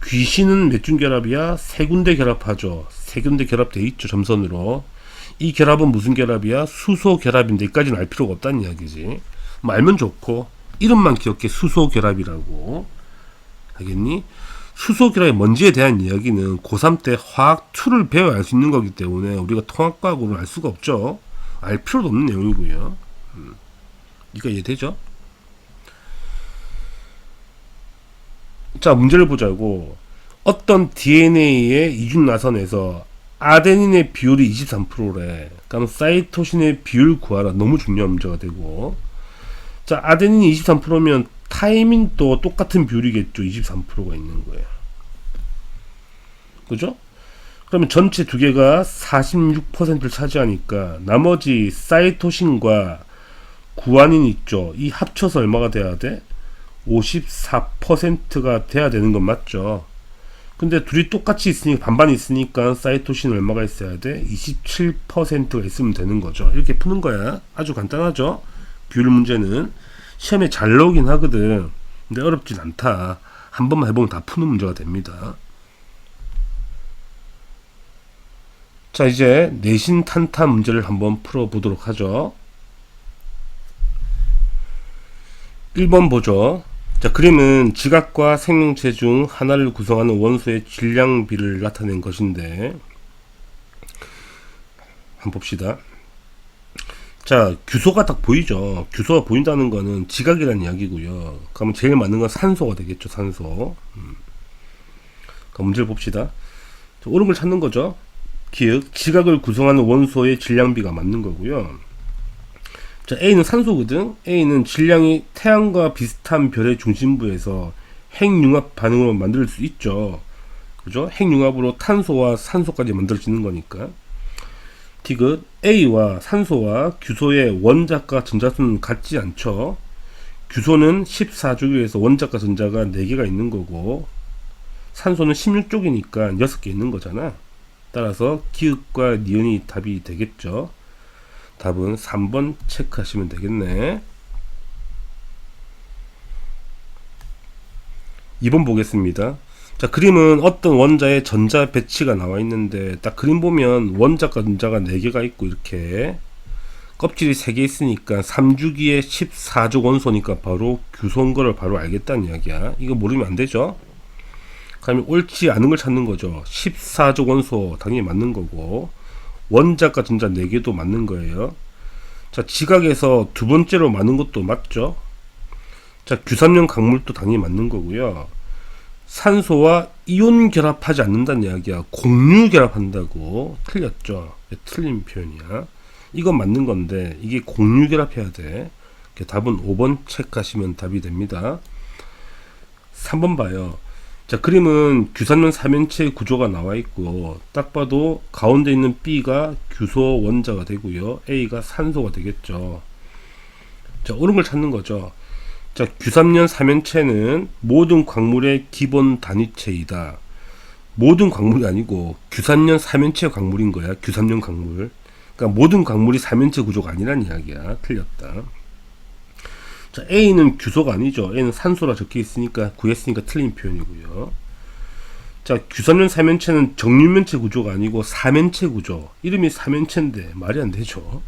귀신은 몇 중 결합이야? 세 군데 결합하죠. 세 군데 결합돼 있죠. 점선으로. 이 결합은 무슨 결합이야? 수소 결합인데 여기까지는 알 필요가 없다는 이야기지. 뭐 알면 좋고, 이름만 기억해. 수소 결합이라고. 알겠니? 수소 결합이 뭔지에 대한 이야기는 고3 때 화학 2를 배워야 알 수 있는 거기 때문에 우리가 통합과학으로는 알 수가 없죠. 알 필요도 없는 내용이고요. 이거 이해되죠? 자, 문제를 보자고. 어떤 DNA의 이중나선에서 아데닌의 비율이 23%래. 그럼 사이토신의 비율 구하라. 너무 중요한 문제가 되고. 자, 아데닌이 23%면 타이민도 똑같은 비율이겠죠. 23%가 있는 거예요. 그죠? 그러면 전체 두 개가 46%를 차지하니까 나머지 사이토신과 구아닌 있죠. 이 합쳐서 얼마가 돼야 돼? 54%가 돼야 되는 건 맞죠. 근데 둘이 똑같이 있으니까, 반반이 있으니까 사이토신 얼마가 있어야 돼? 27%가 있으면 되는 거죠. 이렇게 푸는 거야. 아주 간단하죠. 비율 문제는 시험에 잘 나오긴 하거든. 근데 어렵진 않다. 한 번만 해보면 다 푸는 문제가 됩니다. 자, 이제 내신 탄탄 문제를 한번 풀어보도록 하죠. 1번 보죠. 자, 그림은 지각과 생명체 중 하나를 구성하는 원소의 질량비를 나타낸 것인데, 한번 봅시다. 자, 규소가 딱 보이죠. 규소가 보인다는 거는 지각이라는 이야기고요. 그러면 제일 맞는 건 산소가 되겠죠. 산소. 그럼 문제를 봅시다. 자, 옳은 걸 찾는 거죠. 기억, 지각을 구성하는 원소의 질량비가 맞는 거고요. 자, A는 산소거든. A는 질량이 태양과 비슷한 별의 중심부에서 핵융합 반응으로 만들 수 있죠. 그죠? 핵융합으로 탄소와 산소까지 만들어지는 거니까. 디귿, A와 산소와 규소의 원자과 전자수는 같지 않죠. 규소는 14쪽에서 원자과 전자가 4개가 있는 거고, 산소는 16쪽이니까 6개 있는 거잖아. 따라서 기읍과 니은이 답이 되겠죠. 답은 3번 체크하시면 되겠네. 2번 보겠습니다. 자, 그림은 어떤 원자의 전자 배치가 나와 있는데, 딱 그림 보면 원자과 전자가 4개가 있고, 이렇게 껍질이 3개 있으니까 3주기에 14족 원소니까 바로 규소인 거를 바로 알겠다는 이야기야. 이거 모르면 안 되죠. 그러면 옳지 않은 걸 찾는 거죠. 14족 원소 당연히 맞는 거고, 원자과 전자 4개도 맞는 거예요. 자, 지각에서 두 번째로 맞는 것도 맞죠. 자, 규산염 강물도 당연히 맞는 거고요. 산소와 이온 결합하지 않는다는 이야기야. 공유 결합한다고. 틀렸죠. 틀린 표현이야. 이건 맞는 건데 이게 공유 결합해야 돼. 답은 5번 체크하시면 답이 됩니다. 3번 봐요. 자, 그림은 규산염 삼연체 구조가 나와 있고, 딱 봐도 가운데 있는 B가 규소 원자가 되고요, A가 산소가 되겠죠. 자, 옳은 걸 찾는 거죠. 자, 규산염 삼연체는 모든 광물의 기본 단위체이다. 모든 광물이 아니고 규산염 삼연체 광물인 거야. 규산염 광물. 그러니까 모든 광물이 삼연체 구조가 아니란 이야기야. 틀렸다. 자, A는 규소가 아니죠. A는 산소라 적혀 있으니까, 구했으니까 틀린 표현이고요. 자, 규산염 삼연체는 정육면체 구조가 아니고 삼연체 구조. 이름이 삼연체인데 말이 안 되죠.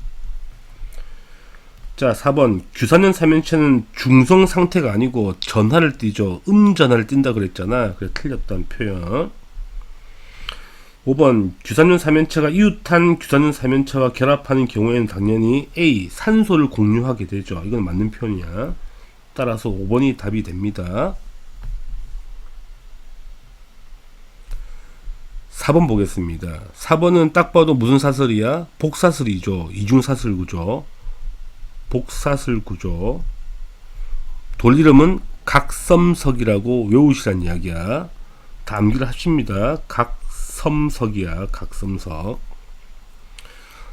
자, 4번 규산염 삼연체는 중성 상태가 아니고 전하를 띠죠. 음전하를 띈다 그랬잖아. 그래 틀렸다는 표현. 5번 규산염 삼연체가 이웃한 규산염 삼연체와 결합하는 경우에는 당연히 A 산소를 공유하게 되죠. 이건 맞는 표현이야. 따라서 5번이 답이 됩니다. 4번 보겠습니다. 4번은 딱 봐도 무슨 사슬이야? 복사슬이죠. 이중사슬 구조. 복사슬 구조. 돌 이름은 각섬석이라고 외우시란 이야기야. 다 암기를 하십니다. 각섬석이야. 각섬석.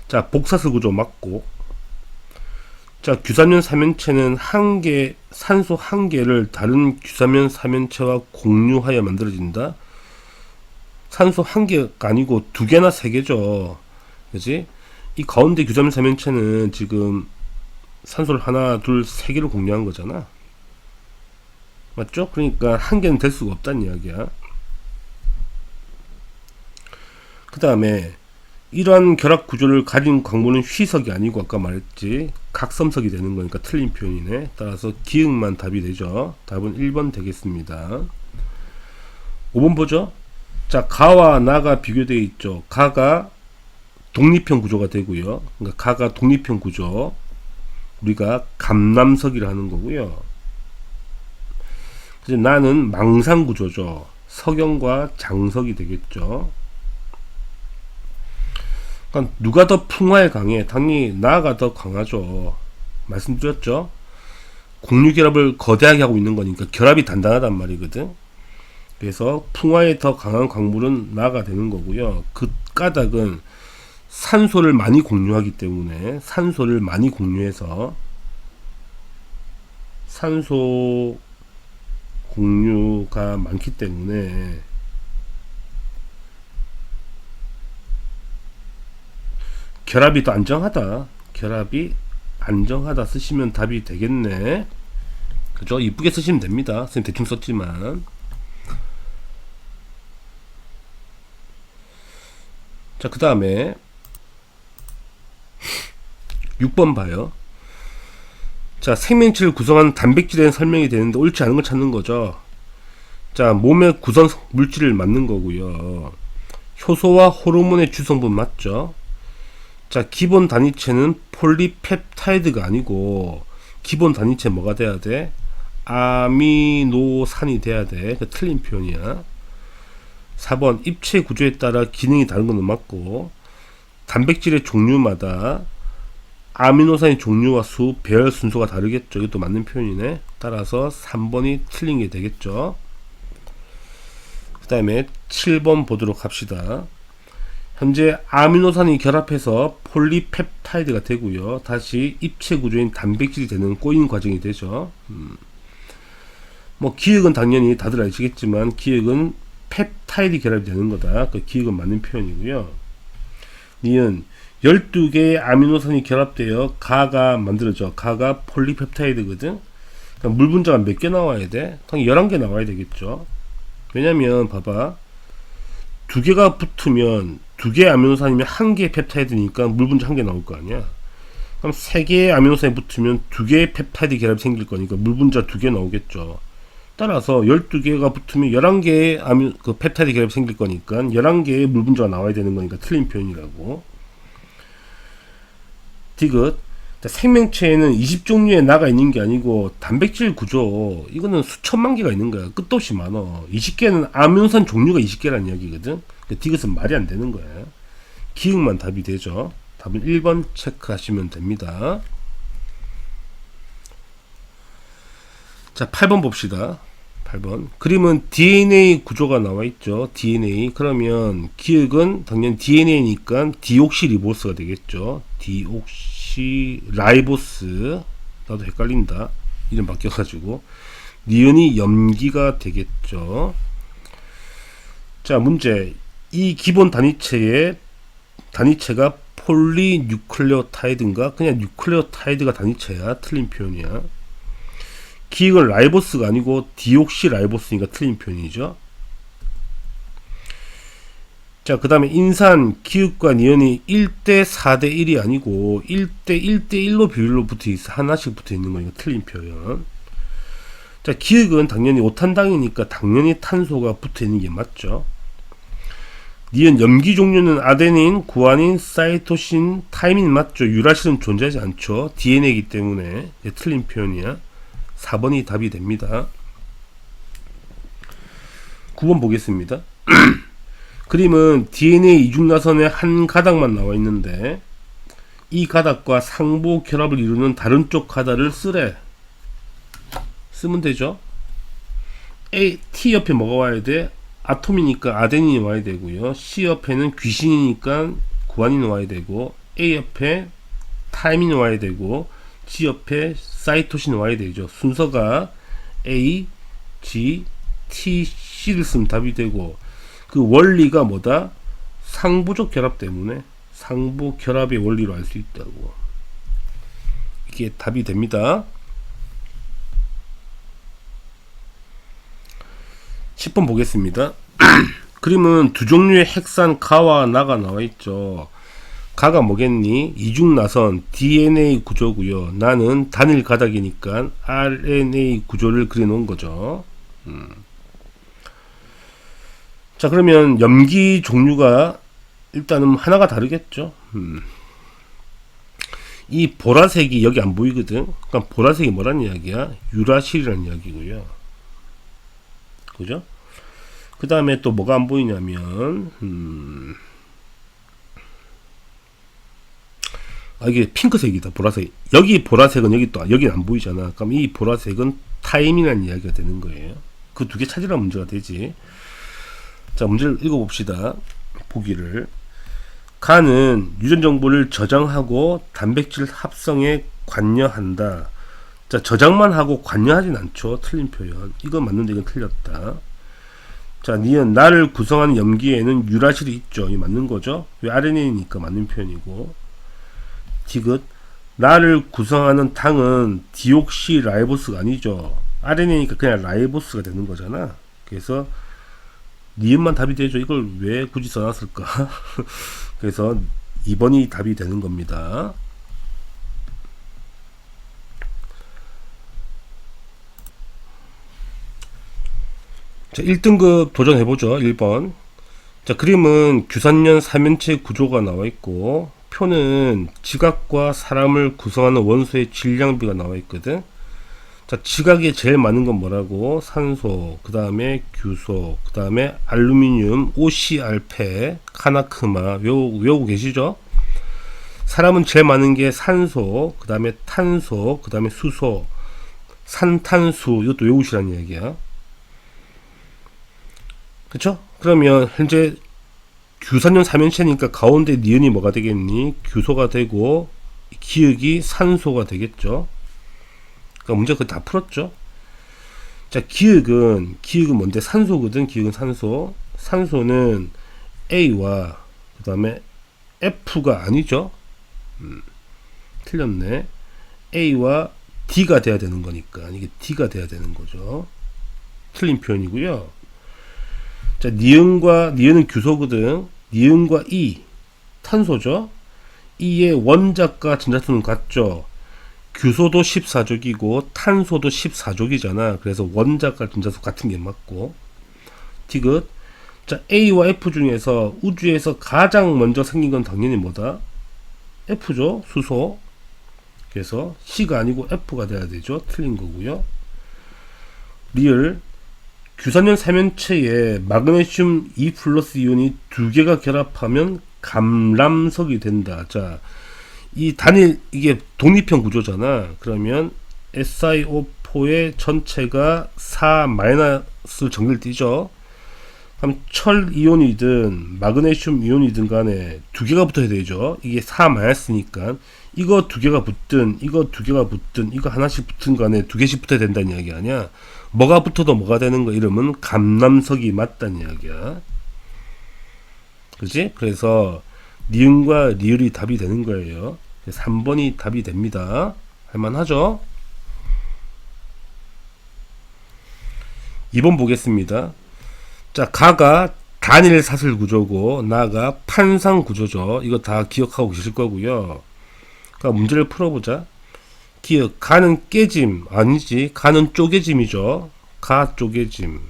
자, 복사슬 구조 맞고. 자, 규산면 삼연체는 한 개, 산소 한 개를 다른 규산면 삼연체와 공유하여 만들어진다. 산소 한 개가 아니고 두 개나 세 개죠. 그지? 이 가운데 규산면 삼연체는 지금 산소를 하나, 둘, 세 개를 공유한 거잖아. 맞죠? 그러니까 한 개는 될 수가 없다는 이야기야. 그 다음에 이러한 결합 구조를 가진 광물은 휘석이 아니고 아까 말했지 각섬석이 되는 거니까 틀린 표현이네. 따라서 기역만 답이 되죠. 답은 1번 되겠습니다. 5번 보죠. 자, 가와 나가 비교되어 있죠. 가가 독립형 구조가 되고요. 그러니까 가가 독립형 구조. 우리가 감남석이라 하는 거고요. 그래서 나는 망상 구조죠. 석영과 장석이 되겠죠. 그러니까 누가 더 풍화에 강해? 당연히 나가 더 강하죠. 말씀드렸죠. 공유 결합을 거대하게 하고 있는 거니까 결합이 단단하단 말이거든. 그래서 풍화에 더 강한 광물은 나가 되는 거고요. 그 까닭은 산소를 많이 공유하기 때문에 산소를 많이 공유해서 산소 공유가 많기 때문에 결합이 더 안정하다. 결합이 안정하다 쓰시면 답이 되겠네. 그죠? 이쁘게 쓰시면 됩니다. 선생님 대충 썼지만. 자, 그 다음에 6번 봐요. 자, 생명체를 구성하는 단백질에 대한 설명이 되는데 옳지 않은 걸 찾는 거죠. 자, 몸의 구성 물질을 맞는 거고요. 효소와 호르몬의 주성분 맞죠? 자, 기본 단위체는 폴리펩타이드가 아니고 기본 단위체 뭐가 돼야 돼? 아미노산이 돼야 돼. 그 틀린 표현이야. 4번 입체 구조에 따라 기능이 다른 건 맞고 단백질의 종류마다 아미노산의 종류와 수, 배열 순서가 다르겠죠. 이것도 맞는 표현이네. 따라서 3번이 틀린 게 되겠죠. 그 다음에 7번 보도록 합시다. 현재 아미노산이 결합해서 폴리펩타이드가 되고요. 다시 입체 구조인 단백질이 되는 꼬인 과정이 되죠. 뭐 기역은 당연히 다들 아시겠지만 기역은 펩타이드 결합이 되는 거다. 그 기역은 맞는 표현이고요. 니은 12개의 아미노산이 결합되어 가가 만들어져. 가가 폴리펩타이드거든. 그러니까 물 분자가 몇 개 나와야 돼? 당연히 11개 나와야 되겠죠. 왜냐면 봐봐. 두 개가 붙으면 두 개의 아미노산이면 한 개의 펩타이드니까 물 분자 한 개 나올 거 아니야. 그럼 세 개의 아미노산이 붙으면 두 개의 펩타이드 결합이 생길 거니까 물 분자 두 개 나오겠죠. 따라서 12개가 붙으면 11개의 그 펩타이드 결합이 생길 거니까 11개의 물 분자가 나와야 되는 거니까 틀린 표현이라고. 디귿. 생명체에는 20종류의 나가 있는 게 아니고 단백질 구조 이거는 수천만 개가 있는 거야. 끝도 없이 많어. 20개는 아미노산 종류가 20개라는 이야기거든. 디귿은 말이 안 되는 거야. 기역만 답이 되죠. 답은 1번 체크하시면 됩니다. 자, 8번 봅시다. 8번. 그림은 DNA 구조가 나와 있죠. DNA. 그러면 기역은 당연히 DNA니까 디옥시리보스가 되겠죠. 디옥시라이보스. 나도 헷갈린다. 이름 바뀌어가지고. 니은이 염기가 되겠죠. 자, 문제. 이 기본 단위체가 폴리뉴클레오타이드인가? 그냥 뉴클레오타이드가 단위체야. 틀린 표현이야. 기역은 라이보스가 아니고 디옥시라이보스니까 틀린 표현이죠. 자, 그 다음에 인산, 기역과 니은이 1대 4대 1이 아니고 1대 1대 1로 비율로 붙어 있어. 하나씩 붙어 있는 거니까 틀린 표현. 자, 기역은 당연히 오탄당이니까 당연히 탄소가 붙어 있는 게 맞죠. 니은 염기 종류는 아데닌, 구아닌, 사이토신, 타이민 맞죠. 유라실은 존재하지 않죠. DNA이기 때문에 틀린 표현이야. 4번이 답이 됩니다. 9번 보겠습니다. 그림은 DNA 이중나선의 한 가닥만 나와 있는데 이 가닥과 상부 결합을 이루는 다른 쪽 가닥을 쓰면 되죠. T 옆에 뭐가 와야 돼? 아톰이니까 아데닌이 와야 되고요. C 옆에는 귀신이니까 구아닌이 와야 되고, A 옆에 타이민이 와야 되고, G 옆에 사이토신이 와야 되죠. 순서가 A, G, T, C를 쓰면 답이 되고, 그 원리가 뭐다? 상부적 결합 때문에 상부 결합의 원리로 알 수 있다고. 이게 답이 됩니다. 10번 보겠습니다. 그림은 두 종류의 핵산 가와 나가 나와 있죠. 가가 뭐겠니? 이중나선 DNA 구조고요. 나는 단일 가닥이니까 RNA 구조를 그려 놓은 거죠. 자, 그러면 염기 종류가 일단은 하나가 다르겠죠. 이 보라색이 여기 안 보이거든. 그러니까 보라색이 뭐라는 이야기야? 유라실이라는 이야기고요. 그죠? 그 다음에 또 뭐가 안 보이냐면 이게 핑크색이다. 보라색. 여기 보라색은 여기는 안 보이잖아. 그럼 이 보라색은 타임이라는 이야기가 되는 거예요. 그 두 개 찾으라 문제가 되지. 자, 문제를 읽어봅시다. 보기를. 간은 유전 정보를 저장하고 단백질 합성에 관여한다. 자, 저장만 하고 관여하진 않죠. 틀린 표현. 이건 맞는데 이건 틀렸다. 자, 니은 나를 구성하는 염기에는 유라실이 있죠. 이 맞는 거죠. 왜 RNA니까 맞는 표현이고. 디귿 나를 구성하는 당은 디옥시라이보스가 아니죠. RNA니까 그냥 라이보스가 되는 거잖아. 그래서 니은만 답이 되죠. 이걸 왜 굳이 써놨을까? 그래서 2번이 답이 되는 겁니다. 자, 1등급 도전해보죠. 1번. 자, 그림은 규산년 삼연체 구조가 나와 있고, 표는 지각과 사람을 구성하는 원소의 질량비가 나와 있거든. 자, 지각에 제일 많은 건 뭐라고? 산소, 그 다음에 규소, 그 다음에 알루미늄, OCR패, 카나크마. 외우고 계시죠? 사람은 제일 많은 게 산소, 그 다음에 탄소, 그 다음에 수소, 산탄수. 이것도 외우시라는 이야기야. 그쵸? 그러면 현재 규산년 삼연체니까 가운데 니은이 뭐가 되겠니? 규소가 되고 기역이 산소가 되겠죠. 그러니까 문제가 다 풀었죠. 자, 기역은 뭔데? 산소거든. 기역은 산소. 산소는 A와 그 다음에 F가 아니죠. 틀렸네. A와 D가 돼야 되는 거니까 이게 D가 돼야 되는 거죠. 틀린 표현이고요. 자, 니은은 규소거든. 니은과 E 탄소죠. E의 원자과 전자수는 같죠. 규소도 14족이고 탄소도 14족이잖아. 그래서 원자과 전자수 같은 게 맞고. 디귿. 자, A와 F 중에서 우주에서 가장 먼저 생긴 건 당연히 뭐다? F죠. 수소. 그래서 C가 아니고 F가 돼야 되죠. 틀린 거고요. 리을. 규산년 삼연체에 마그네슘 2 플러스 이온이 두 개가 결합하면 감람석이 된다. 자, 이 단일 이게 독립형 구조잖아. 그러면 SiO4의 전체가 4 마이너스 정리를 띄죠. 그럼 철 이온이든 마그네슘 이온이든 간에 두 개가 붙어야 되죠. 이게 4 마이너스니까 이거 두 개가 붙든 이거 두 개가 붙든 이거 하나씩 붙은 간에 두 개씩 붙어야 된다는 이야기 아니야. 뭐가 붙어도 뭐가 되는 거 이러면 감람석이 맞다는 이야기야. 그지? 그래서 니은과 리을이 답이 되는 거예요. 3번이 답이 됩니다. 할만하죠? 2번 보겠습니다. 자, 가가 단일 사슬 구조고 나가 판상 구조죠. 이거 다 기억하고 계실 거고요. 그러니까 문제를 풀어보자. 기억. 가는 깨짐 아니지. 가는 쪼개짐이죠. 가 쪼개짐.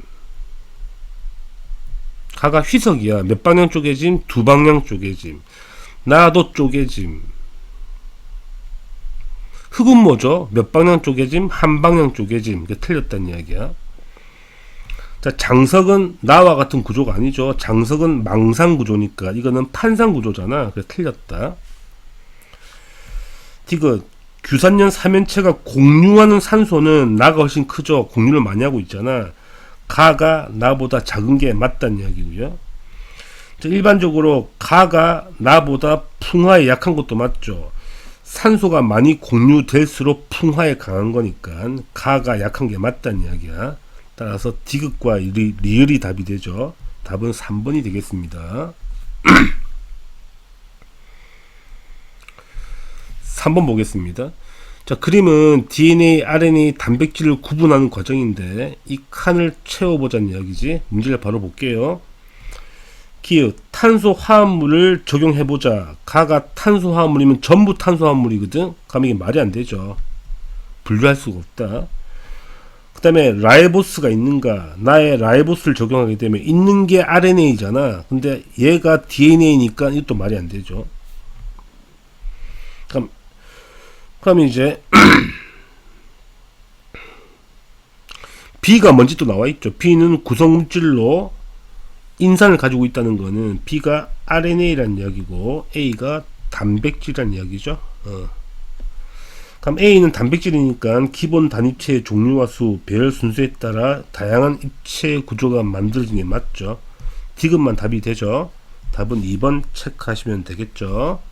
가가 휘석이야. 몇 방향 쪼개짐? 두 방향 쪼개짐. 나도 쪼개짐. 흙은 뭐죠? 몇 방향 쪼개짐? 한 방향 쪼개짐. 이게 틀렸다는 이야기야. 자, 장석은 나와 같은 구조가 아니죠. 장석은 망상 구조니까 이거는 판상 구조잖아. 그래서 틀렸다. 디귿 규산년 삼연체가 공유하는 산소는 나가 훨씬 크죠. 공유를 많이 하고 있잖아. 가가 나보다 작은 게 맞다는 이야기고요. 자, 일반적으로 가가 나보다 풍화에 약한 것도 맞죠. 산소가 많이 공유될수록 풍화에 강한 거니까 가가 약한 게 맞다는 이야기야. 따라서 디귿과 리을이 답이 되죠. 답은 3번이 되겠습니다. 3번 보겠습니다. 자, 그림은 DNA, RNA, 단백질을 구분하는 과정인데 이 칸을 채워보자는 이야기지. 문제를 바로 볼게요. 기읍 탄소 화합물을 적용해보자. 가가 탄소 화합물이면 전부 탄소 화합물이거든. 그럼 이게 말이 안 되죠. 분류할 수가 없다. 그 다음에 라이보스가 있는가. 나의 라이보스를 적용하게 되면 있는 게 RNA잖아. 근데 얘가 DNA니까 이것도 말이 안 되죠. 그럼 이제 B가 뭔지 또 나와 있죠. B는 구성물질로 인산을 가지고 있다는 거는 B가 RNA라는 이야기고 A가 단백질이라는 이야기죠. 그럼 A는 단백질이니까 기본 단위체의 종류와 수, 배열 순서에 따라 다양한 입체 구조가 만들어진 게 맞죠. 디귿만 답이 되죠. 답은 2번 체크하시면 되겠죠.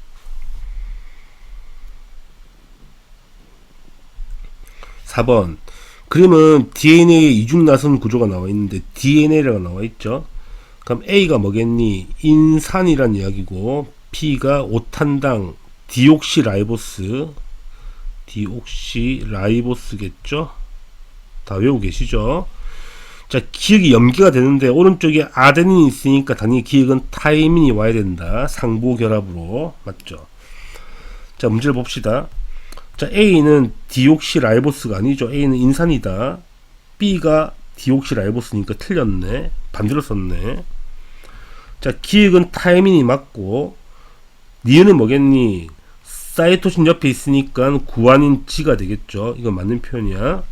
4번 그림은 DNA의 이중나선 구조가 나와 있는데 DNA라고 나와 있죠. 그럼 A가 뭐겠니? 인산이란 이야기고 B가 오탄당 디옥시라이보스겠죠. 다 외우고 계시죠. 자, 기억이 염기가 되는데 오른쪽에 아데닌이 있으니까 당연히 기억은 타이민이 와야 된다. 상부 결합으로 맞죠. 자, 문제를 봅시다. 자, A는 디옥시라이보스가 아니죠. A는 인산이다. B가 디옥시라이보스니까 틀렸네. 반대로 썼네. 자, 기억은 타이민이 맞고 니은은 뭐겠니? 사이토신 옆에 있으니까 구안인 G가 되겠죠. 이건 맞는 표현이야.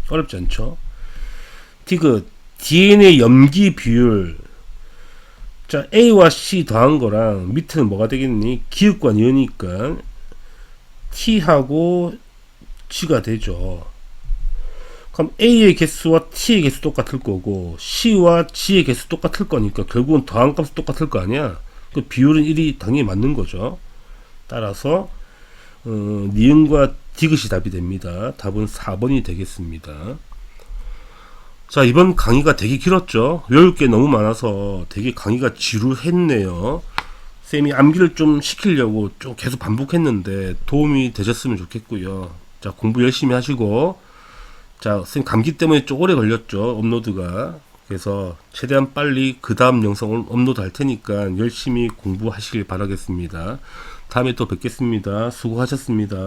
어렵지 않죠? 디귿 DNA 염기 비율. 자, A와 C 더한 거랑 밑에는 뭐가 되겠니? 기억과 니은이니까 T하고 G가 되죠. 그럼 A의 개수와 T의 개수 똑같을 거고 C와 G의 개수 똑같을 거니까 결국은 더한 값이 똑같을 거 아니야. 그 비율은 1이 당연히 맞는 거죠. 따라서 니은과 디귿이 답이 됩니다. 답은 4번이 되겠습니다. 자, 이번 강의가 되게 길었죠. 외울 게 너무 많아서 되게 강의가 지루했네요. 쌤이 암기를 좀 시키려고 좀 계속 반복했는데 도움이 되셨으면 좋겠고요. 자, 공부 열심히 하시고, 자, 쌤 감기 때문에 좀 오래 걸렸죠, 업로드가. 그래서 최대한 빨리 그 다음 영상을 업로드 할 테니까 열심히 공부하시길 바라겠습니다. 다음에 또 뵙겠습니다. 수고하셨습니다.